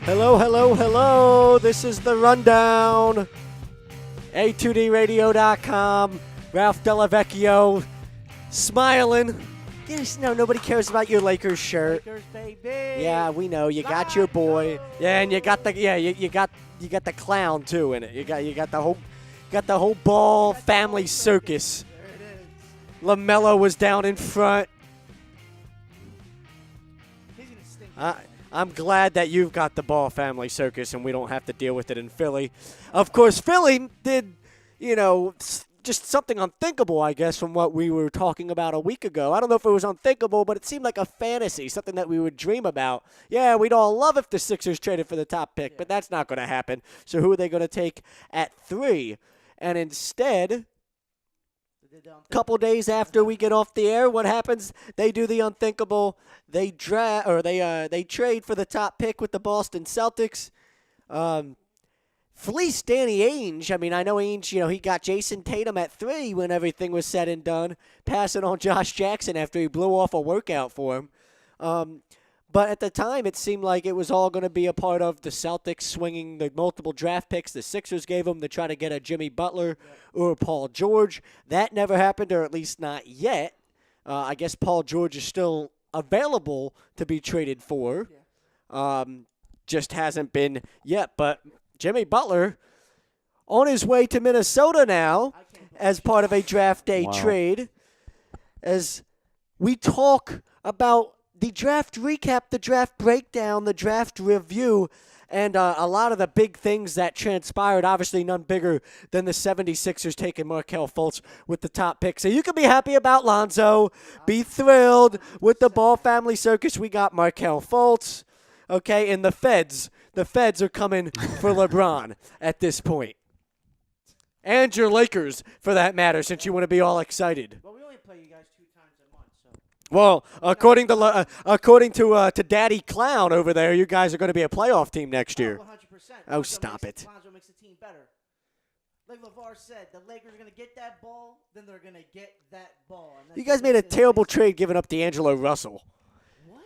Hello, hello, hello. This is the RunDown. A2DRadio.com. Ralph Dellavecchio smiling. Yes, no, nobody cares about your Lakers shirt. Lakers, baby. Yeah, we know. You got your boy. Yeah, and you got the you got the clown too in it. You got the whole ball family circus. There it is. LaMelo was down in front. He's going to stink. I'm glad that you've got the ball family circus and we don't have to deal with it in Philly. Of course, Philly did, just something unthinkable, I guess, from what we were talking about a week ago. I don't know if it was unthinkable, but it seemed like a fantasy, something that we would dream about. Yeah, we'd all love if the Sixers traded for the top pick, but that's not going to happen. So who are they going to take at 3? And instead, a couple days after we get off the air, what happens? They do the unthinkable. They trade for the top pick with the Boston Celtics. Fleece Danny Ainge. I mean, I know Ainge, he got Jason Tatum at 3 when everything was said and done, passing on Josh Jackson after he blew off a workout for him. But at the time, it seemed like it was all going to be a part of the Celtics swinging the multiple draft picks the Sixers gave them to try to get a Jimmy Butler or Paul George. That never happened, or at least not yet. I guess Paul George is still available to be traded for. Just hasn't been yet. But Jimmy Butler on his way to Minnesota now as part of a draft day trade. As we talk about the draft recap, the draft breakdown, the draft review, and a lot of the big things that transpired, obviously none bigger than the 76ers taking Markelle Fultz with the top pick. So you can be happy about Lonzo, be thrilled with the ball family circus. We got Markelle Fultz, okay, and the feds are coming for LeBron at this point. And your Lakers, for that matter, since you want to be all excited. Well, we only play you guys 2 times a month, so. Well, according to Daddy Clown over there, you guys are going to be a playoff team next year. 100%. Oh, stop it. Lonzo makes the team better. Like LeVar said, the Lakers are going to get that ball, then they're going to get that ball. And You guys made a terrible trade giving up D'Angelo Russell. What?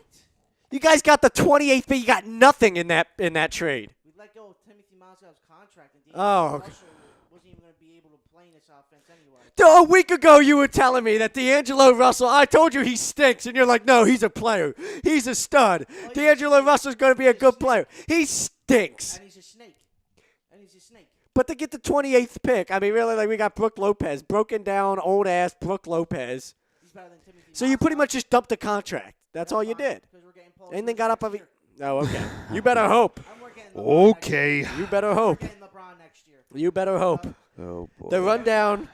You guys got the 28th pick. You got nothing in that trade. We let go of Timothy Mozgov's contract, and Oh, Russell wasn't even going to be able to play in this offense anyway. A week ago, you were telling me that D'Angelo Russell, I told you he stinks, and you're like, no, he's a player. He's a stud. D'Angelo Russell's going to be a good player. He stinks. And he's a snake. But to get the 28th pick, I mean, really, like we got Brook Lopez, broken down, old-ass Brook Lopez. He's better than Timothy So you pretty much just dumped the contract. That's all you did. And then got up of it. Oh, okay. You better hope. Okay. You better hope. LeBron next year. You better hope. Oh, boy. The rundown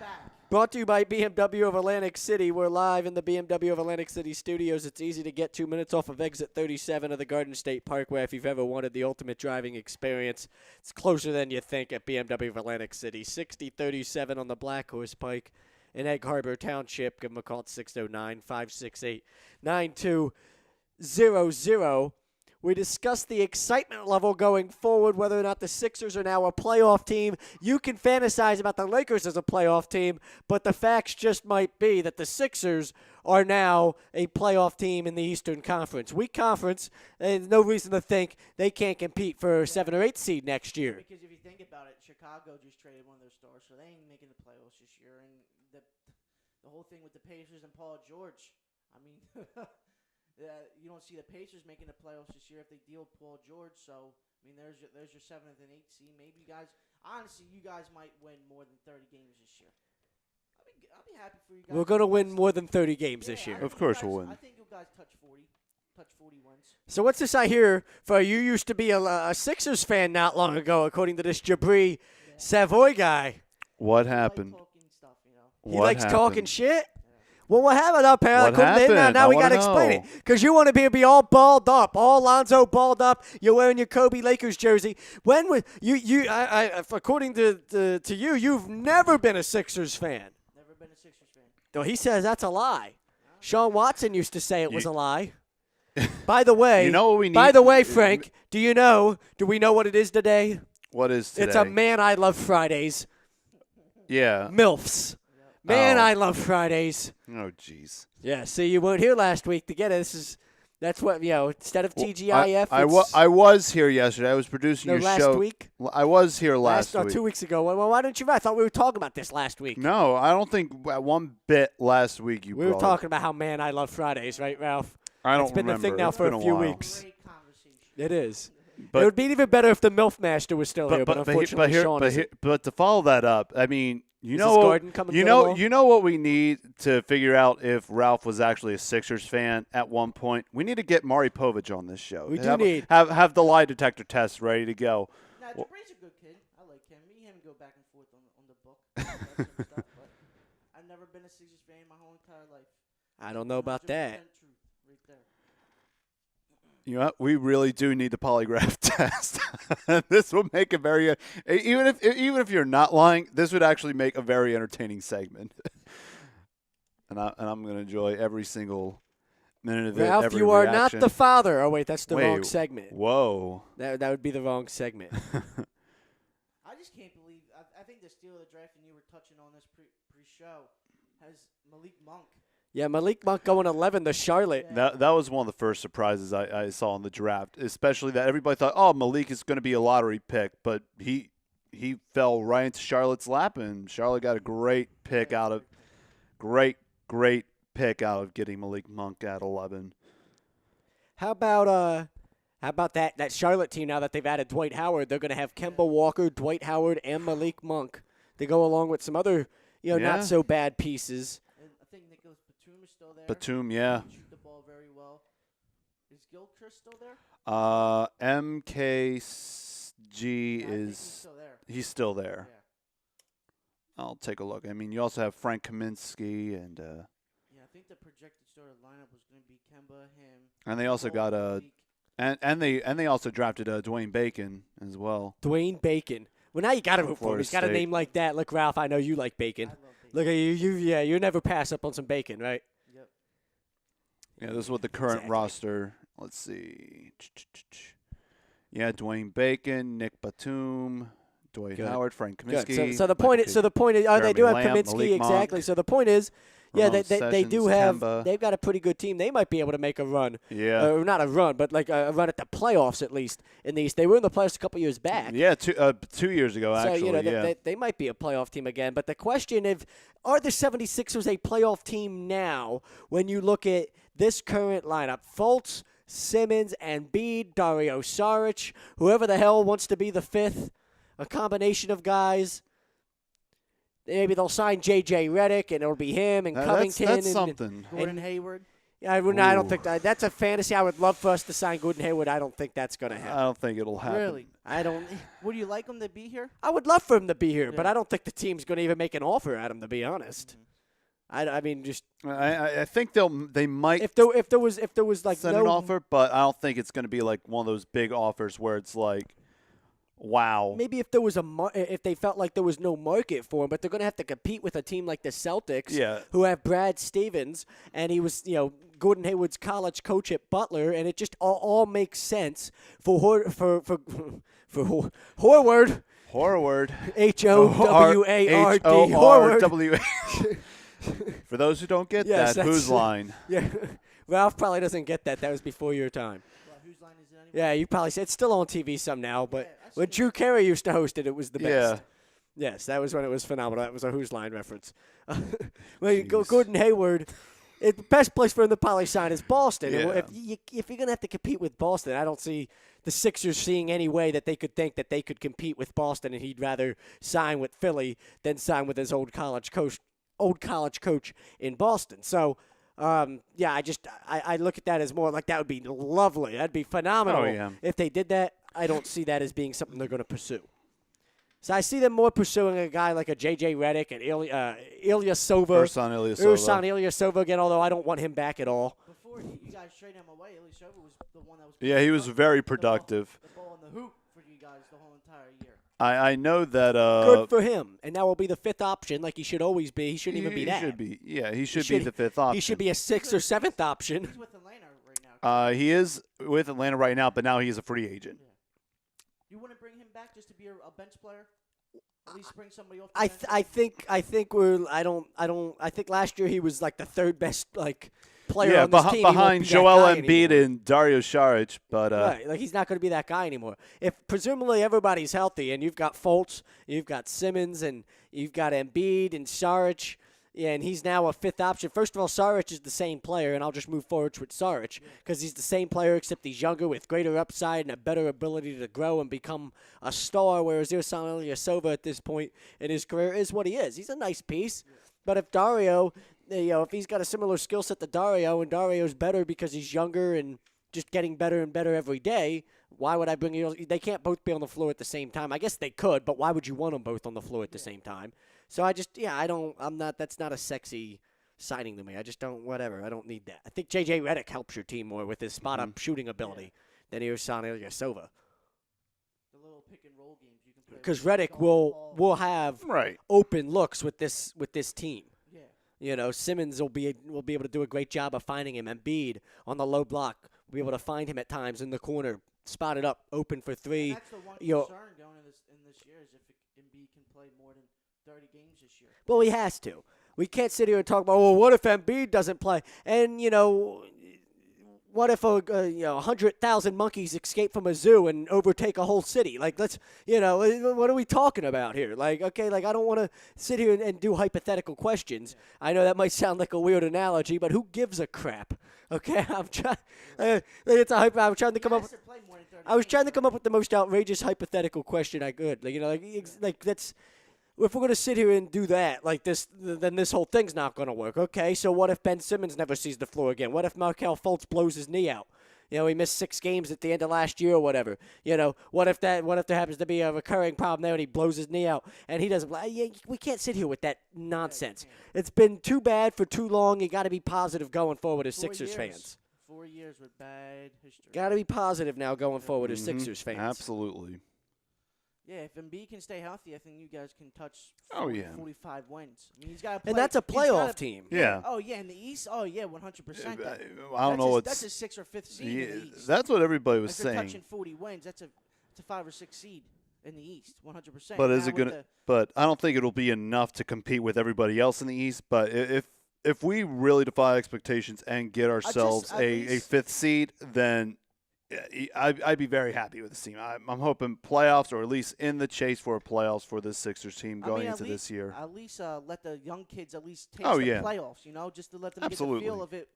brought to you by BMW of Atlantic City. We're live in the BMW of Atlantic City studios. It's easy to get 2 minutes off of exit 37 of the Garden State Parkway if you've ever wanted the ultimate driving experience. It's closer than you think at BMW of Atlantic City. 6037 on the Black Horse Pike in Egg Harbor Township. Give them a call at 609-568-9200. We discussed the excitement level going forward, whether or not the Sixers are now a playoff team. You can fantasize about the Lakers as a playoff team, but the facts just might be that the Sixers are now a playoff team in the Eastern Conference. Weak conference, and no reason to think they can't compete for a 7 or 8 seed next year. Because if you think about it, Chicago just traded one of their stars, so they ain't making the playoffs this year. And the whole thing with the Pacers and Paul George, I mean, you don't see the Pacers making the playoffs this year if they deal with Paul George. So, I mean, there's your 7th and 8th seed. Maybe you guys, honestly, you guys might win more than 30 games this year. I'll be happy for you guys. We're going to win more than 30 games this year. Of course we'll win. I think you guys touch 40 wins. So what's this I hear for you used to be a Sixers fan not long ago, according to this Jabri Savoy guy. What happened? He likes talking shit? Well, what happened up here? What happened? Now we I got to wanna explain know. it. Because you want to be all balled up, all Lonzo balled up. You're wearing your Kobe Lakers jersey. When was according to you, you've never been a Sixers fan. Never been a Sixers fan. No, he says that's a lie. Sean Watson used to say it was a lie. By the way, You know what we need? By the way, Frank, do we know what it is today? What is today? It's a Man I Love Fridays. Yeah. MILFs. Man, Oh. I Love Fridays. Oh, jeez. Yeah, see, you weren't here last week to get it. That's what instead of Well, TGIF. I was here yesterday. I was producing your last show. week. I was here last week. 2 weeks ago. Well, why don't you? I thought we were talking about this last week. No, I don't think one bit last week you We were brought talking about how I love Fridays, right, Ralph? I don't It's been remember. the thing now It's for been a few while. weeks. Great conversation. It is. But- It would be even better if the MILF Master was still here, but unfortunately, Sean isn't. but to follow that up, I mean, Is this Garden coming you good know, along? you know what we need to figure out if Ralph was actually a Sixers fan at one point. We need to get Maury Povich on this show. We do have, need- have the lie detector test ready to go. Nah, Jabri's a good kid. I like him. Me and him go back and forth on the book. That sort of stuff, but I've never been a Sixers fan my whole entire life. I don't know about that. 100% truth right there. You know what? We really do need the polygraph test. This will make a very even if you're not lying, this would actually make a very entertaining segment. and I'm going to enjoy every single minute of it. Ralph, every you are reaction. not the father. Oh wait, that's the wrong Wait, segment. Whoa. That would be the wrong segment. I just can't believe. I think the steal of the draft, and you were touching on this pre-show, has Malik Monk. Yeah, Malik Monk going 11 to Charlotte. That was one of the first surprises I saw in the draft, especially that everybody thought, oh, Malik is going to be a lottery pick, but he fell right into Charlotte's lap, and Charlotte got a great pick out of great pick out of getting Malik Monk at 11. How about that Charlotte team now that they've added Dwight Howard? They're going to have Kemba Walker, Dwight Howard, and Malik Monk. They go along with some other Yeah. not so bad pieces. And I think Nicholas Batum is still there. Batum, yeah. He can shoot the ball very well. Is Gilchrist still there? MKG Yeah, I think is he's still there. there. Yeah. I'll take a look. I mean, you also have Frank Kaminsky and Yeah, I think the projected starter lineup was going to be Kemba, him. and they also got Malik. and they also drafted Dwayne Bacon as well. Dwayne Bacon. Well, now you got to root for him. Florida He's got a State. name like that. Look, Ralph, I know you like I bacon. love Bacon. Look at you. You never pass up on some bacon, right? Yep. Yeah, this is what the current Exactly. roster. Let's see. Yeah, Dwayne Bacon, Nick Batum, Dwight Good. Howard, Frank Good. Kaminsky. So the point is, they do have Jeremy Lamb, Kaminsky Malik Monk, exactly. So the point is, yeah, Ramon they do Sessions, have. Kemba. They've got a pretty good team. They might be able to make a run. Yeah. Or not a run, but like a run at the playoffs at least. In these, they were in the playoffs a couple years back. Yeah, 2 years ago, So, actually. they might be a playoff team again. But the question is, are the 76ers a playoff team now when you look at this current lineup? Fultz, Simmons, Embiid, Dario Saric, whoever the hell wants to be the fifth, a combination of guys. Maybe they'll sign J.J. Redick, and it'll be him and Covington. That's and, something. Gordon Hayward. I don't Ooh. think that's a fantasy. I would love for us to sign Gordon Hayward. I don't think that's going to happen. I don't think it'll happen. Really? I don't. Would you like him to be here? I would love for him to be here, but Yeah. I don't think the team's going to even make an offer at him. To be honest, I mean, just I think they might if there was like send no an offer, but I don't think it's going to be like one of those big offers where it's like, wow. maybe if there was if they felt like there was no market for him, but they're going to have to compete with a team like the Celtics, Yeah. who have Brad Stevens, and he was Gordon Hayward's college coach at Butler, and it just all makes sense for Horward. Horward. Howard. Horward. For those who don't get Yes, that, whose that's- line? Yeah, Ralph probably doesn't get that. That was before your time. Well, whose line is it anyway? Yeah, you probably said it's still on TV some now, but Yeah, I've when seen Drew Carey used to host it, it was the best. Yeah. Yes, that was when it was phenomenal. That was a Who's Line reference. Well, Jeez. Gordon Hayward, the best place for him to probably sign is Boston. And Yeah. if you're going to have to compete with Boston, I don't see the Sixers seeing any way that they could think that they could compete with Boston, and he'd rather sign with Philly than sign with his old college coach in Boston. So, yeah, I look at that as more like that would be lovely. That'd be phenomenal Oh, yeah. if they did that. I don't see that as being something they're going to pursue. So I see them more pursuing a guy like a J.J. Redick and Ilyasova. Ursan Ilyasova. Ursan Ilyasova again, although I don't want him back at all. Before you guys traded him away, Ilyasova was the one that was. Yeah, he was very productive. The ball in the hoop for you guys the whole entire year. I know that. Good for him. And now will be the fifth option like he should always be. He shouldn't even be that. He should be. Yeah, he should should- be the fifth option. He should be a sixth or seventh option. He's with Atlanta right now. He is with Atlanta right now, but now he's a free agent. You wouldn't bring him back just to be a bench player? At least bring somebody off the I bench? think last year he was like the third best player on this team. He won't behind be that Joel guy Embiid anymore. and Dario Saric, but Right, like he's not going to be that guy anymore. If presumably everybody's healthy and you've got Fultz, you've got Simmons, and you've got Embiid and Saric, and he's now a fifth option. First of all, Saric is the same player, and I'll just move forward with Saric because he's the same player except he's younger with greater upside and a better ability to grow and become a star, whereas Ersan Ilyasova at this point in his career is what he is. He's a nice piece, but if Dario, if he's got a similar skill set to Dario and Dario's better because he's younger and just getting better and better every day, why would I bring you? They can't both be on the floor at the same time. I guess they could, but why would you want them both on the floor at the same time? So that's not a sexy signing to me. I just don't, whatever. I don't need that. I think J.J. Redick helps your team more with his spot-up shooting ability than Ersan Ilyasova. The little pick and roll games you can play. Because Redick will have open looks with this team. Yeah. You know, Simmons will be able to do a great job of finding him. Embiid on the low block will be able to find him at times in the corner, spotted up, open for three. And that's the one concern going in this year is if Embiid can play more than 30 games this year. Well, he has to. We can't sit here and talk about, well, what if Embiid doesn't play? And, what if 100,000 monkeys escape from a zoo and overtake a whole city? Like, what are we talking about here? Like, okay, I don't want to sit here and do hypothetical questions. I know that might sound like a weird analogy, but who gives a crap? Okay, I'm trying. I'm trying to come up. I was trying to come up with the most outrageous hypothetical question I could. That's. If we're going to sit here and do that like this, then this whole thing's not going to work. Okay, so what if Ben Simmons never sees the floor again? What if Markelle Fultz blows his knee out? He missed 6 games at the end of last year or whatever. What if there happens to be a recurring problem there and he blows his knee out and he doesn't play? Yeah, we can't sit here with that nonsense. It's been too bad for too long. You got to be positive going forward as Sixers fans. 4 years with bad history. Got to be positive now going forward as Sixers fans. Absolutely. Yeah, if Embiid can stay healthy, I think you guys can touch 45 wins. I mean, he's got to play. And that's a playoff team. Yeah. Oh, yeah, in the East? Oh, yeah, 100%. I don't know. That's a 6th or 5th seed in the East. That's what everybody was if they're saying. touching 40 wins, that's a 5 or 6 seed in the East, 100%. But is it going to – but I don't think it'll be enough to compete with everybody else in the East. But if we really defy expectations and get ourselves a 5th seed, then – I'd be very happy with this team. I'm hoping playoffs or at least in the chase for playoffs for this Sixers team going into this year. At least let the young kids at least taste the playoffs, just to let them get the feel of it.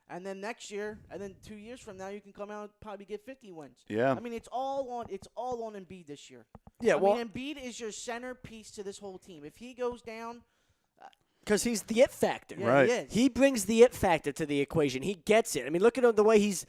And then next year, and then 2 years from now, you can come out and probably get 50 wins. Yeah. I mean, it's all on Embiid this year. Yeah. I mean, Embiid is your centerpiece to this whole team. If he goes down. Because he's the it factor. Yeah, right. He brings the it factor to the equation. He gets it. I mean, look at the way he's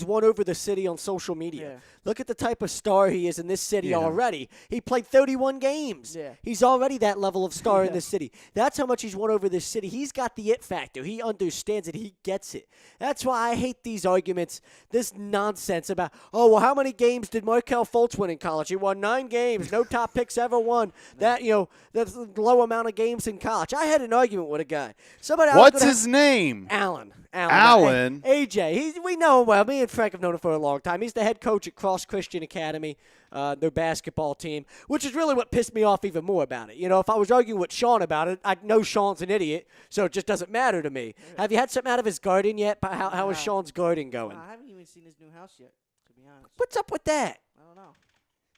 won over the city on social media. Yeah. Look at the type of star he is in this city already. He played 31 games. Yeah. He's already that level of star in this city. That's how much he's won over this city. He's got the it factor. He understands it. He gets it. That's why I hate these arguments, this nonsense about, how many games did Markelle Fultz win in college? He won 9 games. No top picks ever won. That's the low amount of games in college. I had an argument with a guy. What's his name? Alan. AJ. We know him well. Me and Frank have known him for a long time. He's the head coach at Cross Christian Academy, their basketball team, which is really what pissed me off even more about it. If I was arguing with Sean about it, I'd know Sean's an idiot, so it just doesn't matter to me. Yeah. Have you had something out of his garden yet? How is Sean's garden going? I haven't even seen his new house yet, to be honest. What's up with that? I don't know.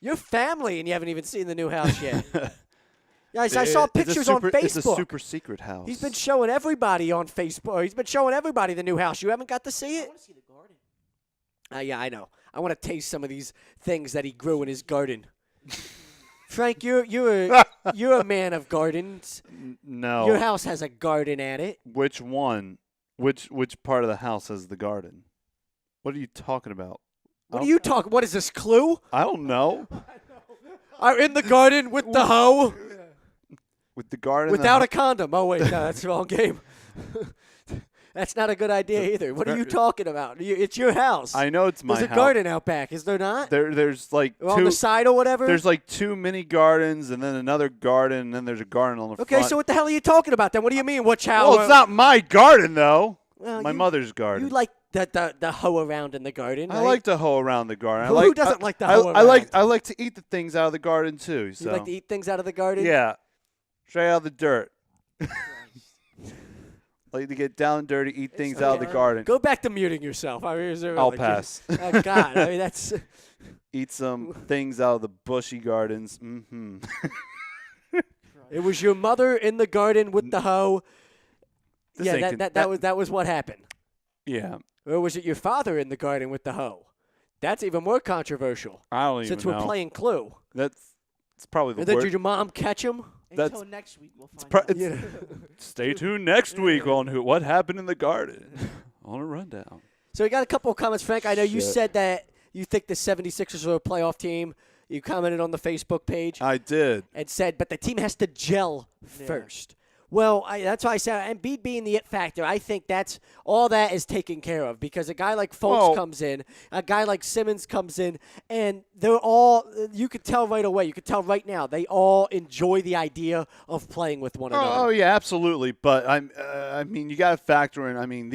You're family and you haven't even seen the new house yet. Guys, I saw pictures on Facebook. It's a super secret house. He's been showing everybody on Facebook. He's been showing everybody the new house. You haven't got to see it? I want to see the garden. Yeah, I know. I want to taste some of these things that he grew in his garden. Frank, you're a man of gardens. No. Your house has a garden at it. Which one? Which part of the house has the garden? What are you talking about? What are you talking? What is this, Clue? I don't know. Are in the garden with the hoe? With the garden without a condom. Oh wait, no, that's the wrong game. That's not a good idea either. What are you talking about? It's your house. I know it's my house. There's a garden out back, is there not? There's like on the side or whatever. There's like 2 mini gardens and then another garden and then there's a garden on the front. Okay, so what the hell are you talking about then? What do you mean? Which house? Well, it's not my garden though. Well, my mother's garden. You like the hoe around in the garden? Right? I like to hoe around the garden. Who doesn't like to hoe around? I like to eat the things out of the garden too. So. You like to eat things out of the garden? Yeah. Straight out of the dirt. Like to get down and dirty, eat things out of the okay. garden. Go back to muting yourself. I mean, is there, I'll like, pass. Oh God! I mean, that's Eat some things out of the bushy gardens. it was your mother in the garden with the hoe. This Yeah, ain't that was what happened. Yeah. Or was it your father in the garden with the hoe? That's even more controversial. I don't even Since know. we're playing Clue. It's probably the And then word. did your mom catch him? Until next week, we'll find out. Yeah. Stay tuned next week on what happened in the garden on a rundown. So we got a couple of comments, Frank. I know you Shit. said that you think the 76ers are a playoff team. You commented on the Facebook page I did. and said, but the team has to gel Yeah. first. Well, that's why I said, Embiid being the it factor, I think that's all that is taken care of because a guy like Fultz comes in, a guy like Simmons comes in, and they're all, you could tell right away, you could tell right now, they all enjoy the idea of playing with one another. Oh yeah, absolutely. But I mean, you got to factor in. I mean,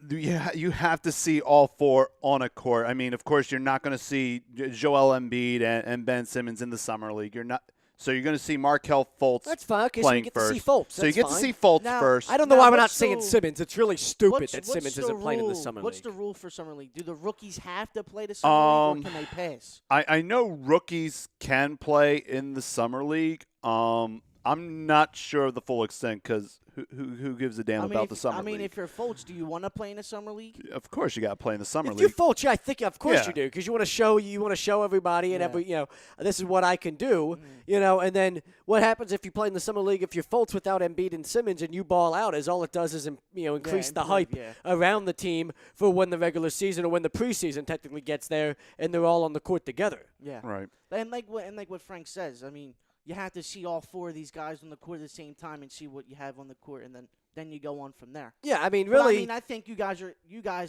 you have to see all four on a court. I mean, of course, you're not going to see Joel Embiid and Ben Simmons in the summer league. You're not. So you're going to see Markelle Fultz. That's fine, because playing you get first. to see Fultz. So you That's get fine. to see Fultz Now, first. I don't know Now, why we're not what's saying the- Simmons. It's really stupid What's that the Simmons isn't playing in the rule? summer What's league. the rule for summer league? Do the rookies have to play the summer league, or can they pass? I know rookies can play in the summer league. I'm not sure of the full extent because who gives a damn about the summer league? if you're Fultz, do you want to play in the summer league? Of course, you got to play in the summer If you're league. Fultz, yeah, I think of course Yeah. you do because you want to show everybody and Yeah. this is what I can do, and then what happens if you play in the summer league if you're Fultz without Embiid and Simmons and you ball out is all it does is increase the improve, hype yeah. around the team for when the regular season or when the preseason technically gets there and they're all on the court together. Yeah. Right. And like what Frank says, I mean, you have to see all four of these guys on the court at the same time and see what you have on the court, and then you go on from there. Yeah, I mean But, really. I think you guys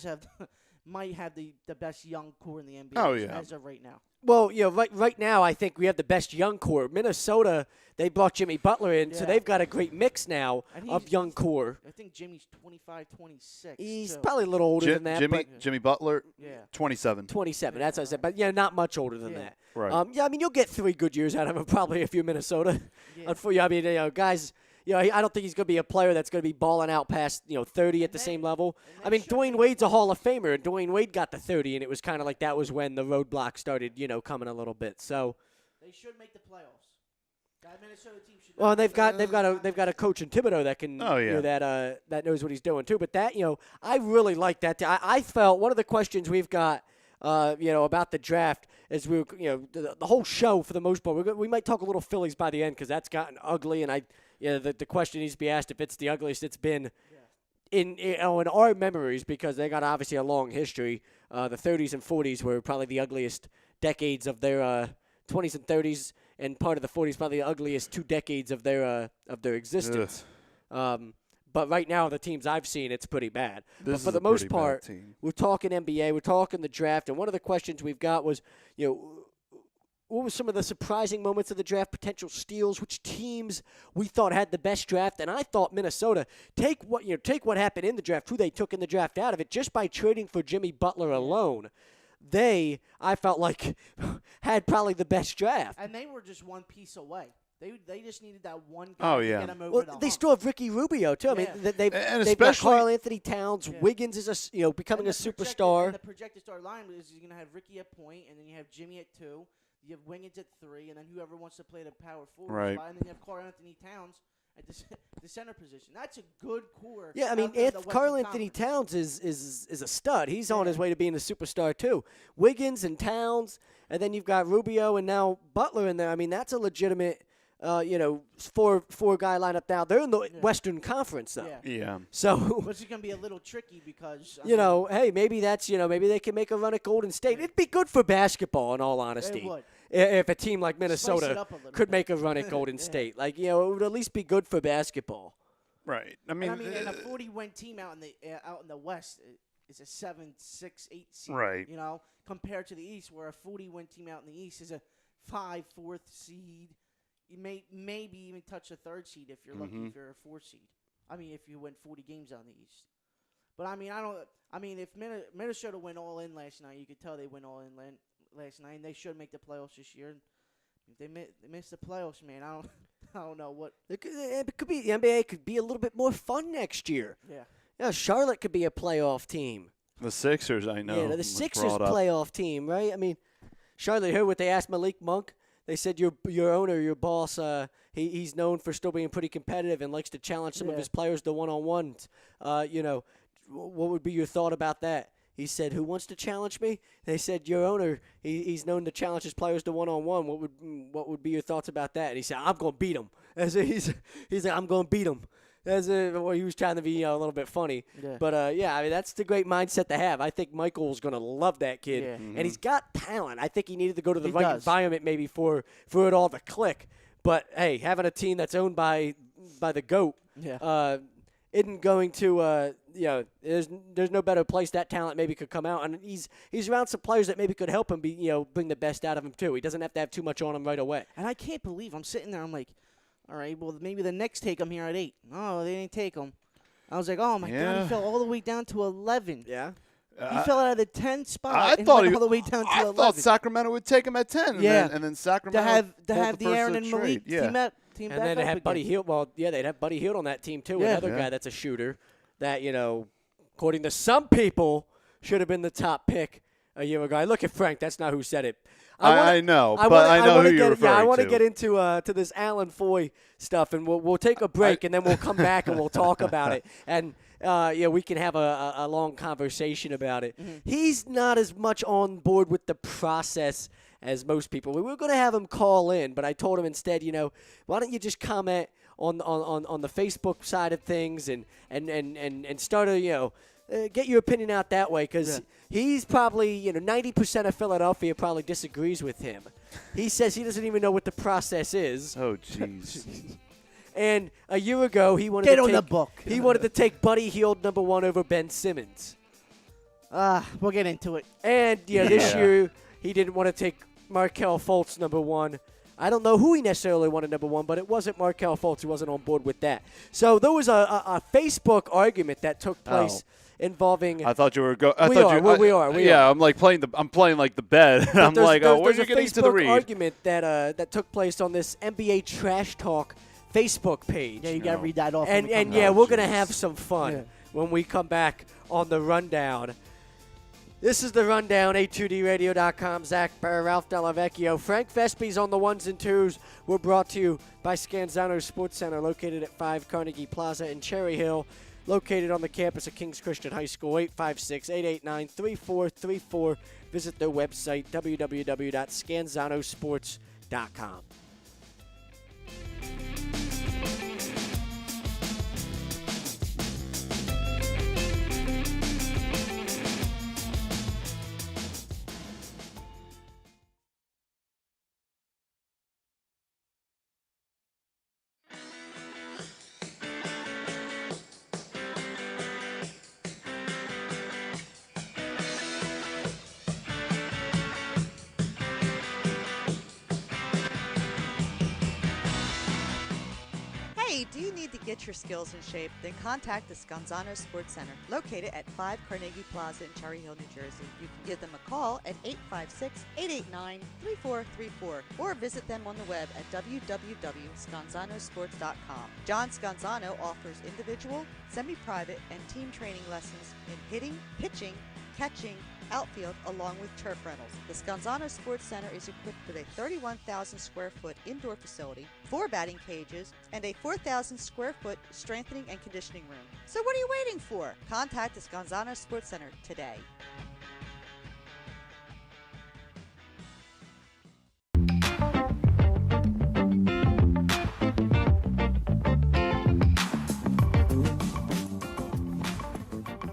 have might have the best young core in the NBA Oh, yeah. as of right now. Well, right now I think we have the best young core. Minnesota, they brought Jimmy Butler in, so Yeah. they've got a great mix now And of young core. I think Jimmy's 25, 26. He's too. probably a little older than that, but Jimmy Butler, Yeah. 27. 27. That's what I said, but not much older than Yeah. that. Right. I mean, you'll get 3 good years out of him probably if you're Minnesota. Yeah. Unfortunately, I mean, guys, I don't think he's going to be a player that's going to be balling out past 30 at the same level. I mean, Dwayne Wade's a Hall of Famer, and Dwayne Wade got to 30, and it was kind of like that was when the roadblock started, coming a little bit. So. They should make the playoffs. That Minnesota team should. Well, make they've the got a coach in Thibodeau that can Oh, yeah. that knows what he's doing too. But that I really like that. I felt one of the questions we've got about the draft is we the whole show for the most part. We might talk a little Phillies by the end because that's gotten ugly, and the question needs to be asked if it's the ugliest it's been in our memories because they got obviously a long history. The 30s and 40s were probably the ugliest decades of their 20s and 30s. And part of the 40s, probably the ugliest 2 decades of their existence. But right now, the teams I've seen, it's pretty bad. But This for is the a most pretty bad part, team. we're talking NBA, we're talking the draft, and one of the questions we've got was, what were some of the surprising moments of the draft, potential steals, which teams we thought had the best draft, and I thought Minnesota, take what happened in the draft, who they took in the draft out of it, just by trading for Jimmy Butler alone. I felt like, had probably the best draft. And they were just one piece away. They just needed that one guy Oh, to yeah. get them over Well, the they hump. still have Ricky Rubio too. I mean, Yeah. they've And got especially- Karl Anthony Towns. Yeah. Wiggins is becoming a And the superstar. projected start line is you're going to have Ricky at point, and then you have Jimmy at 2. You have Wiggins at 3, and then whoever wants to play the power forward Right. spot, and then you have Karl Anthony Towns at the center position. That's a good core. Yeah, I mean, out there in the Karl Western Anthony Conference. Towns is a stud. He's on Yeah. his way to being a superstar too. Wiggins and Towns, and then you've got Rubio and now Butler in there. I mean, that's a legitimate, four guy lineup now. They're in the Yeah. Western Conference though. Yeah. Yeah. So. Which is going to be a little tricky because Hey, maybe that's maybe they can make a run at Golden State. It'd be good for basketball, in all honesty. It would. If a team like Spice it Minnesota up a little could bit. make a run at Golden Yeah. State, it would at least be good for basketball. Right. I And mean, and a 40-win team out in the West is a 7, 6, 8 seed. Right. Compared to the East, where a 40-win team out in the East is a 5, 4th seed. You may maybe even touch a 3rd seed if you're lucky. If you're a 4th seed. I mean, if you win 40 games out in the East. But I mean, if Minnesota went all in last night, you could tell they went all in last night, and they should make the playoffs this year. If they miss the playoffs, man, I don't know what. It could be the NBA could be a little bit more fun next year. Yeah. Yeah, Charlotte could be a playoff team. The Sixers, I know. Yeah, the was Sixers brought up. playoff team, right? I mean, Charlotte, heard what they asked Malik Monk. They said your owner, your boss, he's known for still being pretty competitive and likes to challenge some of his players to one-on-ones. What would be your thought about that? He said, "Who wants to challenge me?" They said, "Your owner. He's known to challenge his players to one-on-one. What would be your thoughts about that?" And he said, "I'm going to beat him." He's like, "I'm going to beat him." Well, he was trying to be a little bit funny. Yeah. But, I mean, that's the great mindset to have. I think Michael's going to love that kid. Yeah. And he's got talent. I think he needed to go to the He right does. environment maybe for it all to click. But, hey, having a team that's owned by the GOAT isn't going to, there's no better place that talent maybe could come out. And he's around some players that maybe could help him bring the best out of him, too. He doesn't have to have too much on him right away. And I can't believe I'm sitting there. I'm like, all right, well, maybe the next take him here at 8. Oh, they didn't take him. I was like, oh, my God, he fell all the way down to 11. Yeah. He fell out of the 10th spot I and thought went all the way down to 11. I thought Sacramento would take him at 10. And then Sacramento to have the pulled Aaron first and trade. Malik team And back then they up have Buddy again. Hield. Well, yeah, they'd have Buddy Hield on that team, too. Yeah. Another guy that's a shooter that, according to some people, should have been the top pick a year ago. Look at Frank. That's not who said it. I know, but I know who you're referring I want to. to get into to this Alan Foy stuff, and we'll take a break, and then we'll come back and we'll talk about it. And we can have a long conversation about it. Mm-hmm. He's not as much on board with the process as most people. We were going to have him call in, but I told him instead, why don't you just comment on the Facebook side of things and start a get your opinion out that way, because he's probably 90% of Philadelphia probably disagrees with him. He says he doesn't even know what the process is. Oh, jeez. And a year ago, he wanted Get to on take, the book. He wanted to take Buddy Hield number 1 over Ben Simmons. We'll get into it. And this year he didn't want to take Markelle Fultz number 1. I don't know who he necessarily wanted number 1, but it wasn't Markelle Fultz who wasn't on board with that. So there was a Facebook argument that took place involving. I thought you were going. We are. I'm like I'm playing like the bed. I'm like, when are you getting to the There's a read? Facebook argument that took place on this NBA Trash Talk Facebook page. Yeah, you got to read that off. And when we come yeah, back. we're going to have some fun Yeah. when we come back on the Rundown. This is the Rundown, A2DRadio.com. Zach Barr, Ralph Delavecchio. Frank Vespi's on the 1s and 2s. We're brought to you by Scanzano Sports Center, located at 5 Carnegie Plaza in Cherry Hill, located on the campus of Kings Christian High School, 856-889-3434. Visit their website, www.scanzanosports.com. Hey, do you need to get your skills in shape? Then contact the Scanzano Sports Center, located at 5 Carnegie Plaza in Cherry Hill, New Jersey. You can give them a call at 856-889-3434 or visit them on the web at www.scanzanosports.com. John Scanzano offers individual, semi-private, and team training lessons in hitting, pitching, catching, outfield, along with turf rentals. The Scanzano Sports Center is equipped with a 31,000 square foot indoor facility, 4 batting cages, and a 4,000 square foot strengthening and conditioning room. So what are you waiting for? Contact the Scanzano Sports Center today.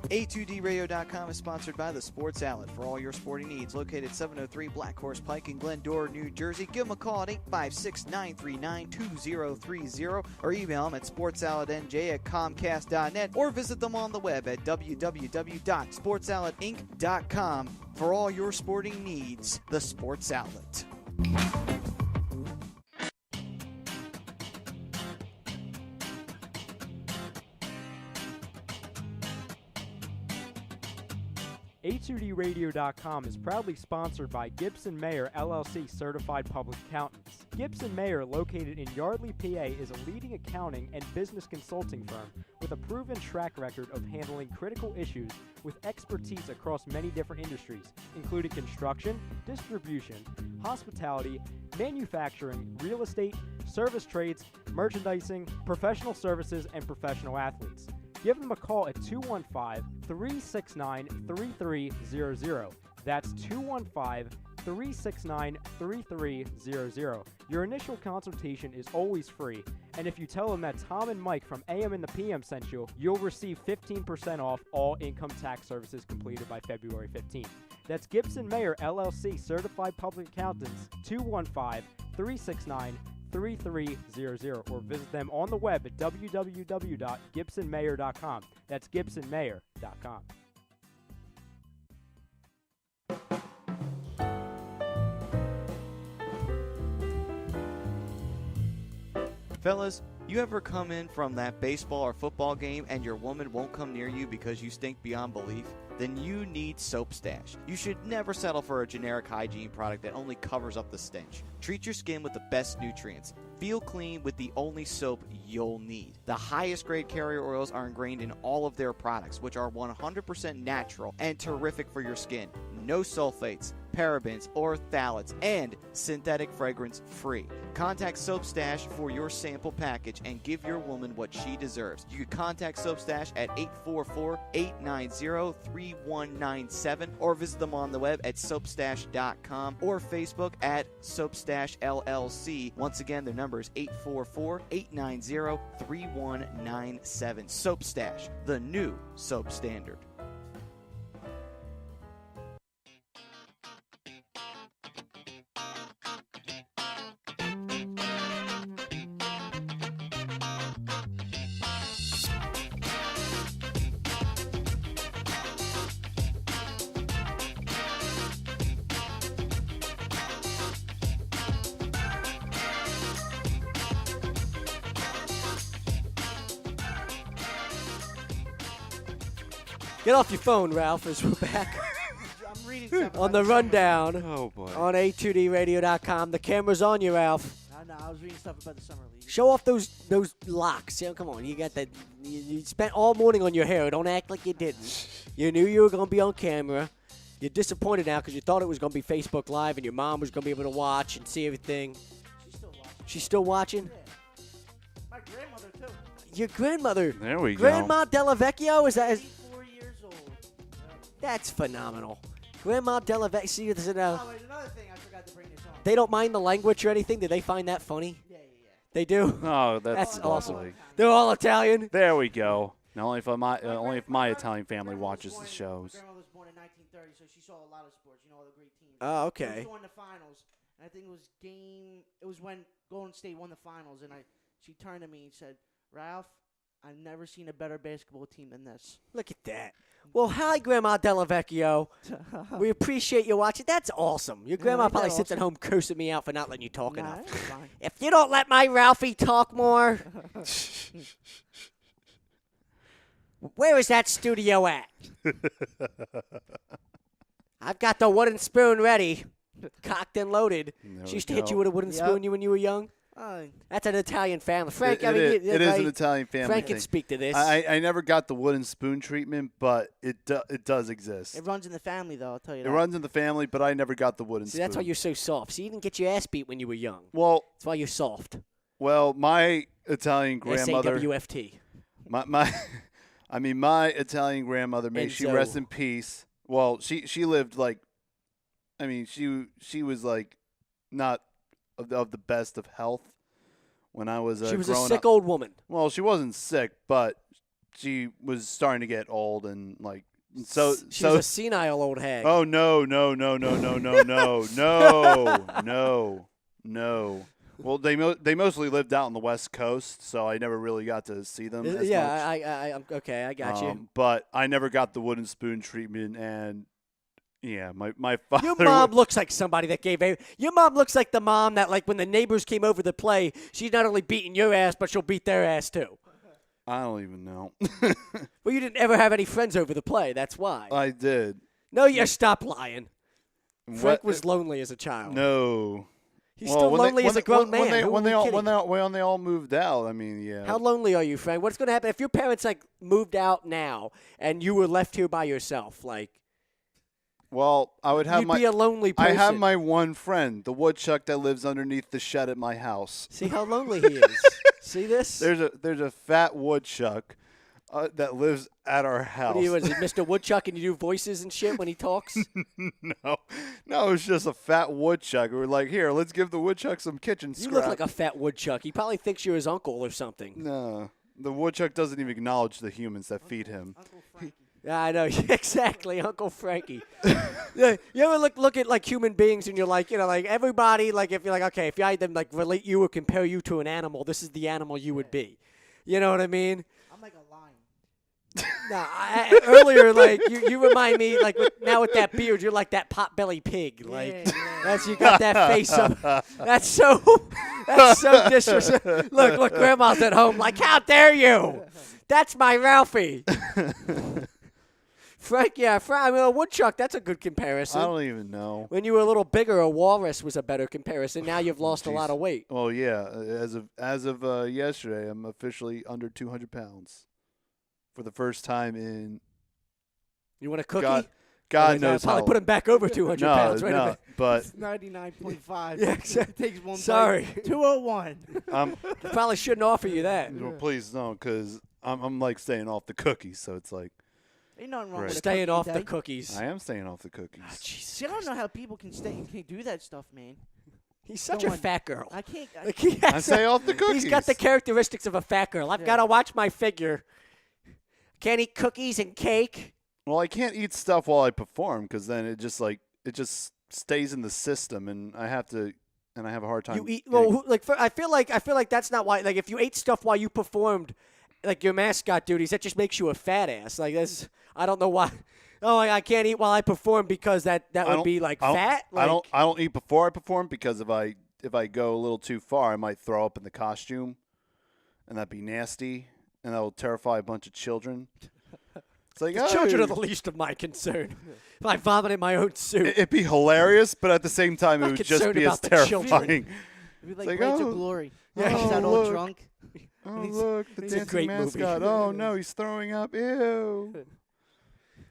A2DRadio.com is sponsored by the Sports Outlet for all your sporting needs. Located 703 Black Horse Pike in Glendora, New Jersey. Give them a call at 856-939-2030 or email them at sportsoutletnj@comcast.net or visit them on the web at www.sportsoutletinc.com for all your sporting needs. The Sports Outlet. A2D A2DRadio.com is proudly sponsored by Gibson Mayer LLC Certified Public Accountants. Gibson Mayer, located in Yardley, PA, is a leading accounting and business consulting firm with a proven track record of handling critical issues with expertise across many different industries, including construction, distribution, hospitality, manufacturing, real estate, service trades, merchandising, professional services, and professional athletes. Give them a call at 215-369-3300. That's 215-369-3300. Your initial consultation is always free, and if you tell them that Tom and Mike from AM and the PM sent you, you'll receive 15% off all income tax services completed by February 15th. That's Gibson Mayer LLC Certified Public Accountants, 215-369-3300, or visit them on the web at www.gibsonmayer.com. That's gibsonmayer.com. Fellas, you ever come in from that baseball or football game and your woman won't come near you because you stink beyond belief? Then you need Soap Stash. You should never settle for a generic hygiene product that only covers up the stench. Treat your skin with the best nutrients. Feel clean with the only soap you'll need. The highest grade carrier oils are ingrained in all of their products, which are 100% natural and terrific for your skin. No sulfates, parabens, or phthalates, and synthetic fragrance free. Contact Soap Stash for your sample package and give your woman what she deserves. You can contact Soap Stash at 844-890-3197 or visit them on the web at soapstash.com or Facebook at Soapstash LLC. Once again, their number is 844-890-3197. Soap Stash, the new soap standard. Get off your phone, Ralph, as we're back I'm reading something on the about rundown Oh, boy. on A2DRadio.com. The camera's on you, Ralph. I was reading stuff about the summer league. Show off those locks. You know, come on, you got that. You spent all morning on your hair. Don't act like you didn't. You knew you were going to be on camera. You're disappointed now because you thought it was going to be Facebook Live and your mom was going to be able to watch and see everything. She's still watching. She's still watching? Yeah. My grandmother, too. Your grandmother. There we go. Grandma Delavecchio? Is that? 84 years old. That's phenomenal. Grandma Delavecchio. See, this is, Oh, wait, another thing I forgot to bring this on. they don't mind the language or anything? Do they find that funny? Yeah. They do? Oh, That's awesome. lovely. They're all Italian? There we go. Now, only if my Italian family watches the My shows. grandmother was born in 1930, so she saw a lot of sports. You know, all the great teams. Oh, She okay. won the finals. And I think it was when Golden State won the finals, and she turned to me and said, "Ralph, I've never seen a better basketball team than this." Look at that. Well, hi, Grandma Delavecchio. We appreciate you watching. That's awesome. Your grandma ain't probably that sits at home cursing me out for not letting you talk Nah, enough. it's fine. If you don't let my Ralphie talk more, where is that studio at? I've got the wooden spoon ready, cocked and loaded. There She we used to hit go. you with a wooden Yep. spoon when you were young? Oh, That's an Italian family. Frank, It I mean, is- you- it is an right? Italian family Frank thing. can speak to this. I never got the wooden spoon treatment, but it does exist. it runs in the family, though. I'll tell you It that. runs in the family, but I never got the wooden See, spoon. that's why you're so soft. See, you didn't get your ass beat when you were young. Well, That's why you're soft. my Italian grandmother, SAWFT. my Italian grandmother, may she Enzo. rest in peace. Well, she lived like, I mean, she was like not of the best of health when I was She was a growing sick up. old woman. Well, she wasn't sick, but she was starting to get old and like so. She was a senile old hag. Oh no. Well, they mostly lived out on the West Coast, so I never really got to see them. As much. I'm okay. I got you. But I never got the wooden spoon treatment, and yeah, my father. Your mom looks like somebody that gave a. Your mom looks like the mom that, like, when the neighbors came over to play, she's not only beating your ass, but she'll beat their ass too. I don't even know. Well, you didn't ever have any friends over to play. That's why. I did. No, you stop lying. Frank What- was lonely as a child. No. He's still lonely as a grown man. Who When are they we kidding? all moved out, I mean, yeah. How lonely are you, Frank? What's going to happen if your parents like moved out now and you were left here by yourself? Like, Well, I would have you'd be a lonely I person. have my one friend, the woodchuck that lives underneath the shed at my house. See how lonely he is. See this? There's a fat woodchuck that lives at our house. What are you, is it Mr. Woodchuck and you do voices and shit when he talks? No, it's just a fat woodchuck. We're like, here, let's give the woodchuck some kitchen You scraps. look like a fat woodchuck. He probably thinks you're his uncle or something. No, the woodchuck doesn't even acknowledge the humans that feed him. Uncle Frankie. Yeah, I know. Exactly, Uncle Frankie. Yeah, you ever look at like human beings and you're like, like everybody, like if you're like, okay, if I had them like relate you or compare you to an animal, this is the animal you would be. You know what I mean? I'm like a lion. No, earlier, like you remind me, like now with that beard, you're like that pot-belly pig. Like Yeah. that's you got that face up. That's so disrespectful. Look, Grandma's at home. Like, how dare you? That's my Ralphie. Frank, I mean, a woodchuck. That's a good comparison. I don't even know. When you were a little bigger, a walrus was a better comparison. Now you've lost a lot of weight. Well, yeah. As of yesterday, I'm officially under 200 pounds for the first time in You want a cookie? God I'll knows probably how. put him back over 200 pounds. Right no, but It's 99.5. Yeah, It takes one. Sorry. bite. 201. Probably shouldn't offer you that. well, please don't, because I'm like staying off the cookies. So it's like Ain't nothing wrong Right. with a Staying cookie off a the day. cookies. I am staying off the cookies. See, I don't know how people can do that stuff, man. He's such Go a on. fat girl. I can't. Like, he I has stay off the cookies. He's got the characteristics of a fat girl. I've Yeah. got to watch my figure. Can't eat cookies and cake. Well, I can't eat stuff while I perform because then it just stays in the system, and I have a hard time. You eat getting- I feel like that's not why. Like if you ate stuff while you performed, like your mascot duties, that just makes you a fat ass. Like that's I don't know why. Oh, I can't eat while I perform because that would be like fat. Like, I don't eat before I perform because if I go a little too far, I might throw up in the costume, and that'd be nasty, and that will terrify a bunch of children. It's like Children oh, are the least of my concern. If I vomit in my own suit, It'd be hilarious, but at the same time, it Not would just concerned be as about the children. terrifying. It'd be like like, Blades oh. of Glory. Yeah, He's out all look. drunk. Oh, He's- look, the it's a dancing great movie. mascot. Oh, no, he's throwing up. Ew.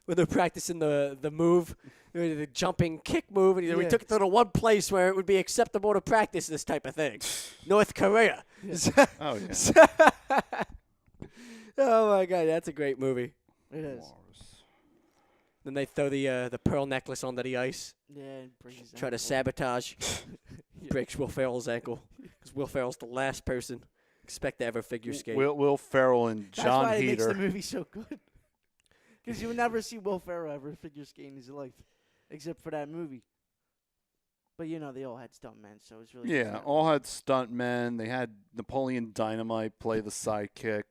when they're practicing the move, the jumping kick move, and we Yeah. took it to the one place where it would be acceptable to practice this type of thing, North Korea. Oh, yeah. Oh my God, that's a great movie. It is. Then they throw the pearl necklace onto the ice, Yeah, and breaks his try to ankle. sabotage, breaks Will Ferrell's ankle because Will Ferrell's the last person expect to ever figure skate. Will Ferrell and That's John why it makes the Heater. movie so good. Because you would never see Will Ferrell ever figure skate in his life, except for that movie. But they all had stuntmen, so it's really Yeah, all had stuntmen. They had Napoleon Dynamite play the sidekick.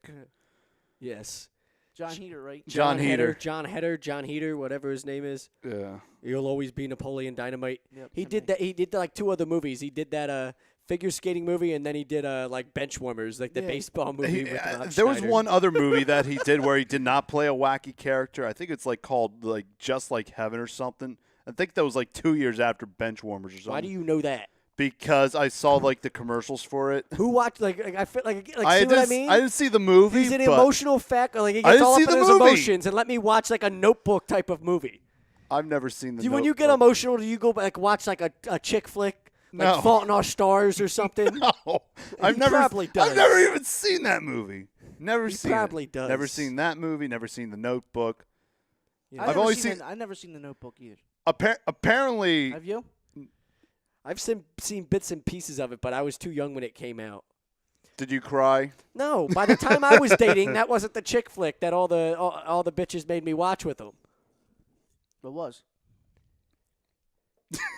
Yes. John Heater, right? John Heater. John Heater, whatever his name is. Yeah. He'll always be Napoleon Dynamite. Yep, He same did thing. that. He did like 2 other movies. He did that figure skating movie, and then he did like Benchwarmers, like the Yeah. baseball movie. with Rob There was Schneider. one other movie that he did where he did not play a wacky character. I think it's called Just Like Heaven or something. I think that was 2 years after Benchwarmers or something. Why do you know that? Because I saw the commercials for it. Who watched I feel like see I what I mean? didn't see the movie. He's an but emotional fact. Like he I gets didn't all see up in the his movie. emotions and let me watch like a Notebook type of movie. I've never seen the. When you get Notebook. emotional, do you go watch like a chick flick, like No. Fault in Our Stars or something? No, I've He never. probably does. I've never even seen that movie. Never He seen probably it. does. Never seen that movie. Never seen the Notebook. I've always seen. seen- I've never seen the Notebook either. Apparently, Have you? I've seen bits and pieces of it, but I was too young when it came out. did you cry? No, by the time I was dating, that wasn't the chick flick that all the bitches made me watch with them. It was.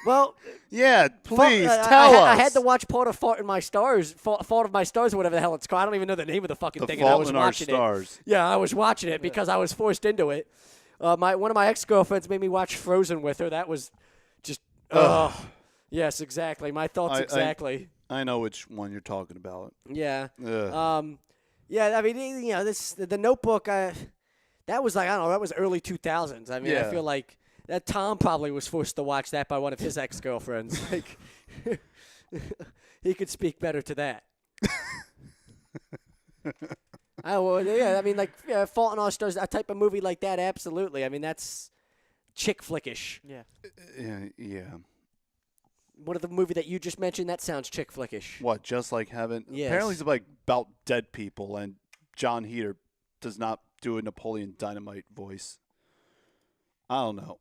Well, Yeah, please I tell us. I had to watch part of Fault of My Stars, Fault of My Stars, or whatever the hell it's called. I don't even know the name of the fucking The thing. And I Fault was in Our watching it. Stars. Yeah, I was watching it because I was forced into it. One of my ex-girlfriends made me watch Frozen with her. That was just Ugh. yes, exactly. My thoughts exactly. I know which one you're talking about. Yeah. Ugh. Yeah, I mean, the Notebook, that was I don't know, that was early 2000s. I mean, I Yeah. feel like that Tom probably was forced to watch that by one of his ex-girlfriends. Like, he could speak better to that. I mean, like, Fault in Our Stars, a type of movie like that, absolutely. I mean, that's chick flickish. Yeah. Yeah. One of the movie that you just mentioned, that sounds chick flickish. What, Just Like Heaven? Yes. Apparently it's like about dead people, and John Heater does not do a Napoleon Dynamite voice. I don't know.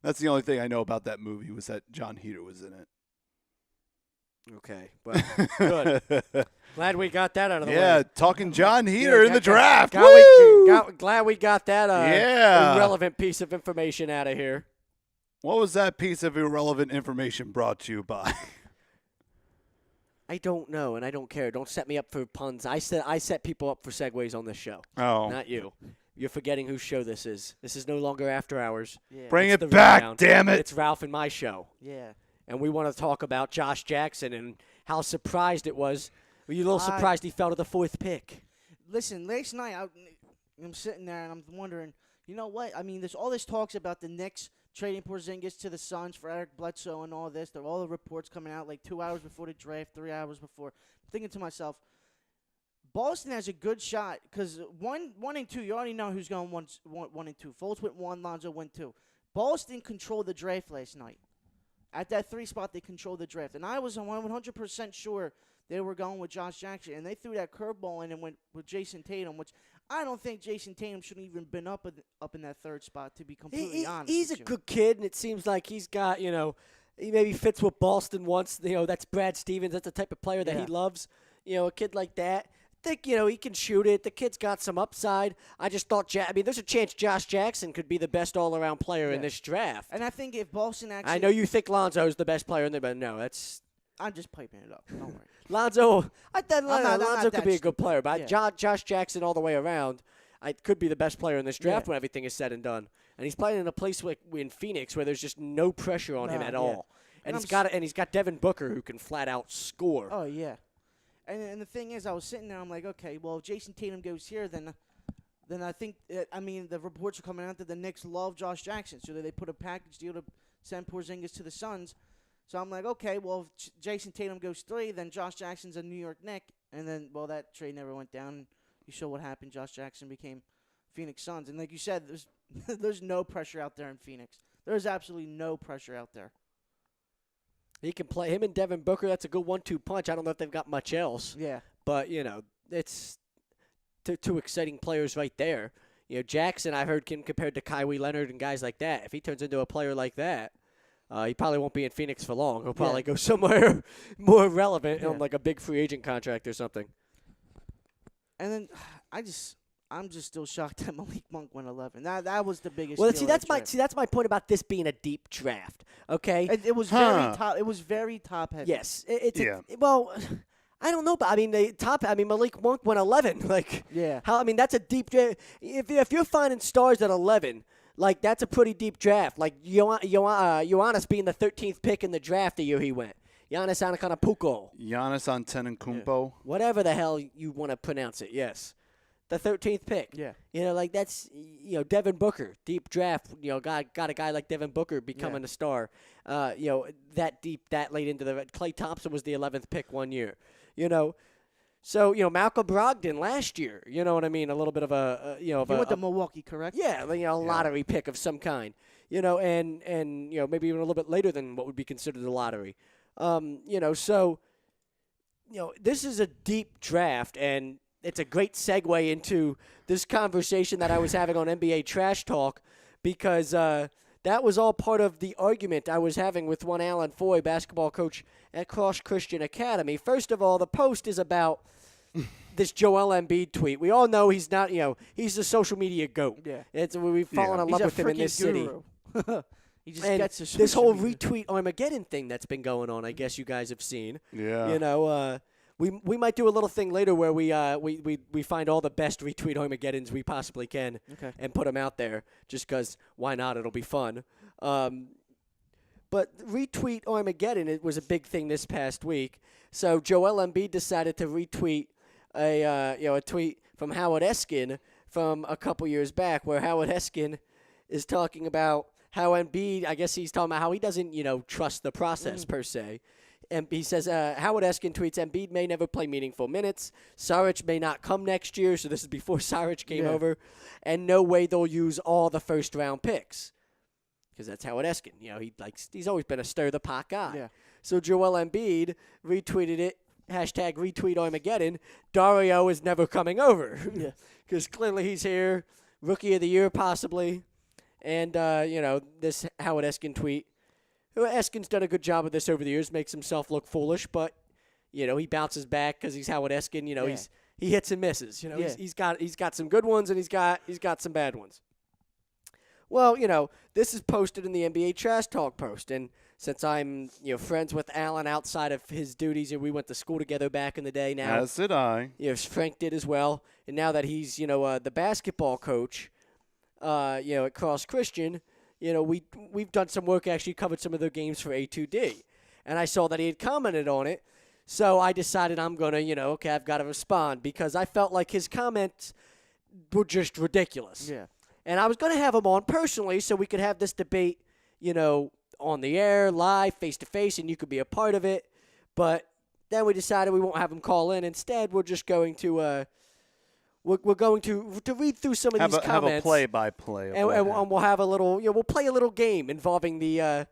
That's the only thing I know about that movie was that John Heater was in it. Okay, well, good. Glad we got that out of the way. Yeah, talking John Heater in the draft. Glad we got that irrelevant piece of information out of here. What was that piece of irrelevant information brought to you by? I don't know, and I don't care. Don't set me up for puns. I set people up for segues on this show. Oh. Not you. You're forgetting whose show this is. This is no longer After Hours. Yeah. Bring It's it the back, Rundown. damn it. It's Ralph and my show. Yeah. And we want to talk about Josh Jackson and how surprised it was. Were you a little surprised he fell to the 4th pick? Listen, last night I'm sitting there and I'm wondering, you know what? I mean, there's all this talks about the Knicks trading Porzingis to the Suns for Eric Bledsoe and all this. There are all the reports coming out like 2 hours before the draft, 3 hours before. I'm thinking to myself, Boston has a good shot because one and two, you already know who's going one and two. Fultz went 1, Lonzo went 2. Boston controlled the draft last night. At that 3 spot, they controlled the draft. And I was 100% sure they were going with Josh Jackson. And they threw that curveball in and went with Jason Tatum, which I don't think Jason Tatum should have even been up in that 3rd spot, to be completely honest. He's a with you. good kid, and it seems like he's got, he maybe fits what Boston wants. That's Brad Stevens. That's the type of player that he loves. A kid like that. I think, he can shoot it. The kid's got some upside. I just thought, there's a chance Josh Jackson could be the best all-around player in this draft. And I think if Boston actually... I know you think Lonzo's the best player in there, but no, that's... I'm just piping it up. Don't worry. Lonzo, Lonzo not could be a that good player, but yeah. Josh Jackson all the way around, could be the best player in this draft when everything is said and done. And he's playing in a place in Phoenix where there's just no pressure on him at all. And he's got Devin Booker who can flat out score. Oh yeah. And the thing is, I was sitting there, I'm like, okay, well, if Jason Tatum goes here, then I think, the reports are coming out that the Knicks love Josh Jackson, so they put a package deal to send Porzingis to the Suns. So I'm like, okay, well, if Jason Tatum goes 3, then Josh Jackson's a New York Knick. And then, well, that trade never went down. You saw what happened. Josh Jackson became Phoenix Suns. And like you said, there's no pressure out there in Phoenix. There's absolutely no pressure out there. He can play. Him and Devin Booker, that's a good 1-2 punch. I don't know if they've got much else. Yeah. But, it's two exciting players right there. Jackson, I heard, compared to Kawhi Leonard and guys like that. If he turns into a player like that, he probably won't be in Phoenix for long. He'll probably go somewhere more relevant on like a big free agent contract or something. And then I'm just still shocked that Malik Monk went 11. That was the biggest. Well, steal of the draft. that's my point about this being a deep draft. Okay, It was very top. It was very top heavy. yes, well, I don't know, but Malik Monk went 11. Like, Yeah. That's a deep draft. If you're finding stars at 11, like that's a pretty deep draft. Like Giannis being the 13th pick in the draft the year he went. Giannis Antetokounmpo. Giannis Antetokounmpo. Whatever the hell you want to pronounce it. Yes. The 13th pick. Yeah. That's Devin Booker, deep draft. Got a guy like Devin Booker becoming a star. That deep, that late into the. Klay Thompson was the 11th pick one year. So Malcolm Brogdon last year. You know what I mean? A little bit of a He went to Milwaukee, correct? Yeah, a lottery pick of some kind. And maybe even a little bit later than what would be considered a lottery. This is a deep draft, and it's a great segue into this conversation that I was having on NBA Trash Talk, because that was all part of the argument I was having with one Alan Foy, basketball coach at Cross Christian Academy. First of all, the post is about this Joel Embiid tweet. We all know he's not, he's a social media goat. Yeah. We've fallen in love with him in this city. He just And gets his this social whole media. retweet Armageddon thing that's been going on, I guess you guys have seen. Yeah. We might do a little thing later where we find all the best retweet Armageddons we possibly can and put them out there, just because why not? It'll be fun. But retweet Armageddon, it was a big thing this past week. So Joel Embiid decided to retweet a tweet from Howard Eskin from a couple years back, where Howard Eskin is talking about how Embiid, I guess he's talking about how he doesn't, trust the process per se. And he says, Howard Eskin tweets, Embiid may never play meaningful minutes. Saric may not come next year, so this is before Saric came over. And no way they'll use all the first-round picks. Because that's Howard Eskin. He's always been a stir-the-pot guy. Yeah. So Joel Embiid retweeted it, hashtag retweet Armageddon. Dario is never coming over. Because clearly he's here, rookie of the year possibly. And, this Howard Eskin tweet. Eskin's done a good job of this over the years, makes himself look foolish, but, he bounces back because he's Howard Eskin. He hits and misses. He's got some good ones and he's got some bad ones. Well, this is posted in the NBA Trash Talk post, and since I'm, friends with Alan outside of his duties, and we went to school together back in the day now. As did I. Frank did as well, and now that he's, the basketball coach, at Cross Christian, we've done some work, actually covered some of their games for A2D, and I saw that he had commented on it, so I decided I'm going to, I've got to respond, because I felt like his comments were just ridiculous. Yeah. And I was going to have him on personally so we could have this debate, on the air, live, face-to-face, and you could be a part of it. But then we decided we won't have him call in. Instead, we're just going to we're going to read through some of these comments. Have a play-by-play. And we'll have a little, we'll play a little game involving the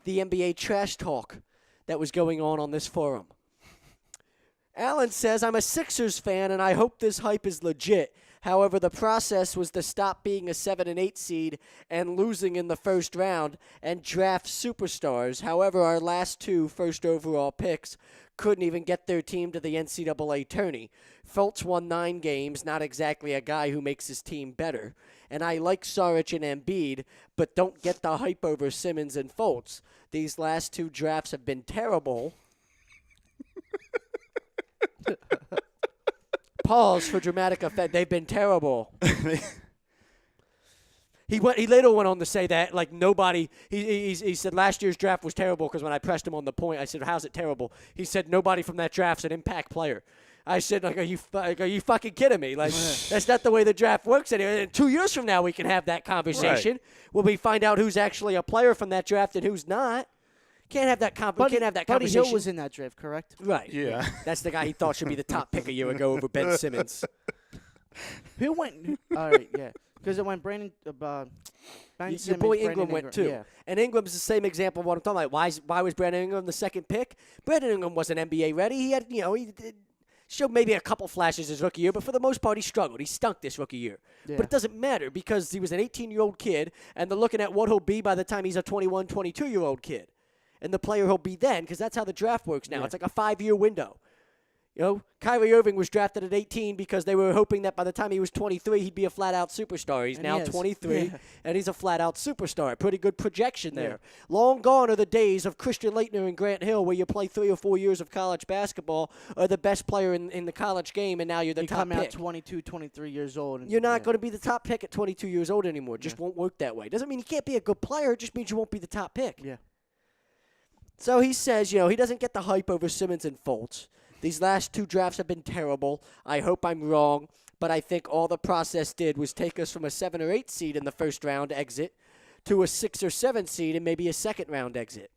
NBA Trash Talk that was going on this forum. Alan says, I'm a Sixers fan, and I hope this hype is legit. However, the process was to stop being a 7 and 8 seed and losing in the first round and draft superstars. However, our last 2 first overall picks couldn't even get their team to the NCAA tourney. Fultz won 9 games, not exactly a guy who makes his team better. And I like Saric and Embiid, but don't get the hype over Simmons and Fultz. These last 2 drafts have been terrible. Pause for dramatic effect. They've been terrible. He later went on to say that nobody. He said last year's draft was terrible because when I pressed him on the point, I said, "How's it terrible?" He said, "Nobody from that draft's an impact player." I said, "Are you fucking kidding me? That's not the way the draft works anyway." And 2 years from now, we can have that conversation. Right. When we find out who's actually a player from that draft and who's not. Can't have that conversation. Buddy Hill was in that draft, correct? Right. Yeah. That's the guy he thought should be the top pick a year ago over Ben Simmons. Who went? All right, yeah. Because it went Brandon. Your Simmons, boy Brandon Ingram went too. Yeah. And Ingram's the same example of what I'm talking about. Why was Brandon Ingram the second pick? Brandon Ingram wasn't NBA ready. He had, he showed maybe a couple flashes his rookie year, but for the most part, he struggled. He stunk this rookie year. Yeah. But it doesn't matter because he was an 18-year-old kid, and they're looking at what he'll be by the time he's a 21, 22-year-old kid. And the player he'll be then, because that's how the draft works now. Yeah. It's like a 5-year window. Kyrie Irving was drafted at 18 because they were hoping that by the time he was 23, he'd be a flat-out superstar. He's now 23, and he's a flat-out superstar. Pretty good projection there. Long gone are the days of Christian Laettner and Grant Hill where you play 3 or 4 years of college basketball, are the best player in the college game, and now you're the top pick. You come out 22, 23 years old. And you're not going to be the top pick at 22 years old anymore. It just won't work that way. Doesn't mean you can't be a good player. It just means you won't be the top pick. Yeah. So he says, he doesn't get the hype over Simmons and Fultz. These last 2 drafts have been terrible. I hope I'm wrong, but I think all the process did was take us from a 7 or 8 seed in the first round exit to a 6 or 7 seed and maybe a second round exit.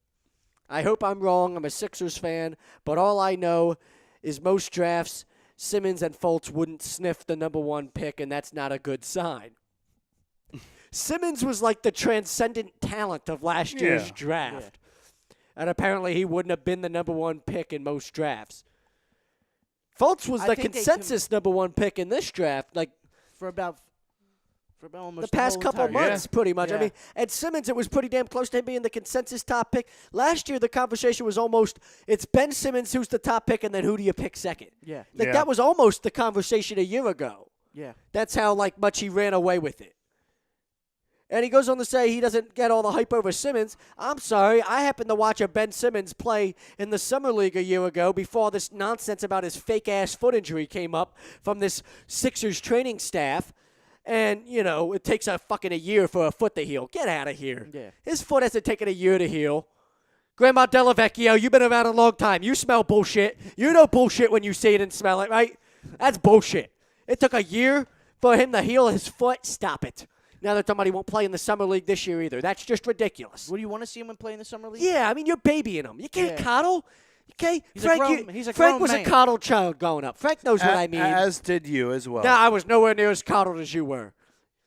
I hope I'm wrong. I'm a Sixers fan, but all I know is most drafts, Simmons and Fultz wouldn't sniff the number 1 pick, and that's not a good sign. Simmons was like the transcendent talent of last year's draft. And apparently he wouldn't have been the number 1 pick in most drafts. Fultz was the consensus number 1 pick in this draft, for about almost the past couple months, pretty much. Yeah. I mean, and Simmons, it was pretty damn close to him being the consensus top pick. Last year, the conversation was almost, it's Ben Simmons who's the top pick, and then who do you pick second? Yeah. That was almost the conversation a year ago. Yeah. That's how much he ran away with it. And he goes on to say he doesn't get all the hype over Simmons. I'm sorry. I happened to watch a Ben Simmons play in the Summer League a year ago before this nonsense about his fake-ass foot injury came up from this Sixers training staff. And, it takes a year for a foot to heal. Get out of here. Yeah. His foot hasn't taken a year to heal. Grandma Delavecchio, you've been around a long time. You smell bullshit. You know bullshit when you see it and smell it, right? That's bullshit. It took a year for him to heal his foot. Stop it. Now they're talking about he won't play in the summer league this year either. That's just ridiculous. Would you want to see him play in the summer league? Yeah, I mean, you're babying him. You can't Yeah. coddle. Okay, He's Frank, a Frank grown was man. a coddled child growing up. Frank knows what I mean. As did you as well. No, I was nowhere near as coddled as you were.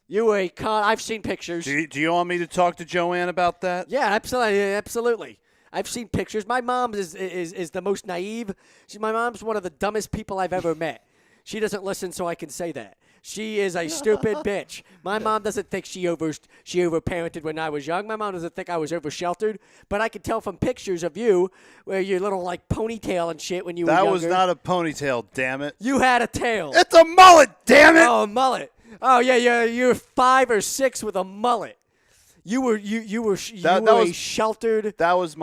You were a I've seen pictures. Do you want me to talk to Joanne about that? Yeah, absolutely. I've seen pictures. My mom is the most naive. My mom's one of the dumbest people I've ever met. She doesn't listen, so I can say that. She is a stupid bitch. My mom doesn't think she overparented when I was young. My mom doesn't think I was oversheltered. But I can tell from pictures of you where your little like ponytail and shit when you were younger. That was not a ponytail, damn it. You had a tail. It's a mullet, damn it. Oh, a mullet. Oh yeah, you're 5 or 6 with a mullet. You were a sheltered. That was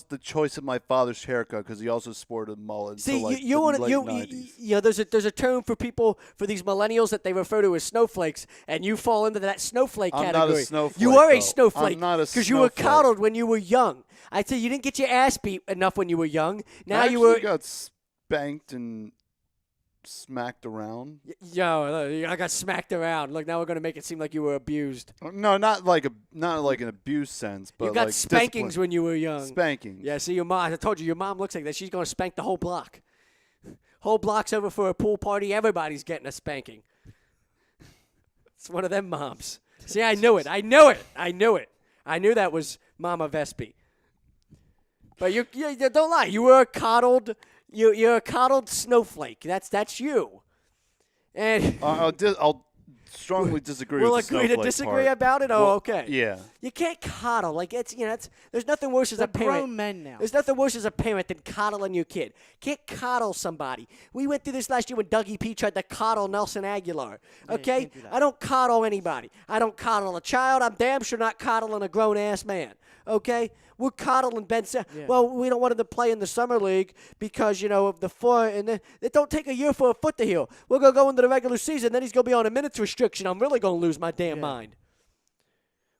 the choice of my father's haircut because he also sported a mullet. See, until, like, you the want late you 90s. there's a term for people for these millennials that they refer to as snowflakes, and you fall into that snowflake I'm category. not a snowflake. You are though. a snowflake I'm not a because you were snowflake. coddled when you were young. I'd say you didn't get your ass beat enough when you were young. Now I you were. actually got spanked and smacked around. I got smacked around. Look, now we're gonna make it seem like you were abused. No, not like an abuse sense, but You got like spankings discipline. when you were young. Spankings. Yeah, see, your mom. I told you, your mom looks like that. She's gonna spank the whole block. Whole block's over for a pool party. Everybody's getting a spanking. It's one of them moms. See, I knew it. I knew that was Mama Vespi. But you don't lie. You were a coddled. You're a coddled snowflake. That's you. And I'll strongly disagree we'll with the agree to snowflake disagree part. about it. Oh, Well, okay. Yeah. You can't coddle. Like there's nothing worse as They're a parent. grown men now. There's nothing worse as a parent than coddling your kid. Can't coddle somebody. We went through this last year when Dougie P tried to coddle Nelson Aguilar. Okay? can't do that. I don't coddle anybody. I don't coddle a child. I'm damn sure not coddling a grown-ass man. Okay? We're coddling Ben Simmons. Yeah. Well, we don't want him to play in the summer league because, of the foot. And then it don't take a year for a foot to heal. We're going to go into the regular season. Then he's going to be on a minutes restriction. I'm really going to lose my damn mind.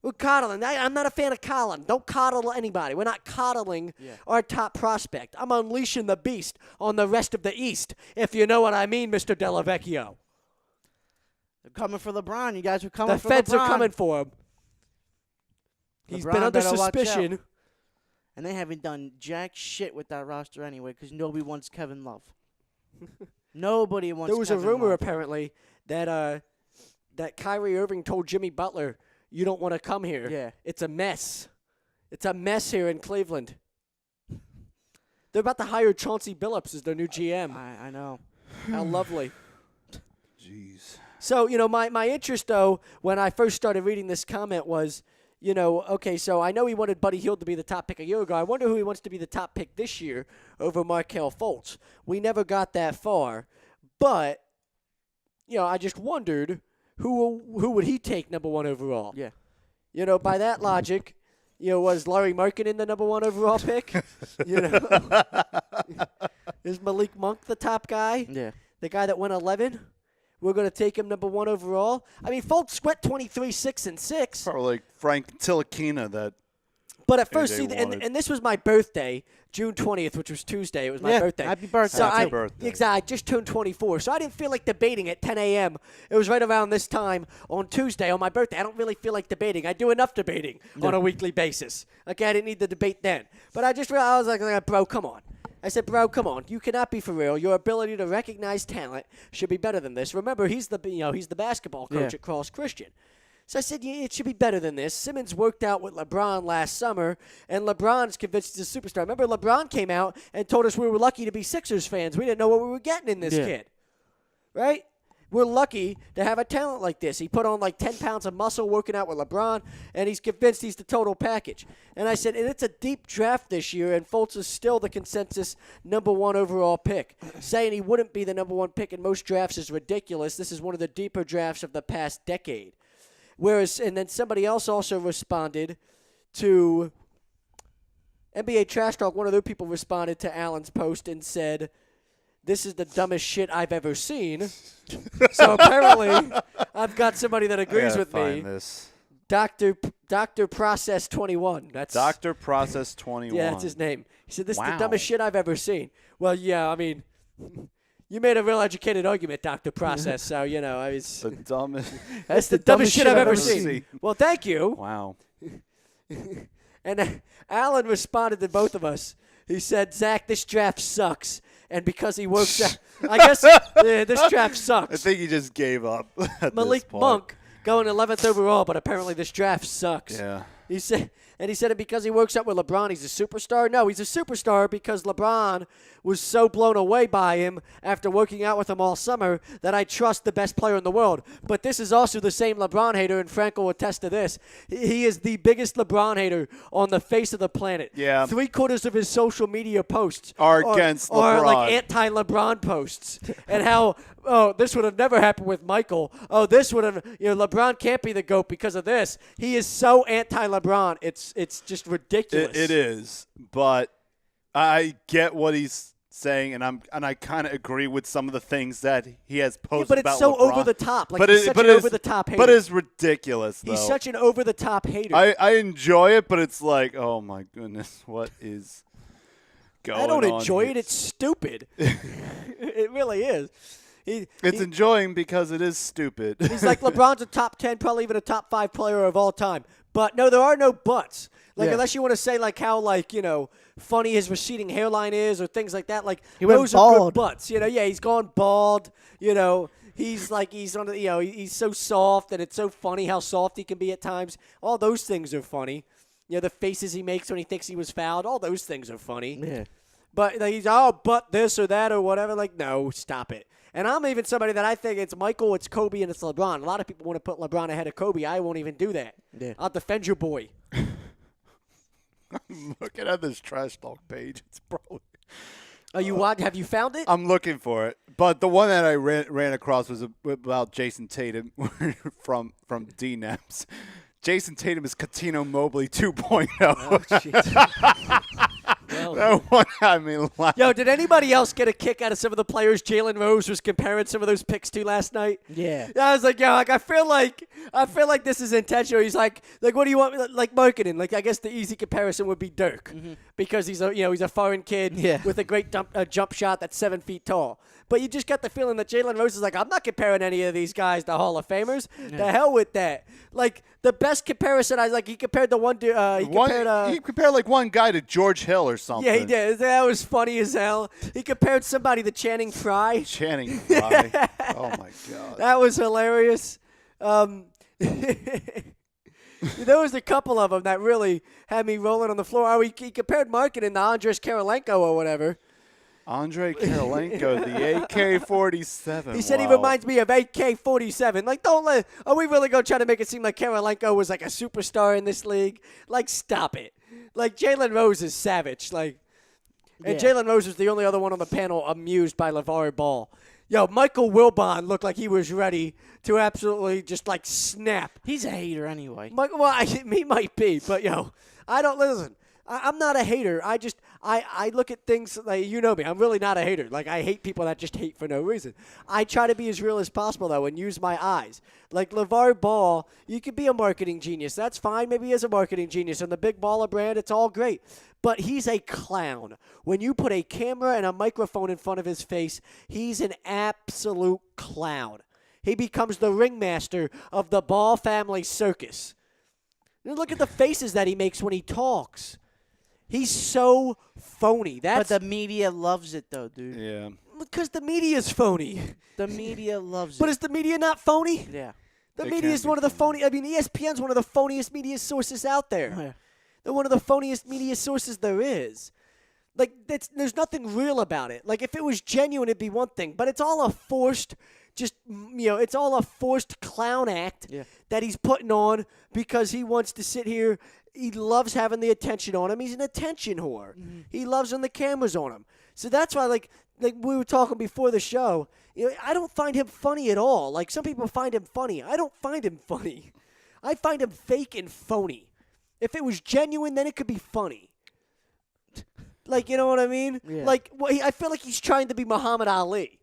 We're coddling. I'm not a fan of coddling. Don't coddle anybody. We're not coddling our top prospect. I'm unleashing the beast on the rest of the East, if you know what I mean, Mr. Delavecchio. They're coming for LeBron. You guys are coming The for feds LeBron. are coming for him. He's LeBron been under better watch out. suspicion. And they haven't done jack shit with that roster anyway because nobody wants Kevin Love. Nobody wants There was Kevin a rumor, Love. apparently, that Kyrie Irving told Jimmy Butler, you don't want to come here. Yeah. It's a mess. It's a mess here in Cleveland. They're about to hire Chauncey Billups as their new GM. I know. How lovely. Jeez. So, my interest, though, when I first started reading this comment was, okay, so I know he wanted Buddy Hield to be the top pick a year ago. I wonder who he wants to be the top pick this year over Markelle Fultz. We never got that far. But, I just wondered who would he take number 1 overall? Yeah. By that logic, was Larry Markkinen the number 1 overall pick? Is Malik Monk the top guy? Yeah. The guy that went 11? We're going to take him number 1 overall. I mean, Fultz went 23, 6, and 6. Probably like Frank Tilakina that. But at first, AJ wanted. and this was my birthday, June 20th, which was Tuesday. It was my birthday. Happy birthday. So Happy birthday. Exactly. I just turned 24, so I didn't feel like debating at 10 a.m. It was right around this time on Tuesday on my birthday. I don't really feel like debating. I do enough debating on a weekly basis. Okay, I didn't need the debate then. But I just realized, I was like, bro, come on. I said, bro, come on. You cannot be for real. Your ability to recognize talent should be better than this. Remember, he's the basketball coach at Cross Christian. So I said, it should be better than this. Simmons worked out with LeBron last summer, and LeBron's convinced he's a superstar. Remember, LeBron came out and told us we were lucky to be Sixers fans. We didn't know what we were getting in this kid. Right? We're lucky to have a talent like this. He put on like 10 pounds of muscle working out with LeBron, and he's convinced he's the total package. And I said, and it's a deep draft this year, and Fultz is still the consensus number 1 overall pick. Saying he wouldn't be the number 1 pick in most drafts is ridiculous. This is one of the deeper drafts of the past decade. And then somebody else also responded to NBA Trash Talk. One of their people responded to Allen's post and said, this is the dumbest shit I've ever seen. So apparently, I've got somebody that agrees with me. This. Dr. Process 21. That's Dr. Process 21. Yeah, that's his name. He said, this is the Wow. dumbest shit I've ever seen. Well, yeah, I mean, You made a real educated argument, Dr. Process. So, I was. The dumbest. That's the dumbest shit I've ever seen. Well, thank you. Wow. And Alan responded to both of us. He said, Zach, this draft sucks. And because he works out, I guess this draft sucks. I think he just gave up. At Malik this point. Monk going 11th overall, but apparently this draft sucks. Yeah. He said it because he works out with LeBron, he's a superstar. No, he's a superstar because LeBron was so blown away by him after working out with him all summer that I trust the best player in the world. But this is also the same LeBron hater, and Frank will attest to this. He is the biggest LeBron hater on the face of the planet. Yeah. 3/4 of his social media posts Are against are LeBron. like anti-LeBron posts, and how. Oh, this would have never happened with Michael. Oh, this would have. LeBron can't be the GOAT because of this. He is so anti-LeBron. It's just ridiculous. It is, but I get what he's saying, and I kind of agree with some of the things that he has posted but about it's so LeBron. over the top. Like But he's such an over the top hater. But it's ridiculous, though. He's such an over the top hater. I enjoy it, but it's like, oh my goodness, what is going on? I don't enjoy here? it. It's stupid. It really is. It's enjoying because it is stupid. He's like, LeBron's a top 10, probably even a top 5 player of all time. But no, there are no buts. Like, unless you want to say, like, how, like, funny his receding hairline is or things like that. Like, those are good butts. He's gone bald. He's like, he's on the, he's so soft, and it's so funny how soft he can be at times. All those things are funny. The faces he makes when he thinks he was fouled, all those things are funny. Yeah. But like, but this or that or whatever. Like, no, stop it. And I'm even somebody that I think it's Michael, it's Kobe, and it's LeBron. A lot of people want to put LeBron ahead of Kobe. I won't even do that. Yeah. I'll defend your boy. I'm looking at this trash talk page. It's probably. Have you found it? I'm looking for it, but the one that I ran across was about Jason Tatum from DNAPS. Jason Tatum is Catino Mobley 2.0. Oh, jeez. That one had me laugh. Yo, did anybody else get a kick out of some of the players Jalen Rose was comparing some of those picks to last night? Yeah. I was like, I feel like this is intentional. He's like, what do you want? Like marketing. Like, I guess the easy comparison would be Dirk, because he's a foreign kid with a great jump shot that's 7 feet tall. But you just got the feeling that Jalen Rose is like, I'm not comparing any of these guys to Hall of Famers. Yeah. The hell with that. Like, the best comparison, he compared the one to, he compared like one guy to George Hill or something. Yeah, he did. That was funny as hell. He compared somebody to Channing Frye. Channing Frye. Oh, my God. That was hilarious. There was a couple of them that really had me rolling on the floor. He compared marketing to Andres Karolinko or whatever. Andre Karolinko, the AK-47. He said he reminds me of AK-47. Like, are we really going to try to make it seem like Karolinko was like a superstar in this league? Like, stop it. Like, Jalen Rose is savage. Like, and Jalen Rose was the only other one on the panel amused by LeVar Ball. Yo, Michael Wilbon looked like he was ready to absolutely just, like, snap. He's a hater anyway. He might be, but, yo, I don't listen. I'm not a hater. I look at things like, me. I'm really not a hater. Like, I hate people that just hate for no reason. I try to be as real as possible, though, and use my eyes. Like, LeVar Ball, you could be a marketing genius. That's fine. Maybe he is a marketing genius. And the Big Baller brand, it's all great. But he's a clown. When you put a camera and a microphone in front of his face, he's an absolute clown. He becomes the ringmaster of the Ball family circus. And look at the faces that he makes when he talks. He's so phony. But the media loves it, though, dude. Yeah. Because the media's phony. The media loves it. But is the media not phony? Yeah. The media is one of the phony. I mean, ESPN's one of the phoniest media sources out there. Yeah. They're one of the phoniest media sources there is. Like, there's nothing real about it. Like, if it was genuine, it'd be one thing. But it's all a forced, it's all a forced clown act that he's putting on because he wants to sit here. He loves having the attention on him. He's an attention whore. Mm-hmm. He loves when the camera's on him. So that's why, like we were talking before the show, I don't find him funny at all. Like, some people find him funny. I don't find him funny. I find him fake and phony. If it was genuine, then it could be funny. Like, you know what I mean? Yeah. Like, I feel like he's trying to be Muhammad Ali.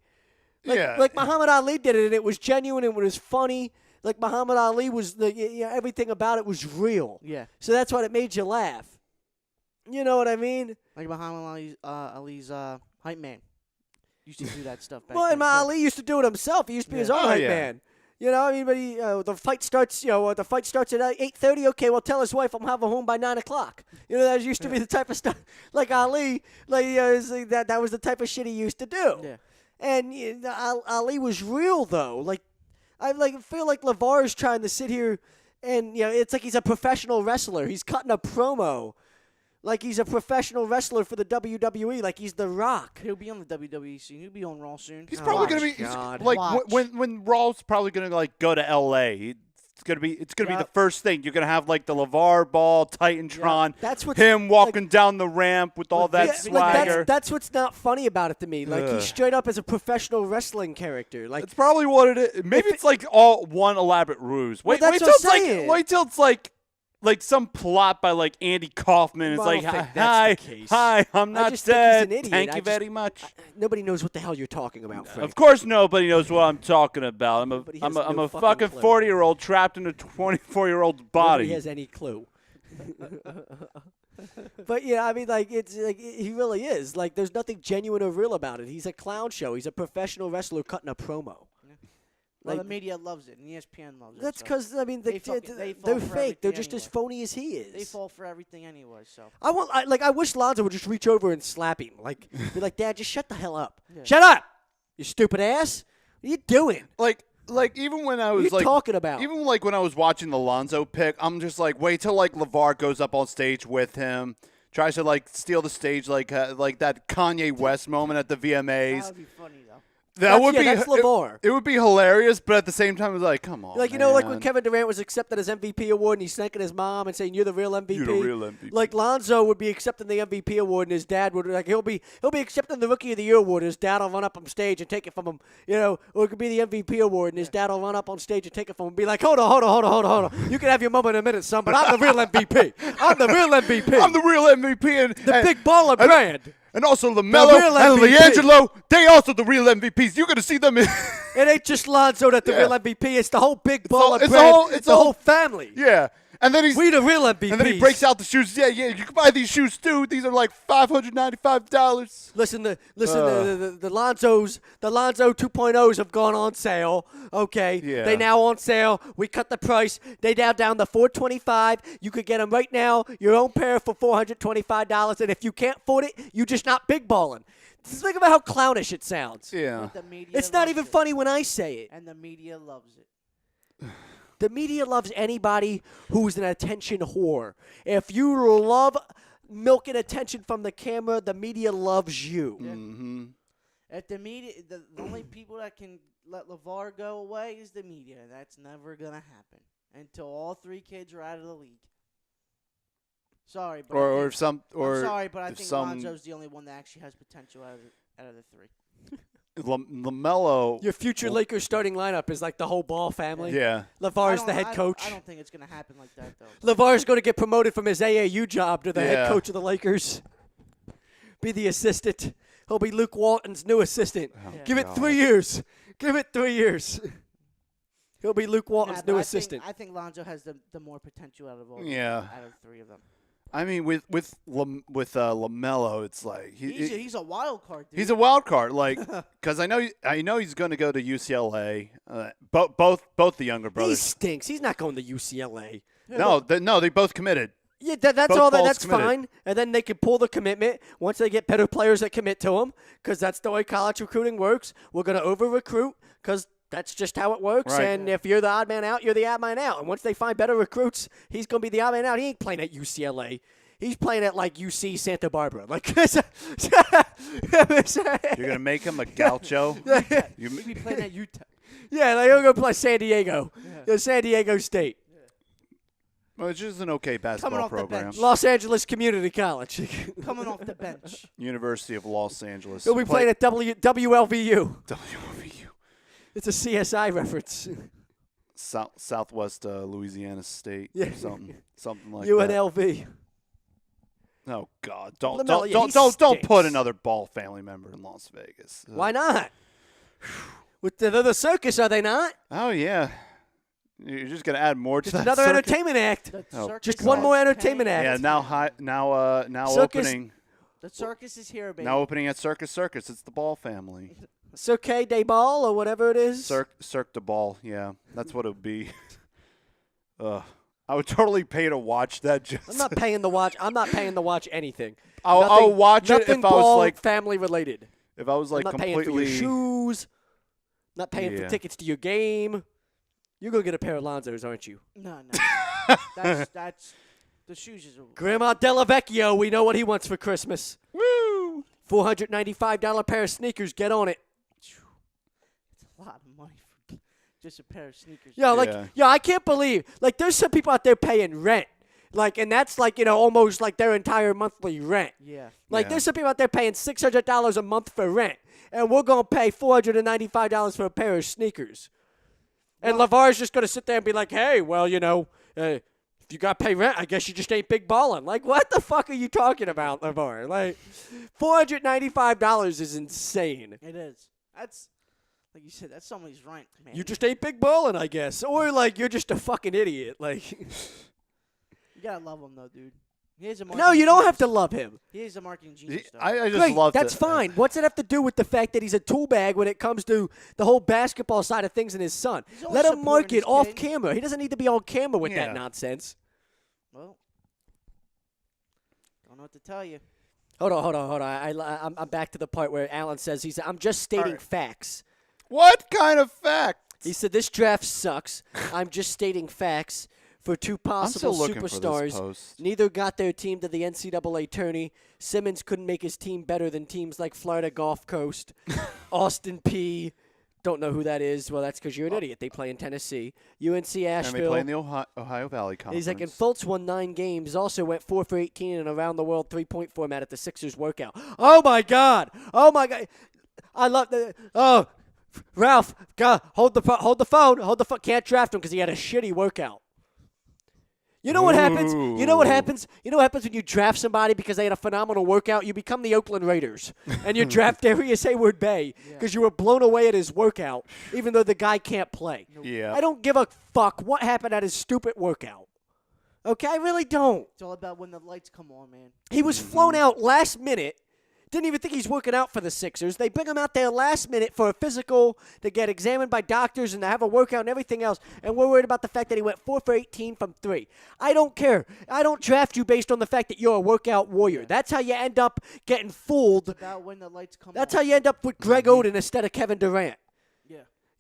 Like Muhammad Ali did it, and it was genuine, and it was funny. Like, Muhammad Ali was, everything about it was real. Yeah. So that's what it made you laugh. You know what I mean? Like Muhammad Ali's hype man. used to do that stuff back Well, then. and Ali used to do it himself. He used to be his own Oh, hype yeah. man. You know, I mean, but the fight starts. The fight starts at 8:30. Okay, well, tell his wife I'm having home by 9 o'clock. You know, that used to be the type of stuff. Like Ali, that was the type of shit he used to do. Yeah. And Ali was real though. Like I feel like LeVar is trying to sit here, and it's like he's a professional wrestler. He's cutting a promo. Like he's a professional wrestler for the WWE, like he's The Rock. He'll be on the WWE soon. He'll be on Raw soon. He's probably going to be God. like Watch. when Raw's probably going to like go to LA. It's gonna be the first thing. You're gonna have like the LeVar Ball, Titantron, That's what's him walking down the ramp with all that like swagger. that's what's not funny about it to me. Like he's straight up as a professional wrestling character. Like That's probably what it is. Maybe it's like all one elaborate ruse. Wait, that's wait what till it's I'm saying. wait till it's like some plot by like Andy Kaufman. It's Well, I like, don't think that's the case. hi, I'm I not just think he's dead. an idiot. Thank I you just- very much. nobody knows what the hell you're talking about, Frank. Of course, nobody knows what I'm talking about. I'm Nobody a has I'm no a fucking fucking clue. 40-year-old trapped in a 24-year-old's body. Nobody has any clue. But yeah, I mean, like it's like he really is. Like there's nothing genuine or real about it. He's a clown show. He's a professional wrestler cutting a promo. Well, Like- the media loves it, and ESPN loves it. That's so because I mean They fall they're for fake. everything They're just as anyway. phony as he is. they fall for everything anyway. So I wish Lonzo would just reach over and slap him. Like be like, Dad, just shut the hell up. Yeah. Shut up, you stupid ass. What are you doing? Like even when I What are was you like talking about? even like when I was watching the Lonzo pick, I'm just like, wait till like LeVar goes up on stage with him, tries to like steal the stage like that Kanye West moment at the that VMAs. would be funny though. That would be that's LeVar. It would be hilarious, but at the same time, it's like, come on, Like like when man. Kevin Durant was accepting his MVP award and he's thanking his mom and saying you're the real MVP. You're the real MVP. Like Lonzo would be accepting the MVP award and his dad would he'll be accepting the Rookie of the Year award. His dad will run up on stage and take it from him. Or it could be the MVP award and his dad will run up on stage and take it from him and be like, hold on. You can have your moment in a minute, son, but I'm the real MVP. I'm the real MVP. I'm the real MVP, and the big baller brand. and also LaMelo real and MVP. LiAngelo, they also the real MVPs. You're gonna see them in. It ain't just Lonzo that's the Yeah. real MVP. It's the whole big all- baller it's brand. all- it's the all- whole family. Yeah, and then he's We the real MVPs. and then he breaks out the shoes. Yeah, you can buy these shoes too. These are like $595. Listen, the Lonzo 2.0s have gone on sale. Okay, Yeah. they now on sale. We cut the price. They now down to $425. You could get them right now, your own pair for $425. And if you can't afford it, you just not big balling. Just think about how clownish it sounds. Yeah, The media It's not loves even it. funny when I say it. And the media loves it. The media loves anybody who's an attention whore. If you love milking attention from the camera, the media loves you. mm-hmm. At the media, the only people that can let LeVar go away is the media. That's never gonna happen until all three kids are out of the league. Sorry, but I Or think- if some or I'm sorry, but I if think some Lonzo's the only one that actually has potential out of the three. LaMelo. Your future Lakers starting lineup is like the whole Ball family. Yeah, LeVar's I the don't- head I don't- coach. I don't think it's gonna happen like that though. LeVar's going to get promoted from his AAU job to the head Yeah. coach of the Lakers. Be the assistant. He'll be Luke Walton's new assistant. Give it 3 years. Give it 3 years. He'll be Luke Walton's Nah, new but assistant. I think Lonzo has the more potential out of all. Yeah. Out of three of them. I mean with LaMelo, it's like He's a wild card, dude. he's a wild card, like because I know he's going to go to UCLA. Both the younger He brothers. stinks. He's not going to UCLA. No, they both committed. Yeah, that's Both all. balls That's committed. fine. And then they can pull the commitment once they get better players that commit to them, because that's the way college recruiting works. We're going to over-recruit because that's just how it works. Right. And if you're the odd man out, you're the odd man out. And once they find better recruits, he's going to be the odd man out. He ain't playing at UCLA. He's playing at like UC Santa Barbara. Like, You're going to make him a gaucho. You He'd be playing at Utah. yeah, like he'll go play San Diego, San Diego State, well, it's just an okay basketball off the program. bench. Los Angeles Community College. Coming off the bench. University of Los Angeles. He'll be playing at WLVU. WVU. It's a CSI reference. Southwest Louisiana State. Yeah. Something like that. UNLV. Oh God! Don't LaMelo, yeah, he don't stinks. put another Ball family member in Las Vegas. Why not? With the circus, are they not? Oh yeah, you're just gonna add more to Just that another circuit? entertainment act. The Oh, circus Just one has more entertainment Penny. act. Yeah, now Circus- opening. The circus is here, baby. Now opening at Circus Circus. It's the Ball family. Cirque de Ball or whatever it is. Cirque de Ball. Yeah, that's what it would be. I would totally pay to watch that. I'm not paying to watch. I'm not paying to watch anything. I'll watch it if I was like family related. If I was like I'm not completely paying for your shoes. Not paying for tickets to your game. You're gonna get a pair of Lonzos, aren't you? No. that's the shoes is. Grandma Delavecchio, we know what he wants for Christmas. Woo! $495 pair of sneakers. Get on it. It's a lot of money for just a pair of sneakers. Yeah, I can't believe. Like, there's some people out there paying rent. Like, and that's like, almost like their entire monthly rent. Yeah. Like, there's some people out there paying $600 a month for rent. And we're going to pay $495 for a pair of sneakers. And LeVar's just going to sit there and be like, hey, well, if you got to pay rent, I guess you just ain't big balling. Like, what the fuck are you talking about, LeVar? Like, $495 is insane. It is. That's, like you said, that's somebody's rent, man. You just ain't big balling, I guess. Or, like, you're just a fucking idiot. Like, you got to love him, though, dude. He is a no, you don't have to love him. He is a marketing genius, though. I just Great, love that's fine. What's it have to do with the fact that he's a tool bag when it comes to the whole basketball side of things and his son? Let him market off camera. He doesn't need to be on camera with that nonsense. Well, don't know what to tell you. Hold on. I'm back to the part where Alan says I'm just stating facts. What kind of facts? He said this draft sucks. I'm just stating facts. For two possible superstars, neither got their team to the NCAA tourney. Simmons couldn't make his team better than teams like Florida Gulf Coast, Austin P. Don't know who that is. Well, that's because you're an idiot. They play in Tennessee. UNC Asheville. And they play in the Ohio Valley Conference. He's like, and Fultz won 9 games. Also went 4 for 18 in an around-the-world three-point format at the Sixers workout. Oh, my God. I love the – oh, Ralph, God, hold the phone. Can't draft him because he had a shitty workout. You know what happens? You know what happens when you draft somebody because they had a phenomenal workout? You become the Oakland Raiders, and you draft Darius Hayward-Bay because you were blown away at his workout, even though the guy can't play. Yeah. I don't give a fuck what happened at his stupid workout. Okay, I really don't. It's all about when the lights come on, man. He was flown out last minute. Didn't even think he's working out for the Sixers. They bring him out there last minute for a physical to get examined by doctors and to have a workout and everything else. And we're worried about the fact that he went 4 for 18 from 3. I don't care. I don't draft you based on the fact that you're a workout warrior. That's how you end up getting fooled. It's about when the lights come on. That's how you end up with Greg Oden instead of Kevin Durant.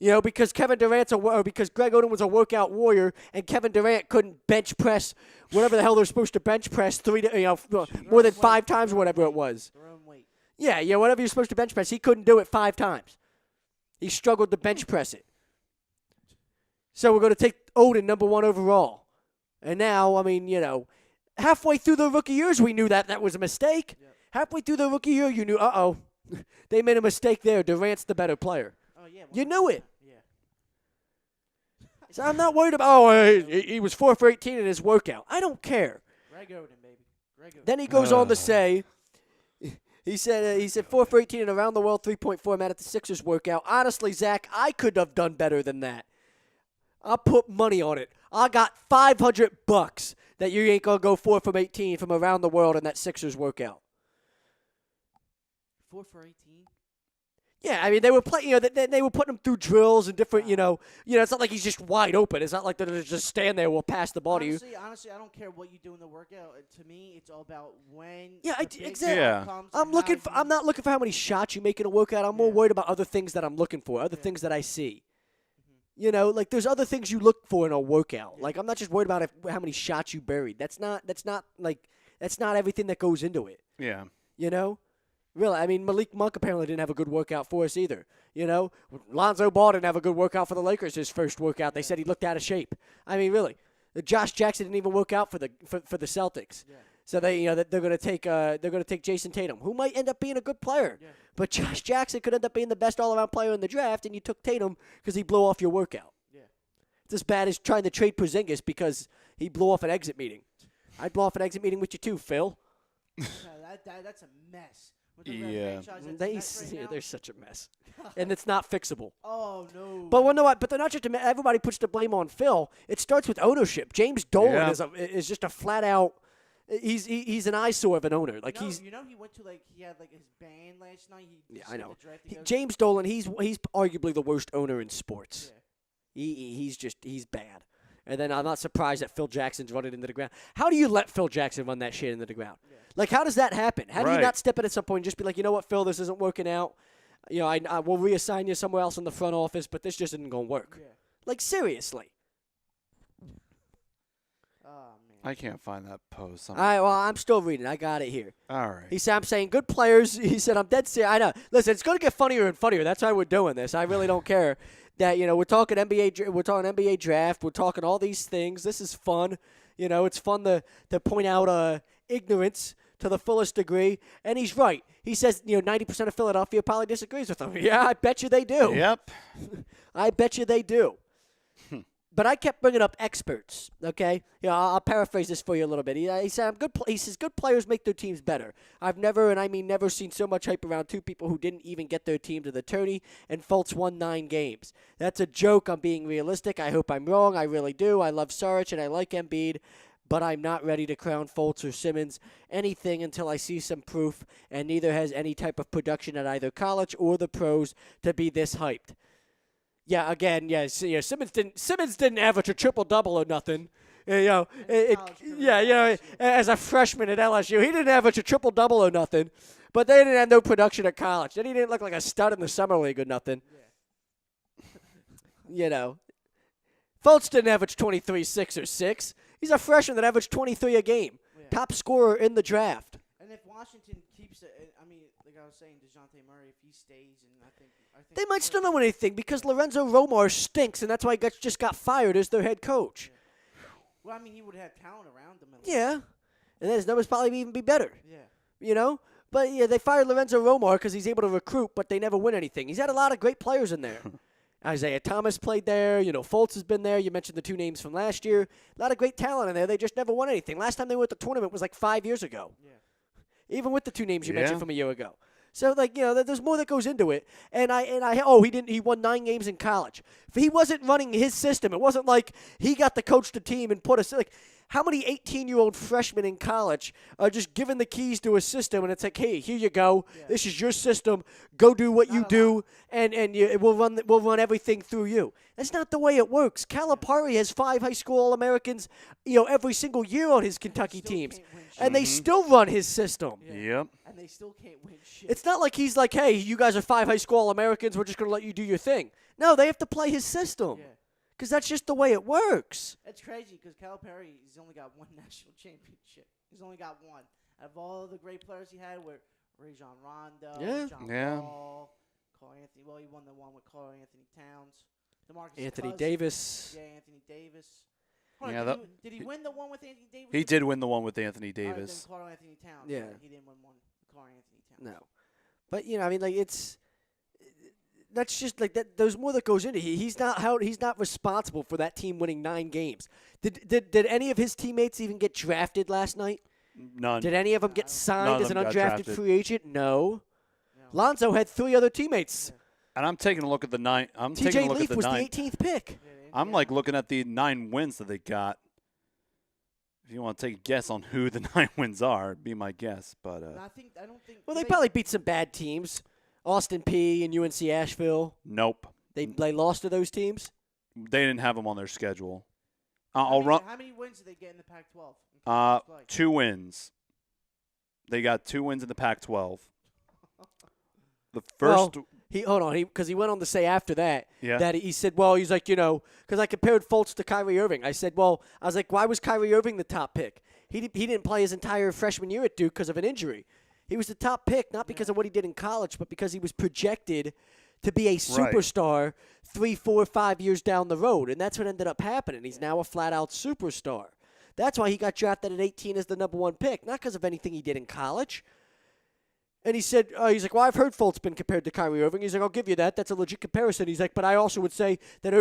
Yeah. Because because Greg Oden was a workout warrior and Kevin Durant couldn't bench press whatever the hell they're supposed to bench press more than 5 times or whatever it was. Yeah, whatever you're supposed to bench press, he couldn't do it 5 times. He struggled to bench press it. So we're going to take Oden number 1 overall. And now, halfway through the rookie years, we knew that was a mistake. Yep. Halfway through the rookie year, you knew, they made a mistake there. Durant's the better player. Oh, yeah. You knew it. Yeah. So I'm not worried about, he was 4 for 18 in his workout. I don't care. Greg Oden, baby. Greg Oden. Then he goes on to say, he said 4 for 18 in around-the-world three-point format at the Sixers workout. Honestly, Zach, I could have done better than that. I'll put money on it. I got $500 that you ain't going to go 4 from 18 from around the world in that Sixers workout. 4 for 18? Yeah, they were playing. They were putting him through drills and different. It's not like he's just wide open. It's not like they're just stand there. We'll pass the ball to you. Honestly, I don't care what you do in the workout. To me, it's all about when. Yeah, exactly. Yeah. I'm not looking for how many shots you make in a workout. I'm more worried about other things that I'm looking for, other things that I see. Like there's other things you look for in a workout. Like I'm not just worried about how many shots you buried. That's not everything that goes into it. Yeah. Really, Malik Monk apparently didn't have a good workout for us either. Lonzo Ball didn't have a good workout for the Lakers his first workout. They said he looked out of shape. Really, Josh Jackson didn't even work out for the Celtics. Yeah. So they're going to take Jason Tatum, who might end up being a good player. Yeah. But Josh Jackson could end up being the best all-around player in the draft, and you took Tatum because he blew off your workout. Yeah. It's as bad as trying to trade Porzingis because he blew off an exit meeting. I'd blow off an exit meeting with you too, Phil. That's a mess. Yeah. They're such a mess. And it's not fixable. Oh, no. But they're not just everybody puts the blame on Phil. It starts with ownership. James Dolan is just a flat-out He's an eyesore of an owner. Like he went to he had his band last night. He I know. the draft to go- James Dolan. He's arguably the worst owner in sports. Yeah. He's bad. And then I'm not surprised that Phil Jackson's running into the ground. How do you let Phil Jackson run that shit into the ground? Yeah. Like, how does that happen? How do you Right. not step in at some point and just be like, you know what, Phil, this isn't working out. I will reassign you somewhere else in the front office, but this just isn't going to work. Yeah. Like, seriously. Oh man. I can't find that post. All right, well, I'm still reading. I got it here. All right. He said, I'm saying good players. He said, I'm dead serious. I know. Listen, it's going to get funnier and funnier. That's why we're doing this. I really don't care that, we're talking NBA draft. We're talking all these things. This is fun. It's fun to point out ignorance to the fullest degree. And he's right. He says, 90% of Philadelphia probably disagrees with him. Yeah, I bet you they do. Yep. I bet you they do. But I kept bringing up experts, okay? I'll paraphrase this for you a little bit. He said, he says, good players make their teams better. I've never, and I mean never, seen so much hype around two people who didn't even get their team to the tourney, and Fultz won 9 games. That's a joke. I'm being realistic. I hope I'm wrong. I really do. I love Saric, and I like Embiid, but I'm not ready to crown Fultz or Simmons anything until I see some proof, and neither has any type of production at either college or the pros to be this hyped. Yeah, again, Simmons didn't average a triple-double or nothing. As a freshman at LSU, he didn't average a triple-double or nothing. But they didn't have no production at college. Then he didn't look like a stud in the summer league or nothing. Yeah. Fultz didn't average 23, 6, or 6. He's a freshman that averaged 23 a game. Yeah. Top scorer in the draft. And if Washington keeps it, like I was saying, DeJounte Murray, if he stays, and I think They might still not win anything because Lorenzo Romar stinks, and that's why he just got fired as their head coach. Yeah. Well, he would have talent around him. Yeah. And his numbers probably even be better. Yeah. But, they fired Lorenzo Romar because he's able to recruit, but they never win anything. He's had a lot of great players in there. Isaiah Thomas played there. Fultz has been there. You mentioned the 2 names from last year. A lot of great talent in there. They just never won anything. Last time they went to the tournament was 5 years ago. Yeah. Even with the 2 names you Yeah. mentioned from a year ago. So, there's more that goes into it. He won 9 games in college. If he wasn't running his system, it wasn't like he got to coach the team and put us, how many 18-year-old freshmen in college are just given the keys to a system and it's like, hey, here you go. Yeah. This is your system. Go do what you Not a do, and we'll run everything through you. That's not the way it works. Calipari has 5 high school All-Americans, every single year on his Kentucky Still teams, can't win and shit. they still run his system. Yeah. Yep. And they still can't win shit. It's not like he's like, hey, you guys are 5 high school All-Americans. We're just going to let you do your thing. No, they have to play his system Yeah. because that's just the way it works. It's crazy because Calipari, he's only got 1 national championship. He's only got 1. Out of all the great players he had, were Rajon Rondo, Yeah. John Yeah. Wall, Carl Anthony. Well, he won the one with Carl Anthony Towns. DeMarcus Anthony Cousins. Davis. Yeah, Anthony Davis. Hold on, Yeah, did he win the one with Anthony Davis? He did win the one with Anthony All right, then Davis. Carl Anthony Towns. Yeah. He didn't win one with Carl Anthony Towns. No. But, it's that's just that. There's more that goes into it. He's not responsible for that team winning 9 games. Did any of his teammates even get drafted last night? None. Did any of them get None signed of as an them got undrafted drafted. free agent? No. No. Lonzo had 3 other teammates. Yeah. And I'm taking a look at the 9. I'm taking a TJ look Leaf at the was 9. the 18th pick. Yeah, they- I'm yeah. looking at the 9 wins that they got. If you want to take a guess on who the 9 wins are, be my guess. But And I don't think. Well, they probably beat some bad teams. Austin P and UNC Asheville. nope, They lost to those teams. they didn't have them on their schedule. How I'll many- run How many wins did they get in the Pac-12? in conference play? 2 wins. They got 2 wins in the Pac-12. The first, Because he went on to say after that yeah, that he said, well, he's like, because I compared Fultz to Kyrie Irving. I said, well, I was like, why was Kyrie Irving the top pick? He didn't play his entire freshman year at Duke because of an injury. He was the top pick, not because of what he did in college, but because he was projected to be a superstar 3, 4, 5 years down the road. And that's what ended up happening. He's now a flat-out superstar. That's why he got drafted at 18 as the number 1 pick, not because of anything he did in college. And he said, he's like, well, I've heard Fultz been compared to Kyrie Irving. He's like, I'll give you that. That's a legit comparison. He's like, but I also would say that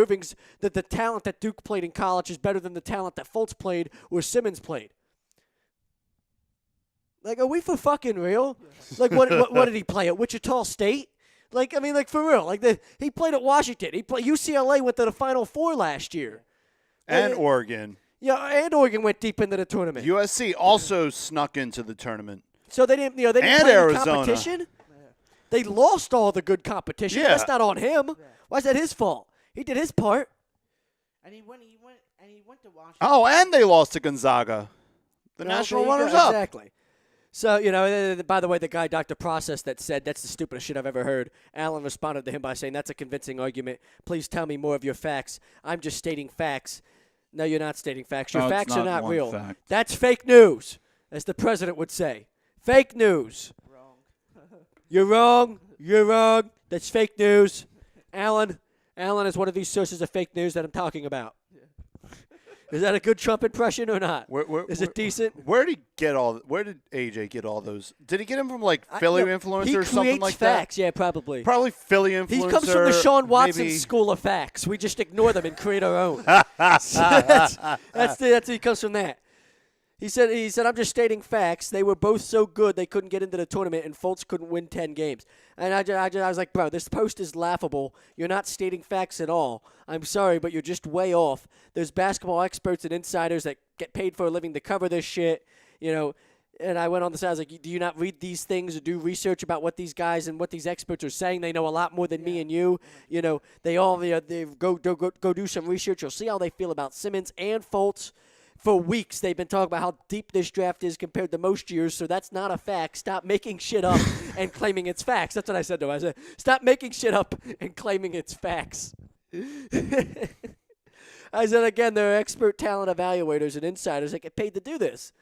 that the talent that Duke played in college is better than the talent that Fultz played or Simmons played. Like, are we for fucking real? Like, what did he play at Wichita State? Like, for real. Like, he played at Washington. UCLA went to the Final Four last year. and Oregon. Yeah, and Oregon went deep into the tournament. USC also snuck into the tournament. So they didn't, they didn't And play any Arizona. competition. They lost all the good competition. Yeah. That's not on him. Why is that his fault? He did his part. And he went to Washington. Oh, and they lost to Gonzaga, the Well, national there you go. runners-up. Exactly. So, by the way, the guy, Dr. Process, that said, that's the stupidest shit I've ever heard. Allen responded to him by saying, that's a convincing argument. Please tell me more of your facts. I'm just stating facts. No, you're not stating facts. Your No, it's facts are not not one real. fact. That's fake news, as the president would say. Fake news. Wrong. You're wrong. You're wrong. That's fake news. Allen is one of these sources of fake news that I'm talking about. Is that a good Trump impression or not? Is it decent? Where did AJ get all those? Did he get them from like Philly influencer he or something creates like facts, yeah, probably. that? Probably Philly influencer. He comes from the Sean Watson maybe. school of facts. We just ignore them and create our own. that's he comes from that. He said, I'm just stating facts. They were both so good they couldn't get into the tournament, and Fultz couldn't win 10 games. And I was like, bro, this post is laughable. You're not stating facts at all. I'm sorry, but you're just way off. There's basketball experts and insiders that get paid for a living to cover this shit, And I went on the side. I was like, do you not read these things or do research about what these guys and what these experts are saying? They know a lot more than me and you. They all they go do some research. You'll see how they feel about Simmons and Fultz. For weeks, they've been talking about how deep this draft is compared to most years, so that's not a fact. Stop making shit up and claiming it's facts. That's what I said to him. I said, stop making shit up and claiming it's facts. I said, again, there are expert talent evaluators and insiders that get paid to do this.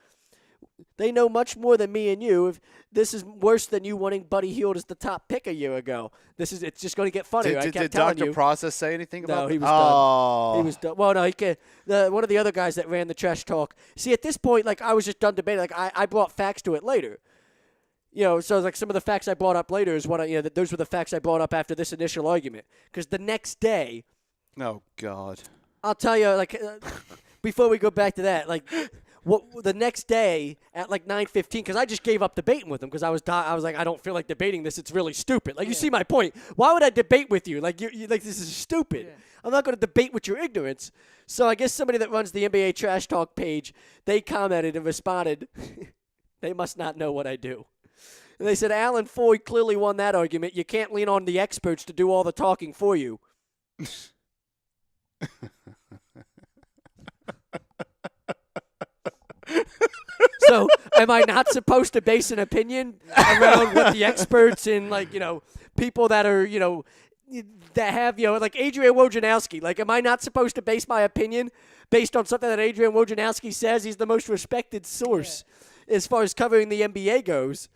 They know much more than me and you. If this is worse than you wanting Buddy Hield as the top pick a year ago. It's just going to get funnier. I kept Did telling Dr. you. Process say anything about No, that? he was done. He was done. Well, no, he can't. One of the other guys that ran the trash talk. See, at this point, I was just done debating. I brought facts to it later. So some of the facts I brought up later is those were the facts I brought up after this initial argument. Because the next day, Oh, God. I'll tell you, before we go back to that, the next day at 9:15, because I just gave up debating with him because I was like, I don't feel like debating this. It's really stupid. You see my point. Why would I debate with you? You this is stupid. Yeah. I'm not going to debate with your ignorance. So I guess somebody that runs the NBA Trash Talk page, they commented and responded, they must not know what I do. And they said, Alan Foy clearly won that argument. You can't lean on the experts to do all the talking for you. So am I not supposed to base an opinion around what the experts and people that are that have like Adrian Wojnarowski? Am I not supposed to base my opinion based on something that Adrian Wojnarowski says? He's the most respected source as far as covering the NBA goes.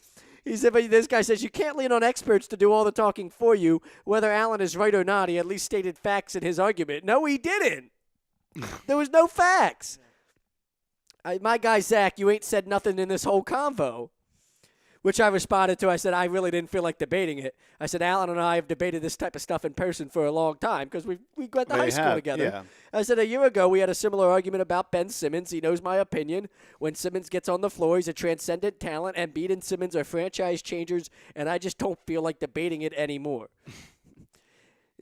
He said, but this guy says you can't lean on experts to do all the talking for you. Whether Allen is right or not, he at least stated facts in his argument. No, he didn't. There was no facts. My guy, Zach, you ain't said nothing in this whole convo, which I responded to. I said, I really didn't feel like debating it. I said, Alan and I have debated this type of stuff in person for a long time because we went to high school together. Yeah. I said, a year ago, we had a similar argument about Ben Simmons. He knows my opinion. When Simmons gets on the floor, he's a transcendent talent. Embiid and Simmons are franchise changers, and I just don't feel like debating it anymore.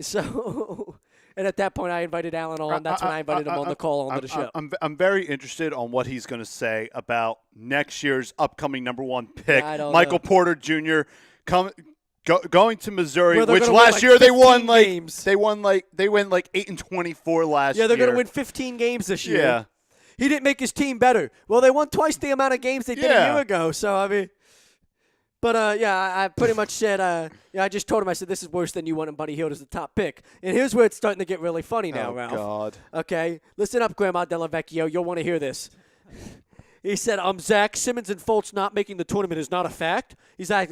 So... And at that point, I invited Alan on. That's when I invited him on the call on the show. I'm very interested on what he's going to say about next year's upcoming number one pick, I don't Michael know. Porter Jr. Going to Missouri, Where they're which gonna win last like year they 15 won games. they went 8-24 last year. Yeah, they're going to win 15 games this year. Yeah. He didn't make his team better. Well, they won twice the amount of games they did a year ago. So, I mean... But, I pretty much said, I just told him, I said, this is worse than you wanting Buddy Hield as the top pick. And here's where it's starting to get really funny now, Ralph. God. Okay? Listen up, Grandma Delavecchio. You'll want to hear this. He said, Zach, Simmons and Fultz not making the tournament is not a fact. He's like,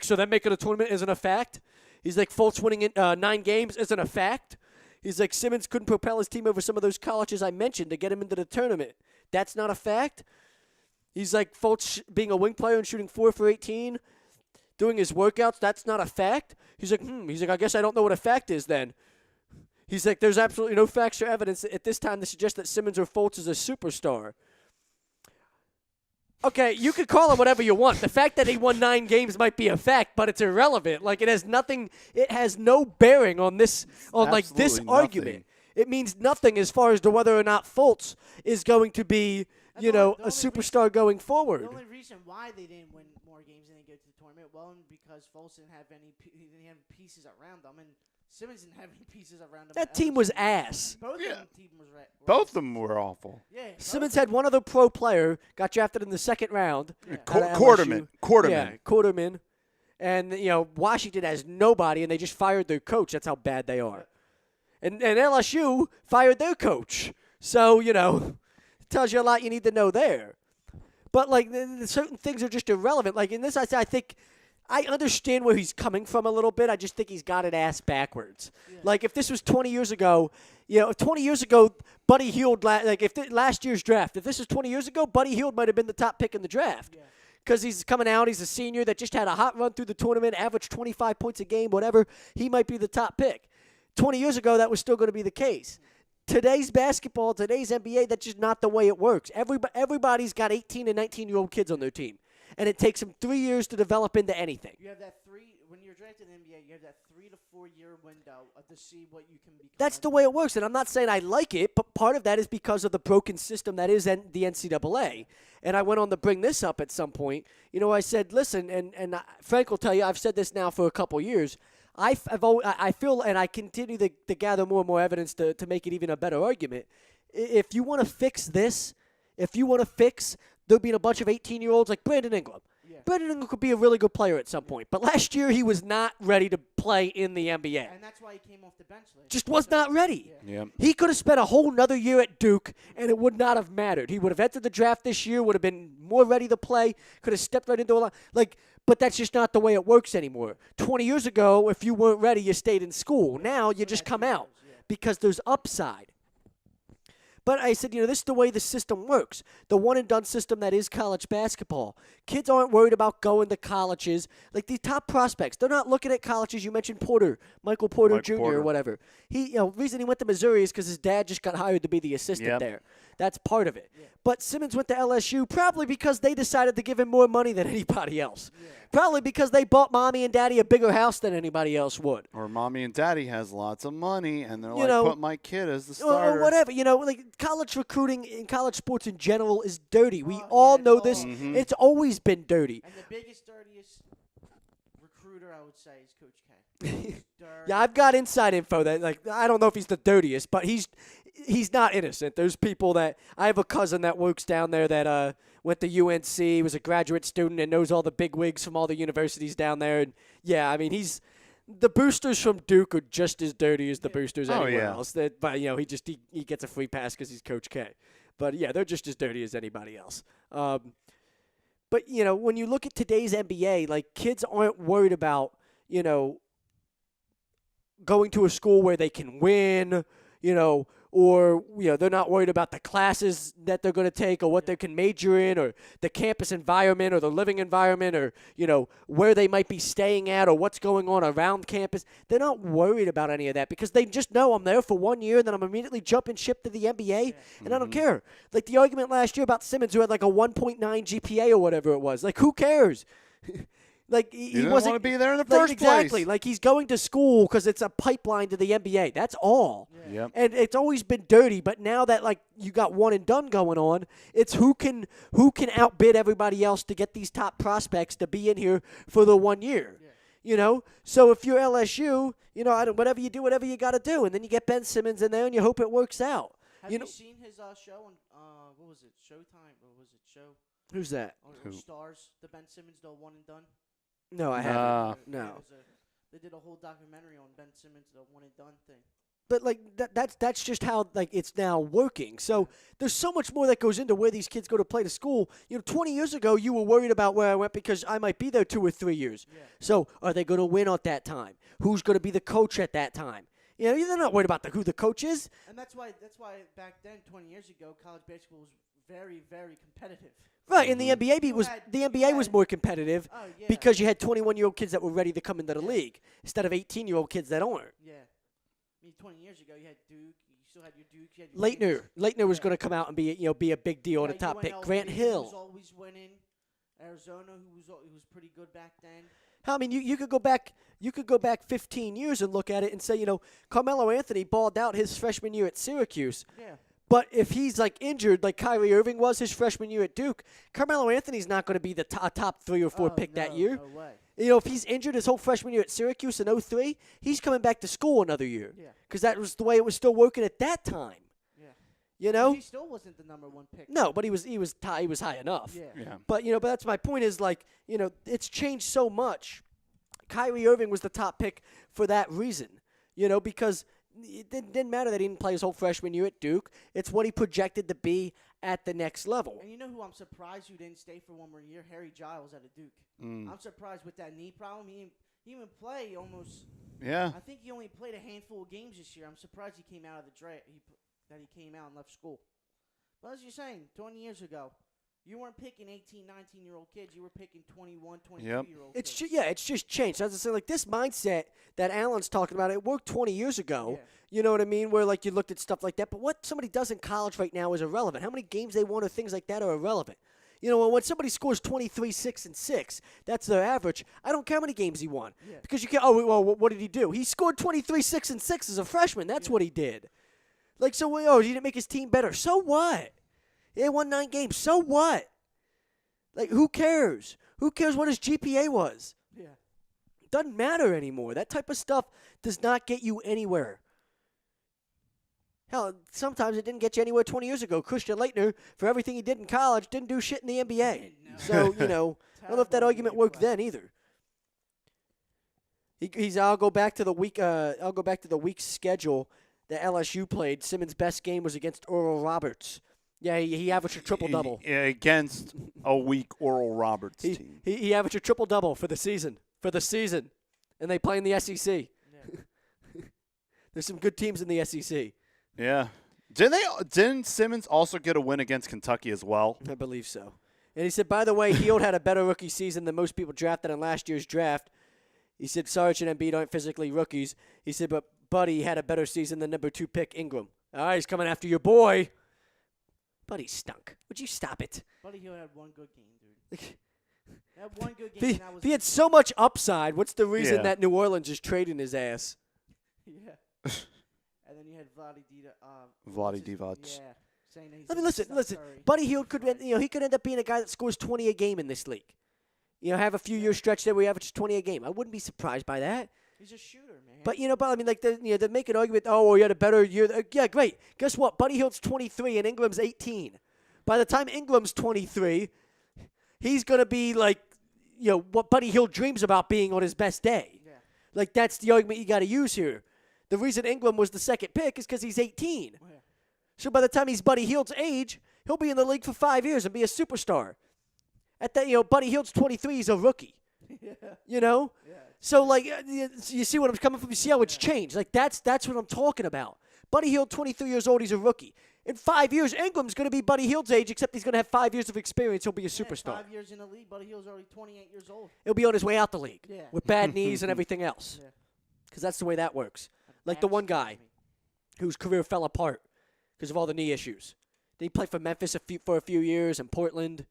so them making the tournament isn't a fact? He's like, Fultz winning 9 games isn't a fact? He's like, Simmons couldn't propel his team over some of those colleges I mentioned to get him into the tournament. That's not a fact? He's like, Fultz being a wing player and shooting 4 for 18, doing his workouts, that's not a fact? He's like, I guess I don't know what a fact is then. He's like, there's absolutely no facts or evidence at this time to suggest that Simmons or Fultz is a superstar. Okay, you could call him whatever you want. The fact that he won 9 games might be a fact, but it's irrelevant. It has no bearing on this, this Absolutely argument. nothing. It means nothing as far as to whether or not Fultz is going to be, And you the know, only- the a only superstar going forward. The only reason why they didn't win more games than they go to the tournament, well, because Fultz didn't have he didn't have pieces around them, and Simmons didn't have any pieces around him. That team was ass. Both Yeah. of them team was Both of them were awful. Yeah. Simmons had one other pro player, got drafted in the second round. Yeah. out of Quarterman. LSU. Yeah, Quarterman. And, you know, Washington has nobody, and they just fired their coach. That's how bad they are. And LSU fired their coach. So, you know, it tells you a lot you need to know there. But, like, certain things are just irrelevant. Like, in this, I think I understand where he's coming from a little bit. I just think he's got it ass backwards. Yeah. Like, if this was 20 years ago, you know, 20 years ago, Buddy Hield, last year's draft, if this was 20 years ago, Buddy Hield might have been the top pick in the draft. Yeah. Because he's coming out, he's a senior that just had a hot run through the tournament, averaged 25 points a game, whatever. He might be the top pick. 20 years ago, that was still going to be the case. Today's basketball, today's NBA, that's just not the way it works. Everybody's got 18 and 19-year-old kids on their team, and it takes them 3 years to develop into anything. You have that when you're drafted in the NBA, you have that 3 to 4 year window to see what you can become. That's the way it works, and I'm not saying I like it, but part of that is because of the broken system that is the NCAA. And I went on to bring this up at some point. You know, I said, listen, and Frank will tell you, I've said this now for a couple years. I feel, and I continue to gather more and more evidence to make it even a better argument. If you want to fix this, if you want to fix there being a bunch of 18-year-olds like Brandon Ingram. Yeah. Brandon Ingram could be a really good player at some point. But last year he was not ready to play in the NBA. And that's why he came off the bench later. Just was not ready. Yeah. Yep. He could have spent a whole nother year at Duke, and it would not have mattered. He would have entered the draft this year, would have been more ready to play, could have stepped right into a lot. But that's just not the way it works anymore. 20 years ago, if you weren't ready, you stayed in school. Now you just come out because there's upside. But I said, you know, this is the way the system works. The one-and-done system that is college basketball. Kids aren't worried about going to colleges. Like the top prospects, they're not looking at colleges. You mentioned Michael Porter Jr. or whatever. Reason he went to Missouri is because his dad just got hired to be the assistant there. That's part of it. Yeah. But Simmons went to LSU probably because they decided to give him more money than anybody else. Yeah. Probably because they bought mommy and daddy a bigger house than anybody else would. Or mommy and daddy has lots of money, and they're put my kid as the Or starter. whatever. You know, like college recruiting in college sports in general is dirty. We all know this. Mm-hmm. It's always been dirty. And the biggest, dirtiest recruiter, I would say, is Coach K. Yeah, I've got inside info that, like, I don't know if he's the dirtiest, but he's not innocent. There's people that I have a cousin that works down there that went to UNC, was a graduate student, and knows all the big wigs from all the universities down there. And yeah, I mean, the boosters from Duke are just as dirty as the boosters anywhere else. But you know, he gets a free pass because he's Coach K. But yeah, they're just as dirty as anybody else. But you know, when you look at today's NBA, like kids aren't worried about, you know, going to a school where they can win, you know, or, you know, they're not worried about the classes that they're going to take or what they can major in or the campus environment or the living environment or, you know, where they might be staying at or what's going on around campus. They're not worried about any of that because they just know I'm there for 1 year and then I'm immediately jumping ship to the NBA and I don't care. Like the argument last year about Simmons who had like a 1.9 GPA or whatever it was. Like, who cares? Like he didn't wasn't want to be there in the first exactly. place. Like he's going to school because it's a pipeline to the NBA. That's all. Yeah. Yep. And it's always been dirty. But now that like you got one and done going on, it's who can outbid everybody else to get these top prospects to be in here for the 1 year. Yeah. You know. So if you're LSU, you know, whatever you do, whatever you got to do, and then you get Ben Simmons in there and you hope it works out. Have you seen his show on what was it? Showtime or was it Show? Who's that? On Stars, the Ben Simmons, the one and done. No, I haven't. No. They did a whole documentary on Ben Simmons, the one and done thing. But like that's just how like it's now working. So there's so much more that goes into where these kids go to play to school. You know, 20 years ago you were worried about where I went because I might be there 2 or 3 years. Yeah. So are they going to win at that time? Who's going to be the coach at that time? You know, they're not worried about who the coach is. And that's why back then, 20 years ago, college basketball was very, very competitive. Right, and the NBA was more competitive because you had 21-year-old kids that were ready to come into the league instead of 18-year-old kids that aren't. Yeah. I mean, 20 years ago, you had Duke. You still had your Duke. You had Leitner was going to come out and be a big deal and a top pick. Grant Hill was always winning. Arizona, who was pretty good back then. I mean, you could go back. You could go back 15 years and look at it and say, Carmelo Anthony balled out his freshman year at Syracuse. Yeah. But if he's like injured, like Kyrie Irving was his freshman year at Duke, Carmelo Anthony's not going to be the top 3 or 4 pick that year. No way. If he's injured his whole freshman year at Syracuse in 03, he's coming back to school another year. Yeah. Because that was the way it was still working at that time. Yeah. He still wasn't the number 1 pick. No, but he was high enough. Yeah. But but that's my point is like, it's changed so much. Kyrie Irving was the top pick for that reason. Because it didn't matter that he didn't play his whole freshman year at Duke. It's what he projected to be at the next level. And you know who I'm surprised who didn't stay for one more year? Harry Giles out of Duke. I'm surprised with that knee problem. He didn't even play almost. Yeah. I think he only played a handful of games this year. I'm surprised he came out of the draft. That he came out and left school. But as you're saying, 20 years ago, you weren't picking 18, 19-year-old kids. You were picking 21, 22-year-old kids. It's just changed. As I say, like this mindset that Alan's talking about, it worked 20 years ago. Yeah. You know what I mean? Where like you looked at stuff like that. But what somebody does in college right now is irrelevant. How many games they won or things like that are irrelevant. When somebody scores 23, 6, and 6, that's their average. I don't care how many games he won. Yeah. Because you can't, what did he do? He scored 23, 6, and 6 as a freshman. That's what he did. Like, so, he didn't make his team better. So what? He won 9 games. So what? Like, who cares? Who cares what his GPA was? Yeah. Doesn't matter anymore. That type of stuff does not get you anywhere. Hell, sometimes it didn't get you anywhere 20 years ago. Christian Laettner, for everything he did in college, didn't do shit in the NBA. No. So, I don't know if that argument worked then either. I'll go back to the week schedule that LSU played. Simmons' best game was against Oral Roberts. Yeah, he averaged a triple-double. Against a weak Oral Roberts team. He averaged a triple-double for the season. And they play in the SEC. Yeah. There's some good teams in the SEC. Yeah. Didn't Simmons also get a win against Kentucky as well? I believe so. And he said, by the way, Hield had a better rookie season than most people drafted in last year's draft. He said, Sarge and Embiid aren't physically rookies. He said, but Buddy had a better season than number 2 pick Ingram. All right, he's coming after your boy. Buddy stunk. Would you stop it? Buddy Hield had one good game, dude. That one good If game. he, That was if he had so much upside, what's the reason Yeah. that New Orleans is trading his ass? Yeah. And then you had Vlade Divac. Yeah. Saying that he's I mean, a listen. Steph Curry. Buddy Hield he could end up being a guy that scores 20 a game in this league. Have a few year stretch there where he averages 20 a game. I wouldn't be surprised by that. He's a shooter, man. But I mean, like they make an argument. Oh, he had a better year. Yeah, great. Guess what? Buddy Hield's 23 and Ingram's 18. By the time Ingram's 23, he's gonna be like, what Buddy Hield dreams about being on his best day. Yeah. Like that's the argument you got to use here. The reason Ingram was the second pick is because he's 18. Yeah. So by the time he's Buddy Hield's age, he'll be in the league for 5 years and be a superstar. At that, Buddy Hield's 23, he's a rookie. Yeah. Yeah. So like, you see what I'm coming from? You see how it's Yeah. changed? Like that's what I'm talking about. Buddy Hield, 23 years old, he's a rookie. In 5 years, Ingram's going to be Buddy Hield's age, except he's going to have 5 years of experience. He'll be a superstar. 5 years in the league, Buddy Hield's already 28 years old. He'll be on his way out the league Yeah. with bad knees and everything else. Yeah. Because that's the way that works. Like Bad the one skin, guy whose career fell apart because of all the knee issues. Then he played for Memphis for a few years and Portland.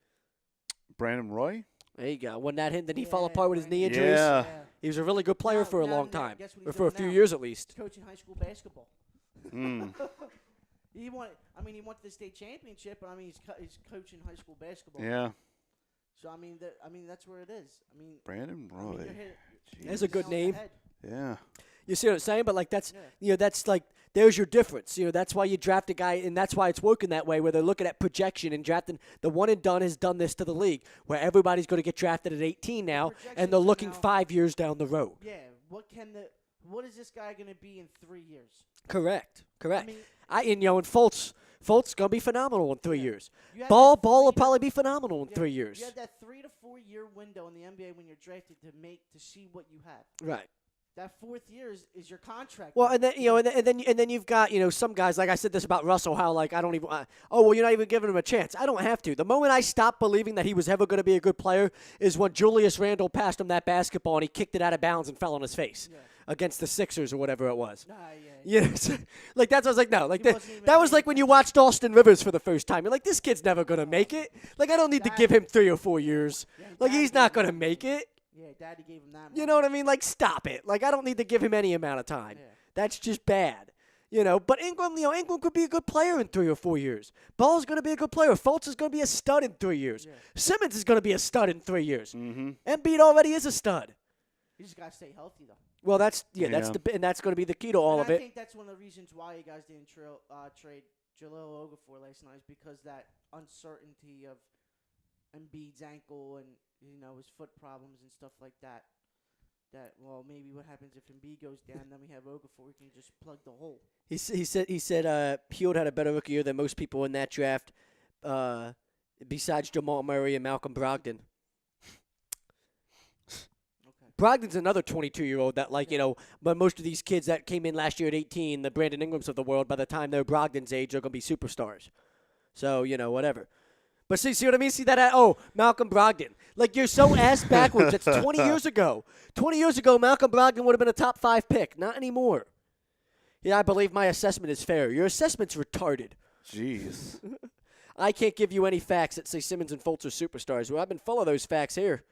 Brandon Roy? There you go. Wasn't that him? Then he fell Yeah, apart with his knee Brandon. injuries. Yeah. He was a really good player for a Now- long now time, guess what or he's for a doing few now? years at least. He's coaching high school basketball. Mm. He won to the state championship, but he's coaching high school basketball. Yeah. So that's where it is. Brandon Roy. You're hit- That's a good nail on the name. head. Yeah. You see what I'm saying? But like that's Yeah. that's like there's your difference. That's why you draft a guy, and that's why it's working that way, where they're looking at projection and drafting. The one and done has done this to the league, where everybody's going to get drafted at 18 now, and projections they're are looking now- 5 years down the road. Yeah. What is this guy going to be in 3 years? Correct. I mean, And Fultz gonna be phenomenal in 3 years. you have Ball that will three to- probably be phenomenal in yeah, 3 years. You have that 3 to 4 year window in the NBA when you're drafted to see what you have. Right. That 4th year is your contract. Well, and then and then you've got some guys, like I said this about Russell, how like I don't even you're not even giving him a chance. I don't have to. The moment I stopped believing that he was ever going to be a good player is when Julius Randle passed him that basketball and he kicked it out of bounds and fell on his face against the Sixers or whatever it was. Yes, like that's what I was like, no, like He wasn't even that was paying like when you watched Austin Rivers for the first time. You're like, this kid's never gonna make it. Like I don't need to give him 3 or 4 years. Yeah, Like he he's gotta not be- gonna make it. Yeah, Daddy gave him that. You know what I mean? Like, stop it. Like, I don't need to give him any amount of time. Yeah. That's just bad. But Ingram, Ingram could be a good player in 3 or 4 years. Ball's going to be a good player. Fultz is going to be a stud in 3 years. Yeah. Simmons is going to be a stud in 3 years. Mm-hmm. Embiid already is a stud. You just gotta stay healthy though. Well, that's going to be the key to all of I it. think that's one of the reasons why you guys didn't trade Jahlil Okafor last night, is because that uncertainty of Embiid's ankle and his foot problems and stuff like that. Well, maybe what happens if Embiid goes down, then we have Okafor. We can just plug the hole. He said Hield had a better rookie year than most people in that draft, besides Jamal Murray and Malcolm Brogdon. Okay. Brogdon's another 22-year-old that, but most of these kids that came in last year at 18, the Brandon Ingrams of the world, by the time they're Brogdon's age, they're going to be superstars. So, whatever. But see what I mean? See that? Malcolm Brogdon. Like, you're so ass backwards. It's 20 years ago. 20 years ago, Malcolm Brogdon would have been a top 5 pick. Not anymore. Yeah, I believe my assessment is fair. Your assessment's retarded. Jeez. I can't give you any facts that say Simmons and Fultz are superstars. Well, I've been full of those facts here.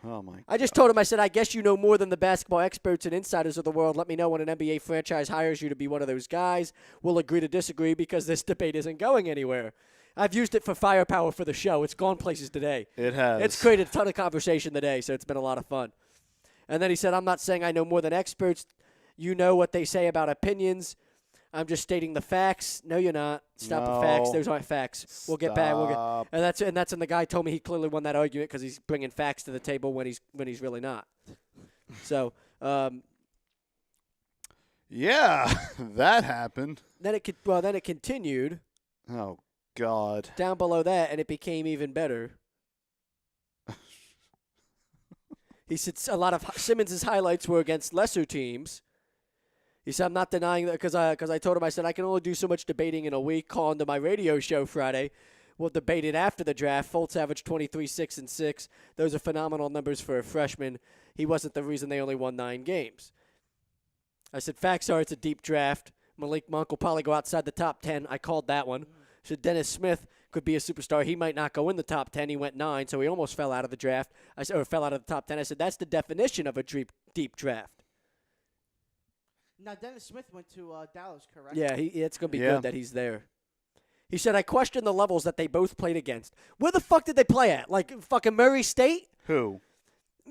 Oh, my God. I just told him, I said, I guess you know more than the basketball experts and insiders of the world. Let me know when an NBA franchise hires you to be one of those guys. We'll agree to disagree because this debate isn't going anywhere. I've used it for firepower for the show. It's gone places today. It has. It's created a ton of conversation today, so it's been a lot of fun. And then he said, I'm not saying I know more than experts. You know what they say about opinions. I'm just stating the facts. No, you're not. Stop the facts. Those aren't facts. We'll get back. And that's and the guy told me he clearly won that argument because he's bringing facts to the table when he's really not. So, yeah, that happened. Then it continued. Oh God. Down below that, and it became even better. He said a lot of Simmons' highlights were against lesser teams. He said, I'm not denying that because I told him, I said, I can only do so much debating in a week. Calling to my radio show Friday. We'll debate it after the draft. Fultz averaged 23, 6, and 6. Those are phenomenal numbers for a freshman. He wasn't the reason they only won 9 games. I said, facts are it's a deep draft. Malik Monk will probably go outside the top 10. I called that one. I said, Dennis Smith could be a superstar. He might not go in the top 10. He went 9, so he almost fell out of the draft. Or fell out of the top 10. I said, that's the definition of a deep draft. Now, Dennis Smith went to Dallas, correct? Yeah, it's going to be good that he's there. He said, I question the levels that they both played against. Where the fuck did they play at? Like fucking Murray State? Who?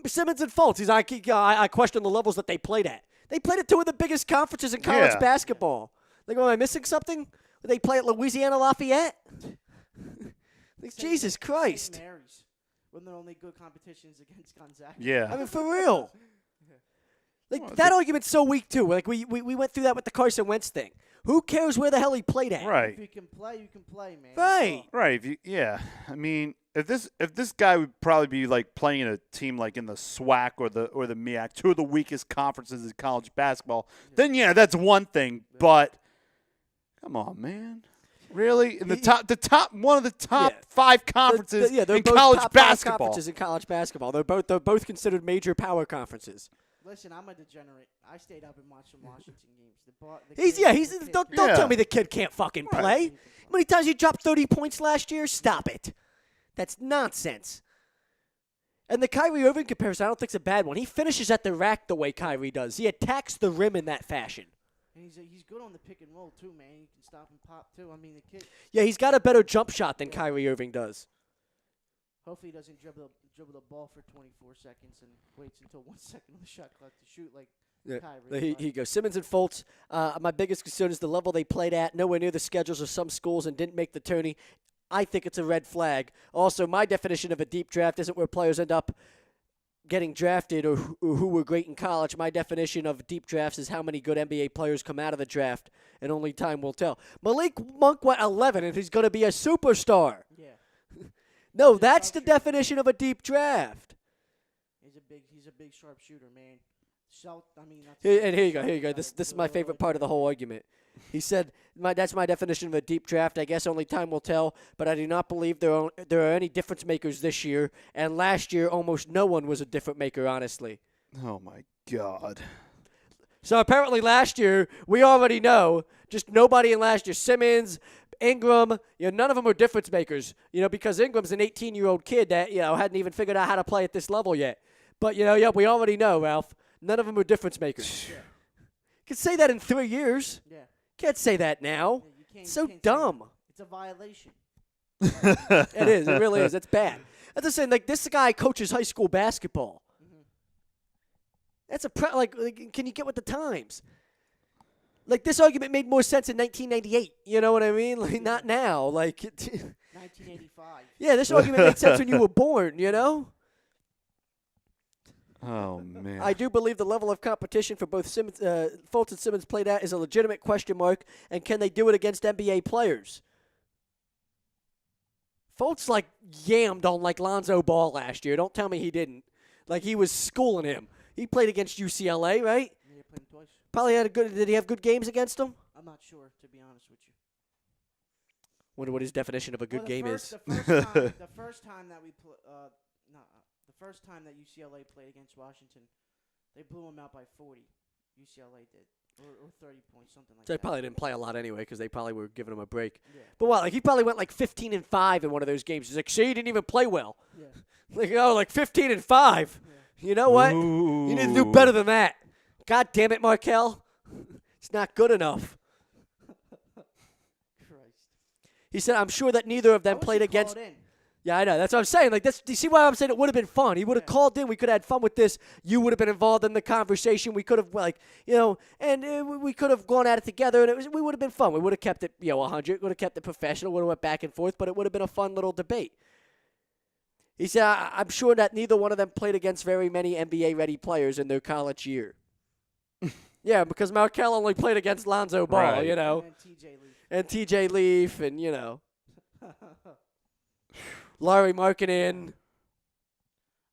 Simmons and Fultz. He's like, I question the levels that they played at. They played at 2 of the biggest conferences in college basketball. Like, am I missing something? Did they play at Louisiana Lafayette? Like, Jesus Christ. St. Mary's. When their only good competitions against Gonzaga. Yeah. I mean, for real. Like, that argument's so weak, too. Like, we went through that with the Carson Wentz thing. Who cares where the hell he played at? Right. If you can play, you can play, man. Right. Right. I mean, if this guy would probably be like playing in a team like in the SWAC or the MEAC, 2 of the weakest conferences in college basketball, then that's one thing. But come on, man. Really? In the top one of the top 5 conferences they're in both college top 5 basketball. conferences in college basketball. They're both considered major power conferences. Listen, I'm a degenerate. I stayed up and watched some Washington games. Don't tell me the kid can't fucking play. How many times he dropped 30 points last year? Stop it. That's nonsense. And the Kyrie Irving comparison, I don't think is a bad one. He finishes at the rack the way Kyrie does. He attacks the rim in that fashion. And he's good on the pick and roll too, man. He can stop and pop too. I mean, the kid. Yeah, he's got a better jump shot than Kyrie Irving does. Hopefully he doesn't dribble the ball for 24 seconds and waits until 1 second on the shot clock to shoot like Kyrie. He goes. Simmons and Fultz, my biggest concern is the level they played at, nowhere near the schedules of some schools and didn't make the tourney. I think it's a red flag. Also, my definition of a deep draft isn't where players end up getting drafted or who were great in college. My definition of deep drafts is how many good NBA players come out of the draft, and only time will tell. Malik Monk went 11, and he's going to be a superstar. Yeah. No, that's the definition of a deep draft. He's a big sharpshooter, man. Here you go. This is my favorite part of the whole argument. He said, that's my definition of a deep draft. I guess only time will tell, but I do not believe there are any difference makers this year. And last year, almost no one was a difference maker, honestly. Oh, my God. So apparently last year, we already know, just nobody in last year. Simmons, Ingram, none of them are difference makers, because Ingram's an 18-year-old kid that, hadn't even figured out how to play at this level yet. But, yeah, we already know, Ralph. None of them are difference makers. Yeah. You can say that in 3 years. Yeah. Can't say that now. Yeah, you can't, It's so you can't say dumb. that. It's a violation. It is. It really is. It's bad. I'm just saying, like, this guy coaches high school basketball. Mm-hmm. That's like, can you get with the times? Like, this argument made more sense in 1998. You know what I mean? Like, not now. Like, 1985. yeah, this argument made sense when you were born, you know? Oh, man. I do believe the level of competition for both Fultz and Simmons played at is a legitimate question mark, and can they do it against NBA players? Fultz, like, yammed on, like, Lonzo Ball last year. Don't tell me he didn't. Like, he was schooling him. He played against UCLA, right? Yeah, played him twice. Probably had did he have good games against them? I'm not sure, to be honest with you. Wonder what his definition of a good Well, game is. The first time that the first time that UCLA played against Washington, they blew them out by 40. UCLA did, or 30 points, something like So they that. probably didn't play a lot anyway because they probably were giving him a break. Yeah. But what, like he probably went like 15-5 in one of those games. He's like, see, he didn't even play well. Yeah. Like, oh, like 15-5. You know what? You need to do better than that. God damn it, Markelle. It's not good enough. Christ. He said, I'm sure that neither of them I wish played he against. called in. Yeah, I know. That's what I'm saying. Like, this, do you see why I'm saying it would have been fun? He would have called in. We could have had fun with this. You would have been involved in the conversation. We could have, like, and we could have gone at it together, and we would have been fun. We would have kept it, 100. Would have kept it professional. Would have went back and forth, but it would have been a fun little debate. He said, I'm sure that neither one of them played against very many NBA-ready players in their college year. Yeah, because Markelle only played against Lonzo Ball, Right. And TJ Leaf, and, Larry Markkinen.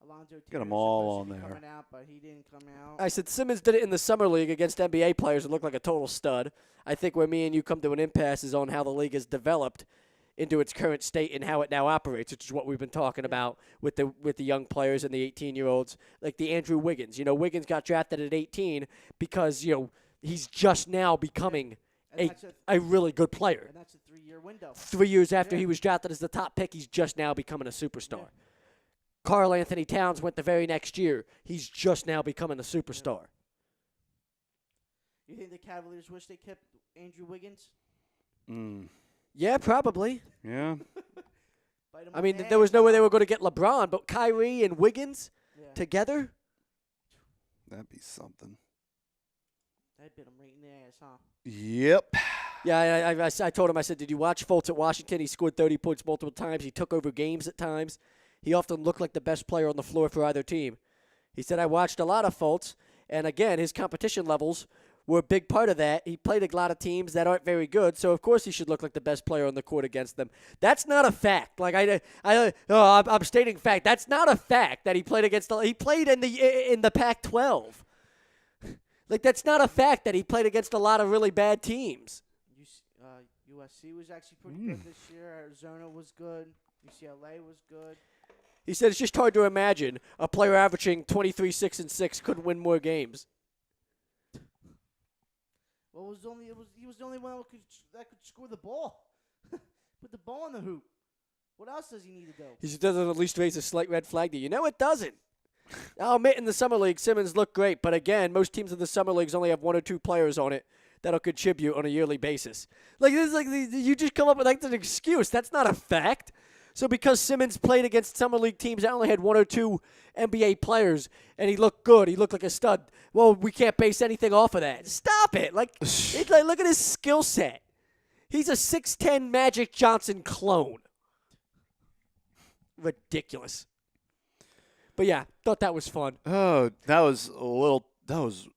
Alonzo Get 'em Tier's all supposed to on be there. coming out, but he didn't come out. I said Simmons did it in the summer league against NBA players and looked like a total stud. I think where me and you come to an impasse is on how the league has developed into its current state and how it now operates, which is what we've been talking about with the young players and the 18-year-olds, like the Andrew Wiggins. Wiggins got drafted at 18 because, he's just now becoming a really good player. And that's a 3-year window. 3 years after Yeah. he was drafted as the top pick, he's just now becoming a superstar. Karl Anthony Towns went the very next year. He's just now becoming a superstar. You think the Cavaliers wish they kept Andrew Wiggins? Yeah, probably. Yeah. Bite him I on mean, the there was ass? no way they were going to get LeBron, but Kyrie and Wiggins Yeah. together? That'd be something. That bit him right in the ass, huh? Yep. Yeah, I told him, I said, did you watch Fultz at Washington? He scored 30 points multiple times. He took over games at times. He often looked like the best player on the floor for either team. He said, I watched a lot of Fultz, and again, his competition levels were a big part of that. He played a lot of teams that aren't very good, so of course he should look like the best player on the court against them. That's not a fact. Like I'm stating fact. That's not a fact that he played against. He played in the Pac-12. Like that's not a fact that he played against a lot of really bad teams. USC was actually pretty good this year. Arizona was good. UCLA was good. He said it's just hard to imagine a player averaging 23, 6, and 6 couldn't win more games. Well, he was the only one that could score the ball. Put the ball in the hoop. What else does he need to do? He just doesn't at least raise a slight red flag to you. No, it doesn't. I'll admit in the summer league, Simmons looked great, but again, most teams in the summer leagues only have 1 or 2 players on it that'll contribute on a yearly basis. Like this is like you just come up with like an excuse. That's not a fact. So because Simmons played against summer league teams that only had 1 or 2 NBA players and he looked good, he looked like a stud. Well, we can't base anything off of that. Stop it. Like look at his skill set. He's a 6'10" Magic Johnson clone. Ridiculous. But yeah, thought that was fun. Oh, that was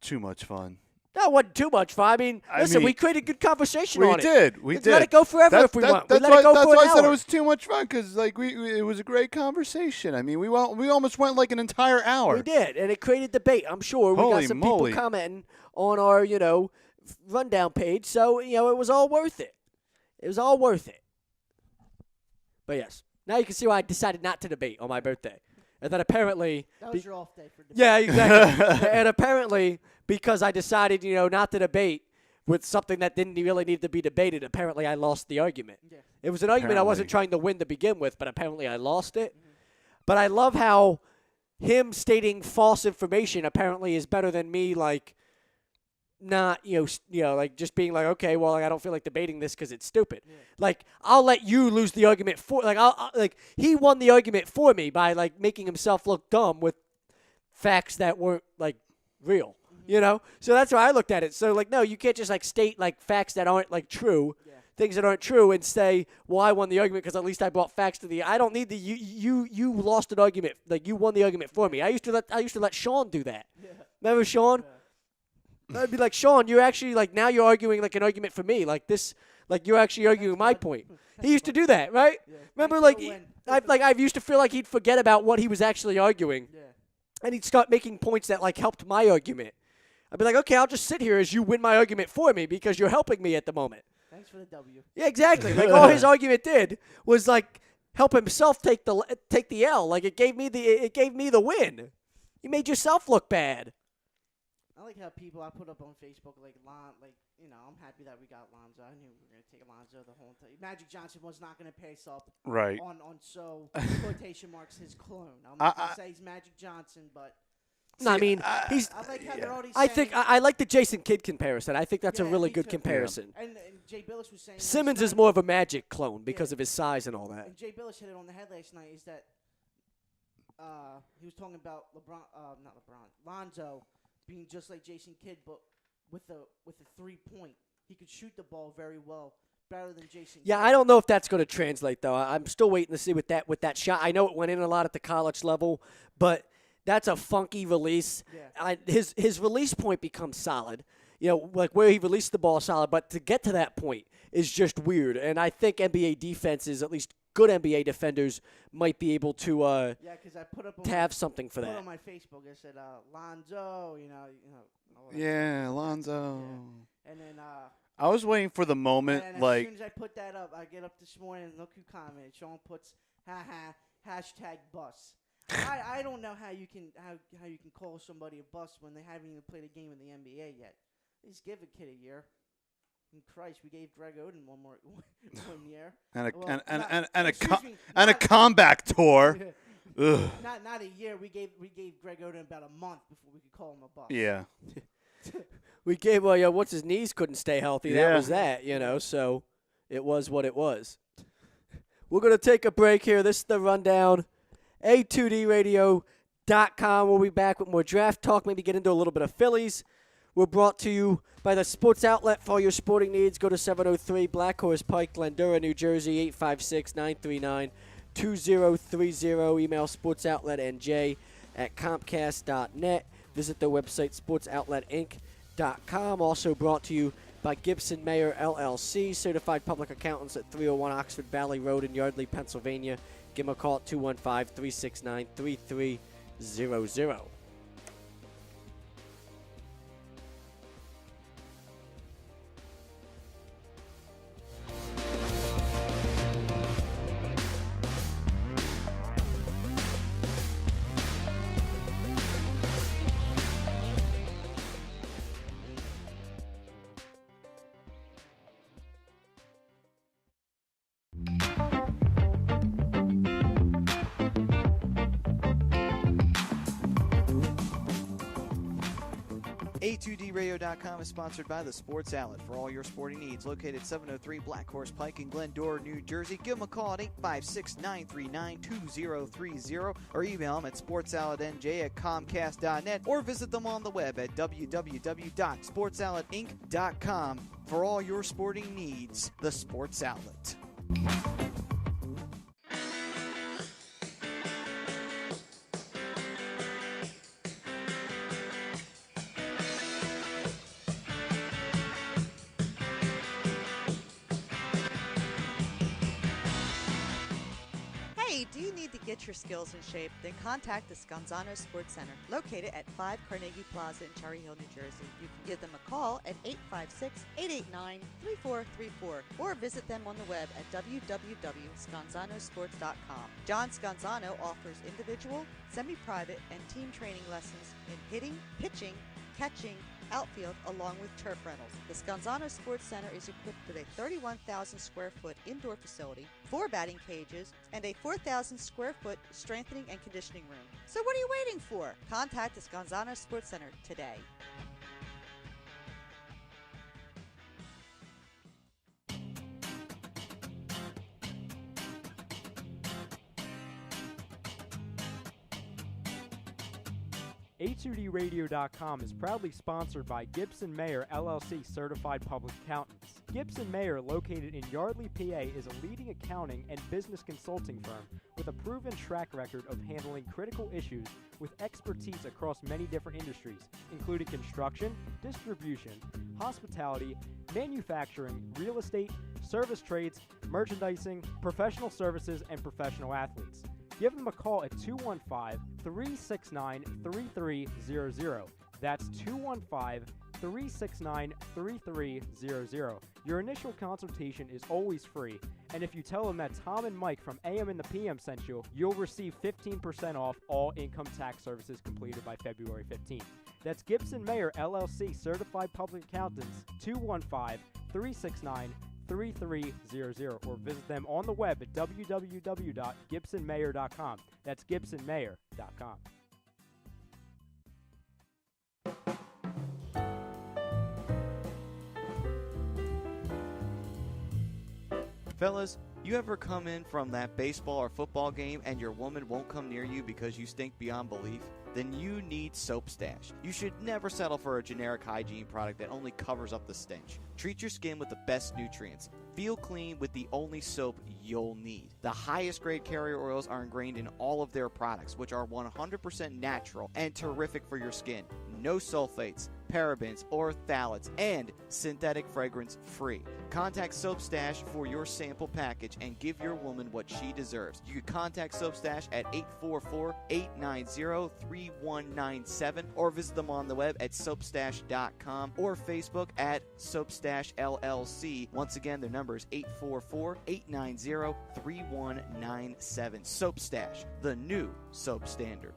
too much fun. That wasn't too much fun. I mean, listen, we created good conversation on it. We Let's did. let it go forever if we want. That's We let it go that's for why an I said it hour. was too much fun because it was a great conversation. I mean, we almost went like an entire hour. We did, and it created debate. I'm sure we Holy got some moly. people commenting on our, rundown page. So, it was all worth it. It was all worth it. But yes, now you can see why I decided not to debate on my birthday. And then apparently, That was your off day for debate. yeah, exactly. And apparently, because I decided, not to debate with something that didn't really need to be debated, apparently I lost the argument. Yeah. It was an argument I wasn't trying to win to begin with, but apparently I lost it. But I love how him stating false information apparently is better than me, like, not, like just being like, okay, well, like, I don't feel like debating this because it's stupid. Yeah. Like, I'll let you lose the argument like, he won the argument for me by, like, making himself look dumb with facts that weren't, like, real, So that's why I looked at it. So, like, no, you can't just, like, state, like, facts that aren't, like, true. Yeah. Things that aren't true and say, well, I won the argument because at least I brought facts to I don't need you lost an argument, like you won the argument for me. I used to let Sean do that. Yeah. Remember Sean? Yeah. I'd be like, Sean, you're actually like now you're arguing like an argument for me, like this, like you're actually arguing my point. He used to do that, right? Yeah. Remember, Thanks like for the win. I used to feel like he'd forget about what he was actually arguing, Yeah. and he'd start making points that like helped my argument. I'd be like, okay, I'll just sit here as you win my argument for me because you're helping me at the moment. Thanks for the W. Yeah, exactly. Like all his argument did was like help himself take the L. Like it gave me the win. You made yourself look bad. I like how people I put up on Facebook I'm happy that we got Lonzo. I knew we were gonna take Lonzo the whole time. Magic Johnson was not gonna pace up Right. on quotation marks his clone. I'm not gonna say he's Magic Johnson, but No, I mean he's. I like how they're already I saying, think I like the Jason Kidd comparison. I think that's a Yeah, really me good too. comparison. And Jay Billis was saying Simmons last is night- more of a Magic clone because Yeah. of his size and all that. And Jay Billis hit it on the head last night. Is that he was talking about Lonzo being just like Jason Kidd, but with a 3-point. He could shoot the ball very well, better than Jason. Yeah, Kidd. I don't know if that's going to translate though. I'm still waiting to see with that shot. I know it went in a lot at the college level, but that's a funky release. Yeah. His release point becomes solid. Like where he released the ball solid, but to get to that point is just weird. And I think NBA defenses, at least good NBA defenders, might be able to Yeah, because I put up on to have something for put that. on my Facebook. I said Lonzo, all that Yeah, stuff. Alonzo. Yeah. And then I was waiting for the moment, and as like, soon as I put that up, I get up this morning and look who commented. Sean puts #bus. I don't know how you can call somebody a bust when they haven't even played a game in the NBA yet. Just give a kid a year. And Christ, we gave Greg Oden one year. and a comeback tour. Ugh. Not a year. We gave Greg Oden about a month before we could call him a bust. Yeah. We gave what's his knees couldn't stay healthy. That Yeah. was that, so it was what it was. We're gonna take a break here. This is the rundown. A2DRadio.com. We'll be back with more draft talk. Maybe get into a little bit of Phillies. We're brought to you by the Sports Outlet for all your sporting needs. Go to 703 Black Horse Pike, Glendora, New Jersey, 856-939-2030. Email sportsoutletnj@comcast.net. Visit their website, sportsoutletinc.com. Also brought to you by Gibson Mayer LLC, certified public accountants at 301 Oxford Valley Road in Yardley, Pennsylvania. Give them a call at 215-369-3300. A2DRadio.com is sponsored by the Sports Outlet for all your sporting needs. Located 703 Black Horse Pike in Glendora, New Jersey. Give them a call at 856-939-2030 or email them at sportsoutletnj@comcast.net or visit them on the web at www.sportsoutletinc.com for all your sporting needs. The Sports Outlet. Hey, do you need to get your skills in shape? Then contact the Scanzano Sports Center, located at 5 Carnegie Plaza in Cherry Hill, New Jersey. You can give them a call at 856-889-3434 or visit them on the web at www.scanzanosports.com. John Scanzano offers individual, semi-private, and team training lessons in hitting, pitching, catching, outfield, along with turf rentals. The Scanzano Sports Center is equipped with a 31,000 square foot indoor facility, 4 batting cages, and a 4,000 square foot strengthening and conditioning room. So what are you waiting for? Contact the Scanzano Sports Center today. A2DRadio.com is proudly sponsored by Gibson Mayer LLC Certified Public Accountants. Gibson Mayer, located in Yardley, PA, is a leading accounting and business consulting firm with a proven track record of handling critical issues with expertise across many different industries, including construction, distribution, hospitality, manufacturing, real estate, service trades, merchandising, professional services, and professional athletes. Give them a call at 215-369-3300. That's 215-369-3300. Your initial consultation is always free, and if you tell them that Tom and Mike from AM and the PM sent you, you'll receive 15% off all income tax services completed by February 15th. That's Gibson Mayer LLC Certified Public Accountants, 215-369-3300, or visit them on the web at www.gibsonmayer.com. That's gibsonmayer.com. Fellas, you ever come in from that baseball or football game and your woman won't come near you because you stink beyond belief? Then you need Soap Stash. You should never settle for a generic hygiene product that only covers up the stench. Treat your skin with the best nutrients. Feel clean with the only soap you'll need. The highest grade carrier oils are ingrained in all of their products, which are 100% natural and terrific for your skin. No sulfates, parabens, or phthalates, and synthetic fragrance free. Contact Soap Stash for your sample package and give your woman what she deserves. You can contact Soap Stash at 844-890-3197 or visit them on the web at soapstash.com or Facebook at Soapstash LLC. Once again, their number is 844-890-3197. Soap Stash, the new soap standard.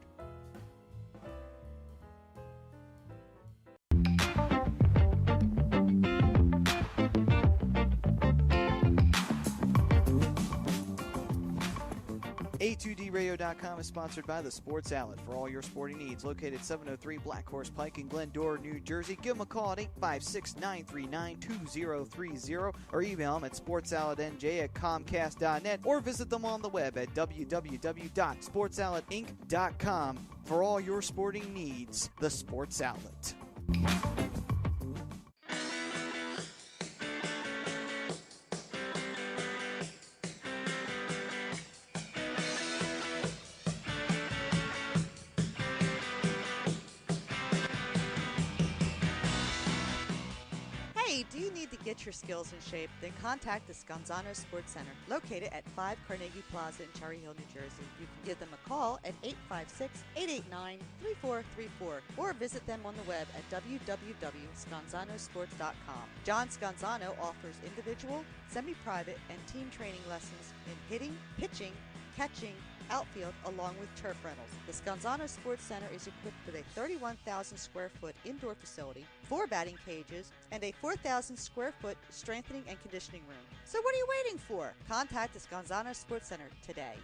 A2DRadio.com is sponsored by the Sports Outlet for all your sporting needs. Located at 703 Black Horse Pike in Glendora, New Jersey. Give them a call at 856-939-2030 or email them at sportsoutletnj@comcast.net or visit them on the web at www.sportsoutletinc.com for all your sporting needs. The Sports Outlet. Hey, do you need to get your skills in shape? Then contact the Scanzano Sports Center, located at 5 Carnegie Plaza in Cherry Hill, New Jersey. You can give them a call at 856-889-3434 or visit them on the web at www.scanzanosports.com. John Scanzano offers individual, semi-private, and team training lessons in hitting, pitching, catching, outfield, along with turf rentals. The Scanzano Sports Center is equipped with a 31,000 square foot indoor facility, 4 batting cages, and a 4,000 square foot strengthening and conditioning room. So what are you waiting for? Contact the Scanzano Sports Center today.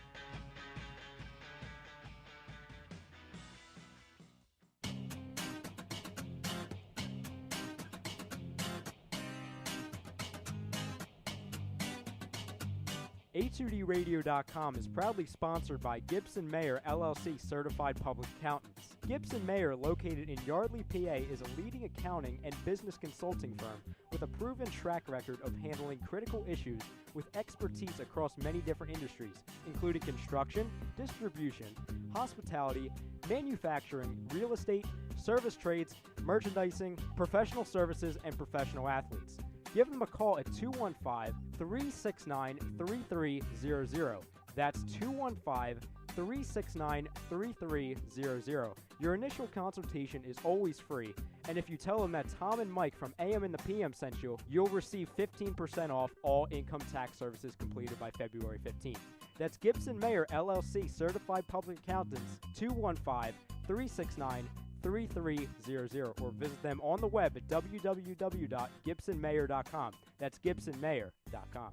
A2DRadio.com is proudly sponsored by Gibson Mayer LLC Certified Public Accountants. Gibson Mayer, located in Yardley, PA, is a leading accounting and business consulting firm with a proven track record of handling critical issues with expertise across many different industries, including construction, distribution, hospitality, manufacturing, real estate, service trades, merchandising, professional services, and professional athletes. Give them a call at 215-369-3300. That's 215-369-3300. Your initial consultation is always free, and if you tell them that Tom and Mike from AM and the PM sent you, you'll receive 15% off all income tax services completed by February 15th. That's Gibson Mayer LLC Certified Public Accountants, 215-369-3300, or visit them on the web at www.gibsonmayer.com. That's gibsonmayer.com.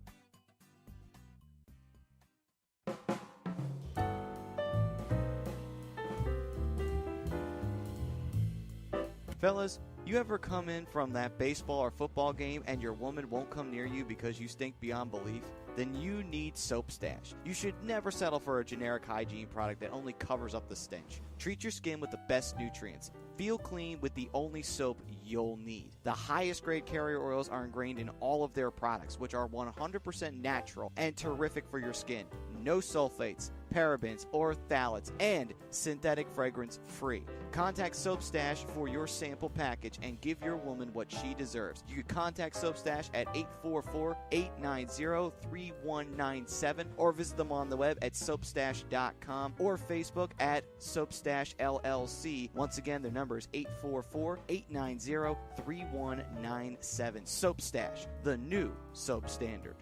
Fellas, you ever come in from that baseball or football game and your woman won't come near you because you stink beyond belief? Then you need Soap Stash. You should never settle for a generic hygiene product that only covers up the stench. Treat your skin with the best nutrients. Feel clean with the only soap you'll need. The highest grade carrier oils are ingrained in all of their products, which are 100% natural and terrific for your skin. No sulfates, parabens, or phthalates, and synthetic fragrance free. Contact Soap Stash for your sample package and give your woman what she deserves. You can contact Soap Stash at 844-890-3197 or visit them on the web at soapstash.com or Facebook at Soapstash LLC. Once again, their number is 844-890-3197. Soap Stash, the new soap standard.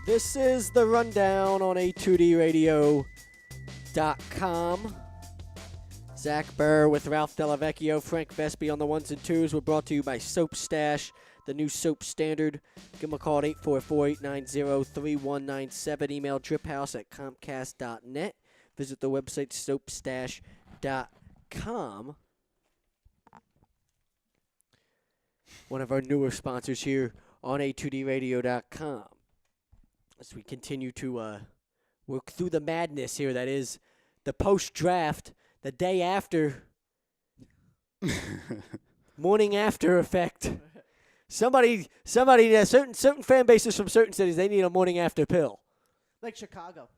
This is the rundown on A2DRadio.com. Zach Burr with Ralph Delavecchio, Frank Vespi on the ones and twos. We're brought to you by Soap Stash, the new soap standard. Give them a call at 844-890-3197. Email driphouse@comcast.net. Visit the website soapstash.com. One of our newer sponsors here on A2DRadio.com. As we continue to work through the madness here, that is the post-draft, the day after, morning after effect. Somebody, certain fan bases from certain cities, they need a morning after pill. Like Chicago.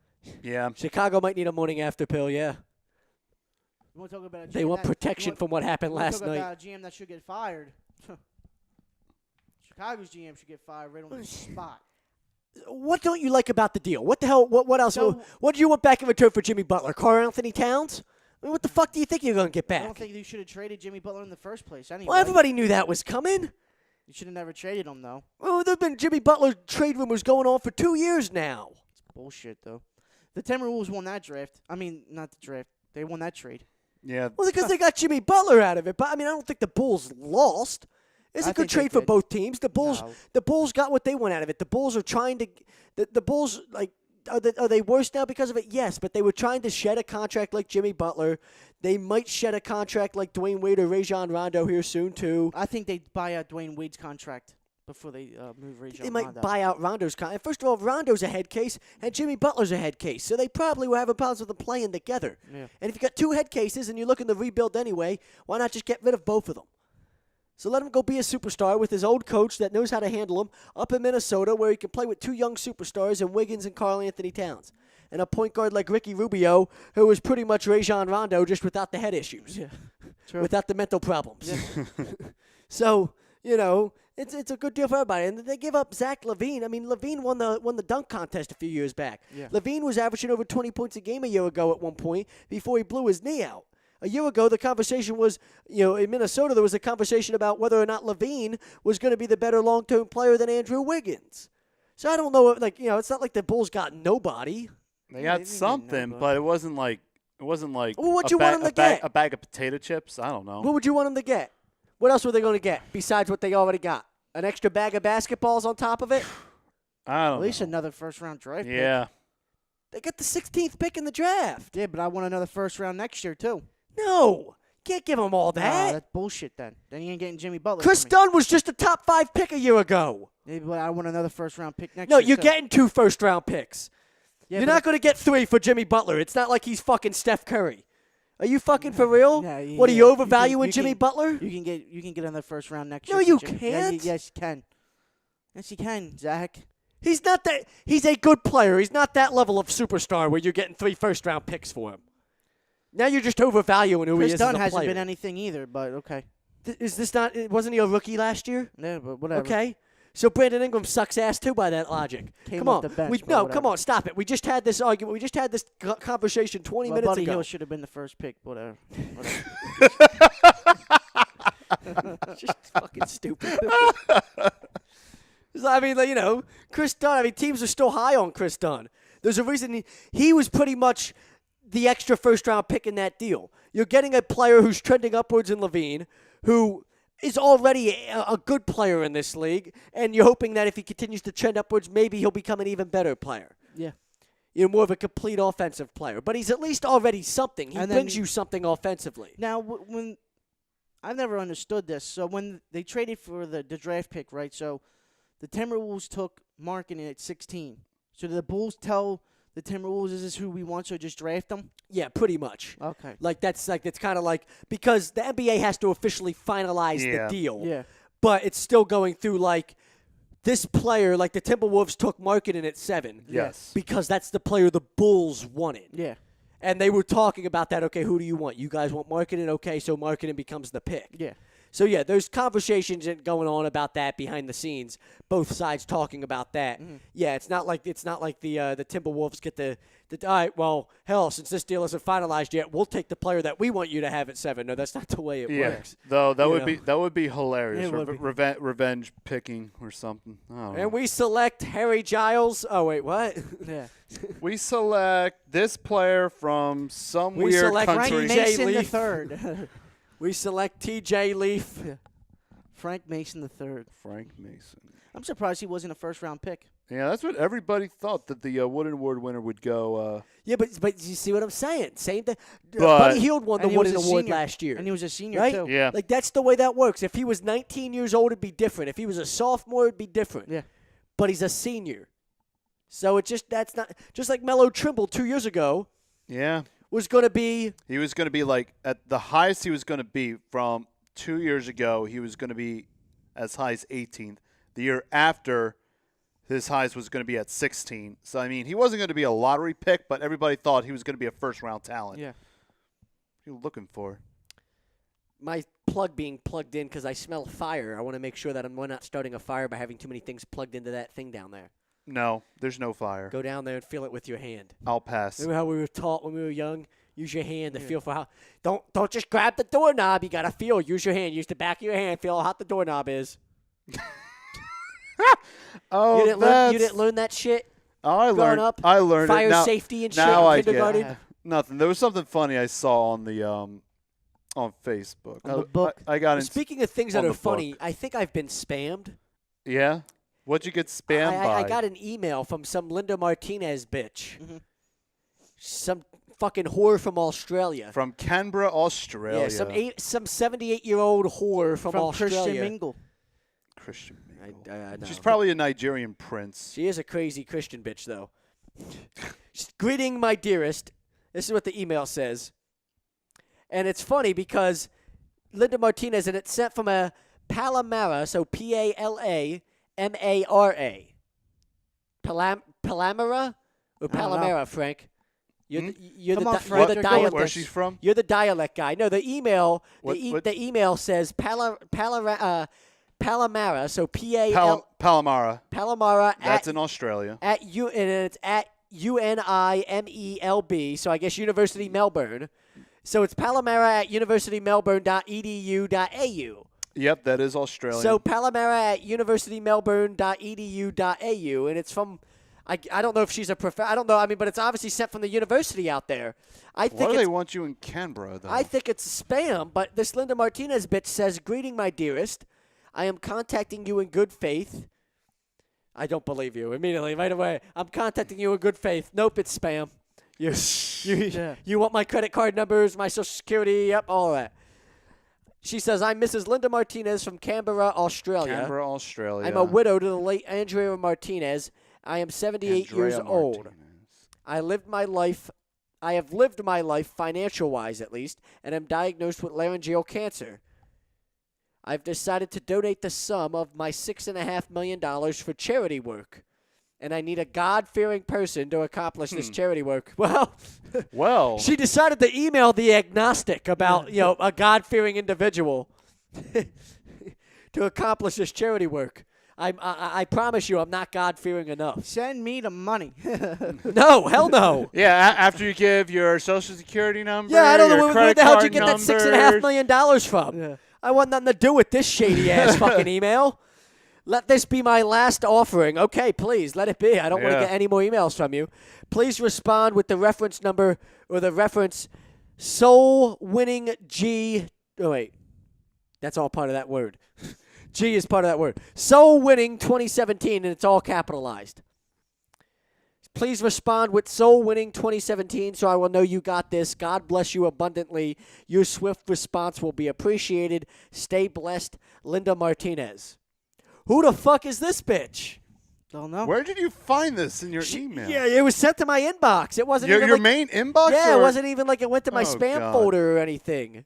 Yeah. Chicago might need a morning after pill, yeah. You want to talk about a GM They want protection from what happened last night. About a GM that should get fired. Chicago's GM should get fired right on the spot. What don't you like about the deal? What the hell? What else? So- What do you want back in return for Jimmy Butler? Carl Anthony Towns? I mean, what the fuck do you think you're going to get I don't back? think you should have traded Jimmy Butler in the first place anyway. Well, everybody knew that was coming. You should have never traded him, though. Well, there have been Jimmy Butler trade rumors going on for 2 years now. It's bullshit, though. The Timberwolves won that draft. I mean, not the draft. They won that trade. Yeah. Well, because they got Jimmy Butler out of it. But, I mean, I don't think the Bulls lost. It's I a good think they trade for did. both teams. The Bulls No. the Bulls got what they want out of it. The Bulls are trying to the Bulls, like, are they worse now because of it? Yes, but they were trying to shed a contract like Jimmy Butler. They might shed a contract like Dwayne Wade or Rajon Rondo here soon, too. I think they'd buy out Dwayne Wade's contract before they move Rajon They might Rondo. buy out Rondo's contract. First of all, Rondo's a head case, and Jimmy Butler's a head case. So they probably were having problems with them playing together. Yeah. And if you got two head cases and you're looking to rebuild anyway, why not just get rid of both of them? So let him go be a superstar with his old coach that knows how to handle him up in Minnesota, where he can play with two young superstars in Wiggins and Karl Anthony Towns. And a point guard like Ricky Rubio, who was pretty much Rajon Rondo, just without the head issues. Yeah. True. Without the mental problems. Yeah. So, you know, it's a good deal for everybody. And they give up Zach LaVine. I mean, LaVine won the dunk contest a few years back. Yeah. LaVine was averaging over 20 points a game a year ago at one point before he blew his knee out. A year ago, the conversation was, in Minnesota, there was a conversation about whether or not LaVine was going to be the better long-term player than Andrew Wiggins. So I don't know, it's not like the Bulls got nobody. They Yeah, got they didn't get something, nobody. but it wasn't like Well, what'd you want them to get? a bag of potato chips. I don't know. What would you want them to get? What else were they going to get besides what they already got? An extra bag of basketballs on top of it? I At don't least know. another first-round draft pick. Yeah. They got the 16th pick in the draft. Yeah, but I want another first round next year, too. No, can't give them all Nah, that. that's bullshit, then. Then you ain't getting Jimmy Butler. Chris from me. Dunn was just a top 5 pick a year ago. Yeah, but I want another first-round pick next No, year, you're too. getting 2 first-round picks. Yeah, You're but not going to get 3 for Jimmy Butler. It's not like he's fucking Steph Curry. Are you fucking for real? Nah, What are yeah, you you overvaluing can- Jimmy Butler? You can get another first round next No, year. you for Jimmy. Yeah, can't. yes, you can. Yes, you can, Zach. He's not that. He's a good player. He's not that level of superstar where you're getting 3 first-round picks for him. Now you're just overvaluing who he Chris is Dunn as a hasn't player. been anything either, but okay. Is this not? Wasn't he a rookie last year? Yeah, but whatever. Okay. So Brandon Ingram sucks ass too by that logic. Came Come off on. the bench, but Come whatever. on, stop it. We just had this argument. We just had this conversation 20 Well, minutes Buddy ago. Hill should have been the first pick. Whatever. Just fucking stupid. I mean, like, Chris Dunn. I mean, teams are still high on Chris Dunn. There's a reason he was pretty much the extra first-round pick in that deal. You're getting a player who's trending upwards in Levine, who is already a good player in this league, and you're hoping that if he continues to trend upwards, maybe he'll become an even better player. Yeah. More of a complete offensive player. But he's at least already something. He And brings then- you something offensively. Now, when I've never understood this. So when they traded for the draft pick, right? So the Timberwolves took Markkanen at 16. So did the Bulls tell the Timberwolves, this is who we want, so just draft them? Yeah, pretty much. Okay. It's kind of like, because the NBA has to officially finalize Yeah. the deal. Yeah. But it's still going through, like, this player, like the Timberwolves took Markkanen at 7. Yes. Because that's the player the Bulls wanted. Yeah. And they were talking about that. Okay, who do you want? You guys want Markkanen? Okay, so Markkanen becomes the pick. Yeah. So yeah, there's conversations going on about that behind the scenes. Both sides talking about that. Yeah, it's not like the Timberwolves get the all right. Well, hell, since this deal isn't finalized yet, we'll take the player that we want you to have at 7. No, that's not the way it works. Though that You would know. that would be hilarious. It would be. Revenge picking or something. I don't know. And we select Harry Giles. Oh wait, what? Yeah. We select this player from some We weird select Frank country. T.J. Mason the Leaf. third. We select T.J. Leaf. Frank Mason the third. Frank Mason. I'm surprised he wasn't a first-round pick. Yeah, that's what everybody thought that the Wooden Award winner would go. Yeah, but you see what I'm saying? Same thing. But- Buddy Hield won the And he was Wooden a Award senior. last year. And he was a senior, Right? too. Yeah. Like, that's the way that works. If he was 19 years old, it'd be different. If he was a sophomore, it'd be different. Yeah. But he's a senior. So that's not – just like Melo Trimble 2 years ago Yeah. was going to be – He was going to be like at the highest he was going to be from 2 years ago. He was going to be as high as 18th. The year after, his highest was going to be at 16. So I mean, he wasn't going to be a lottery pick, but everybody thought he was going to be a first-round talent. Yeah. What are you looking for? my plug being plugged in because I smell fire. I want to make sure that we're not starting a fire by having too many things plugged into that thing down there. No, there's no fire. Go down there and feel it with your hand. I'll pass. Remember how we were taught when we were young? Use your hand to feel for how. Don't just grab the doorknob. You gotta feel. Use your hand. Use the back of your hand. Feel how hot the doorknob is. Oh, You didn't learn that shit. Oh, I growing learned. up? I learned Fire it. Now, safety and shit now in I get kindergarten. it. Nothing. There was something funny I saw on the on Facebook. On the book? I got in. Speaking of things that on are the funny, book. I think I've been spammed. Yeah. What'd you get spammed by? I got an email from some Linda Martinez bitch. Some fucking whore from Australia. From Canberra, Australia. Yeah, some 78-year-old whore from Australia. Christian Mingle. Christian Mingle. I know. She's probably a Nigerian prince. She is a crazy Christian bitch, though. Greeting, my dearest. This is what the email says. And it's funny because Linda Martinez, and it's sent from a Palamara, so Palamara. Palamara or don't know. Palamara, Frank? You're Come the on, di- Frank. you're the Go. dialect. Where's she from? You're the dialect guy. No, the email. What- The email says Palamara. So Palamara. Palamara That's at in Australia. and it's at UNIMELB. So I guess University Melbourne. So it's Palamara at universitymelbourne.edu.au. Yep, that is Australia. So Palamara at universitymelbourne.edu.au, and it's from. I don't know if she's a professor. I don't know. I mean, but it's obviously sent from the university out there. I why think do they it's, want you in Canberra, though? I think it's spam. But this Linda Martinez bitch says, "Greeting, my dearest. I am contacting you in good faith." I don't believe you immediately, right away. I'm contacting you in good faith. Nope, it's spam. You want my credit card numbers, my social security, yep, all that. She says, I'm Mrs. Linda Martinez from Canberra, Australia. Canberra, Australia. I'm a widow to the late Andrea Martinez. I am 78 years Andrea old. Martinez. I have lived my life, financial-wise at least, and am diagnosed with laryngeal cancer. I've decided to donate the sum of my $6.5 million for charity work, and I need a God-fearing person to accomplish this charity work. Well, She decided to email the agnostic about, a God-fearing individual to accomplish this charity work. I promise you, I'm not God-fearing enough. Send me the money. No, hell no. Yeah, after you give your Social Security number, Yeah, I don't know your where the credit hell did card you get that numbers. $6.5 million from. Yeah. I want nothing to do with this shady ass fucking email. Let this be my last offering. Okay, please let it be. I don't want to Yeah. get any more emails from you. Please respond with the reference number or the reference Soul Winning G. Oh wait, that's all part of that word. G is part of that word. Soul Winning 2017, and it's all capitalized. Please respond with Soul Winning 2017 so I will know you got this. God bless you abundantly. Your swift response will be appreciated. Stay blessed, Linda Martinez. Who the fuck is this bitch? Don't know. Where did you find this in your email? Yeah, it was sent to my inbox. It wasn't even your like, main inbox? yeah, or? it wasn't even like it went to my Oh, spam God. folder or anything.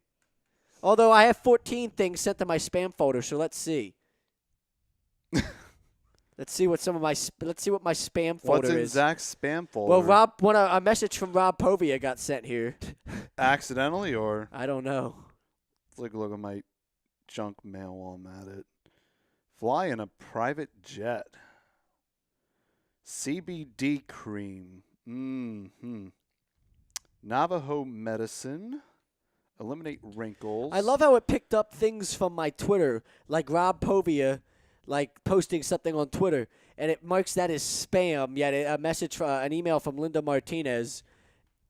Although I have 14 things sent to my spam folder, so let's see. Let's see what my spam folder What's in is. Zach's spam folder? Well, a message from Rob Povia got sent here. Accidentally, or I don't know. let's look at my junk mail while I'm at it. Fly in a private jet. CBD cream. Navajo medicine. Eliminate wrinkles. I love how it picked up things from my Twitter, like Rob Povia, like posting something on Twitter, and it marks that as spam. Yet a message, an email from Linda Martinez,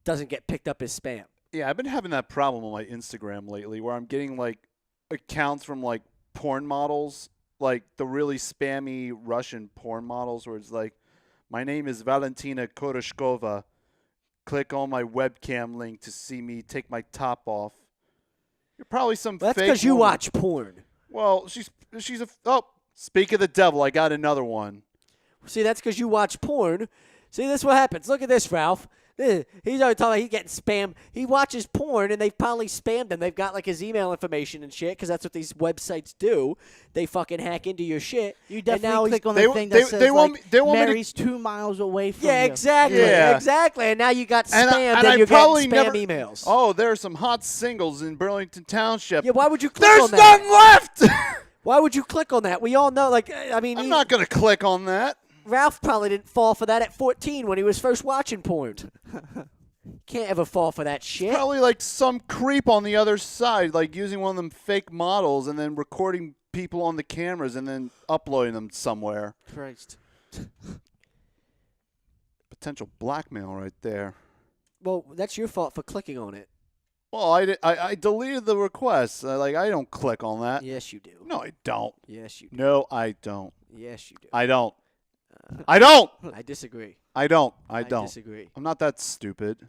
doesn't get picked up as spam. Yeah, I've been having that problem on my Instagram lately where I'm getting like accounts from like porn models, like the really spammy Russian porn models where it's like, my name is Valentina Koroshkova. Click on my webcam link to see me take my top off. You're probably some Well, that's fake because you woman. watch porn. Well, she's speak of the devil, I got another one. See, that's because you watch porn. See, this is what happens. Look at this, Ralph. He's already talking about he's getting spammed. He watches porn, and they've probably spammed him. They've got, like, his email information and shit, because that's what these websites do. They fucking hack into your shit. You and now definitely he's- click on they- the thing they- that says they want like, me- they want me to- Mary's 2 miles away from Yeah, you. exactly. Yeah. Exactly. And now you got And I- spammed, and I you're probably getting spam never- emails. Oh, there are some hot singles in Burlington Township. Yeah, why would you click There's on that? none left! Why would you click on that? We all know, like, I mean, I'm not going to click on that. Ralph probably didn't fall for that at 14 when he was first watching porn. Can't ever fall for that shit. Probably like some creep on the other side, like using one of them fake models and then recording people on the cameras and then uploading them somewhere. Christ. Potential blackmail right there. Well, that's your fault for clicking on it. Well, I deleted the request. I don't click on that. Yes, you do. No, I don't. Yes, you do. No, I don't. Yes, you do. I don't. I don't. I disagree. I don't. I I don't. disagree. I'm not that stupid.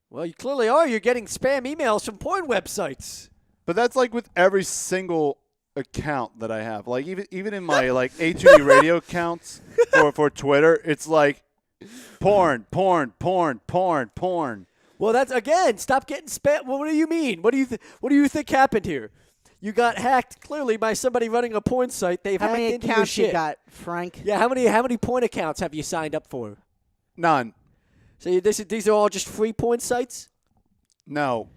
Well, you clearly are. You're getting spam emails from porn websites. But that's like with every single account that I have. Like even in my like A2D radio accounts for Twitter, it's like porn. Well, that's again. Stop getting spam. Well, what do you mean? What do you think happened here? You got hacked clearly by somebody running a porn site. They've How hacked many into your accounts shit. you got, Frank? Yeah, how many porn accounts have you signed up for? None. So these are all just free porn sites? No.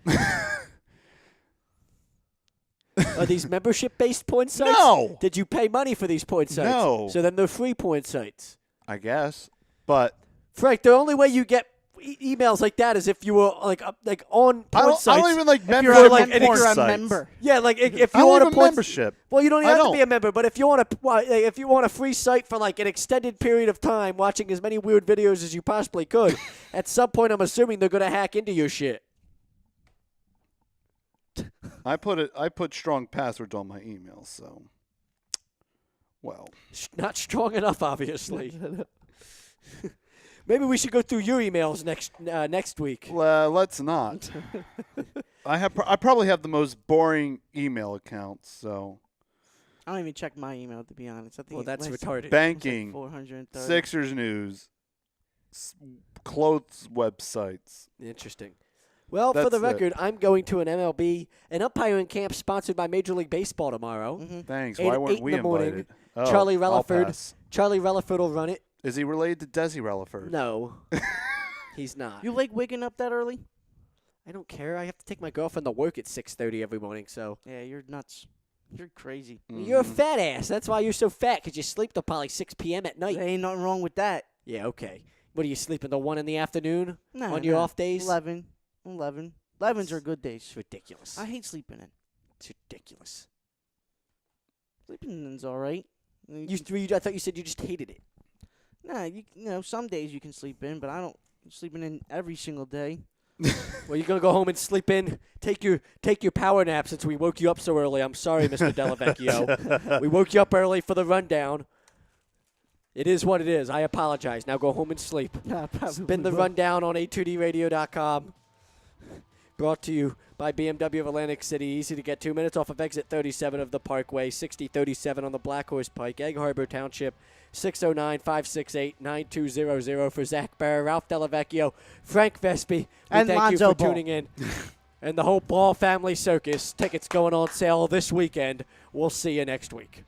Are these membership-based porn sites? No. Did you pay money for these porn sites? No. So then they're free porn sites. I guess. But Frank, the only way you get emails like that is if you were like on I porn sites. don't even like If you're membership a, like mem- an if porn you're a sites. member. Yeah, like if I you don't want even a porn membership. Well, you don't even I have to don't. be a member, but if you want a free site for like an extended period of time, watching as many weird videos as you possibly could, at some point I'm assuming they're gonna hack into your shit. I put strong passwords on my emails, so well. Not strong enough, obviously. Maybe we should go through your emails next week. Let's not. I probably have the most boring email accounts, so I don't even check my email, to be honest. I think Well, that's last- retarded. it's like banking, 430. Sixers news, clothes websites. Interesting. Well, for That's the it. record, I'm going to an umpiring camp sponsored by Major League Baseball tomorrow. Mhm. Thanks. Eight- Why 8 weren't in we the morning. invited? Oh, Charlie I'll Relaford. pass. Charlie Relaford will run it. Is he related to Desi Relaford? No, he's not. You like waking up that early? I don't care. I have to take my girlfriend to work at 6:30 every morning, so Yeah, you're nuts. You're crazy. You're a fat ass. That's why you're so fat, because you sleep till probably 6 p.m. at night. There ain't nothing wrong with that. Yeah, okay. What, are you sleeping till 1 in the afternoon Nah, on your nah. off days? 11. 11s are good days. It's ridiculous. I hate sleeping in. It's ridiculous. Sleeping in's all right. I thought you said you just hated it. Nah, you know, some days you can sleep in, but I don't sleeping in every single day. Well, you're gonna go home and sleep in. Take your power nap since we woke you up so early. I'm sorry, Mr. Delavecchio. We woke you up early for the rundown. It is what it is. I apologize. Now go home and sleep. Nah, Spin the rundown on a2dradio.com. Brought to you by BMW of Atlantic City. Easy to get 2 minutes off of exit 37 of the Parkway. 6037 on the Black Horse Pike. Egg Harbor Township. 609-568-9200 for Zach Barr, Ralph Delavecchio, Frank Vespi. We And thank Lonzo you for Ball. tuning in. And the whole Ball family circus. Tickets going on sale this weekend. We'll see you next week.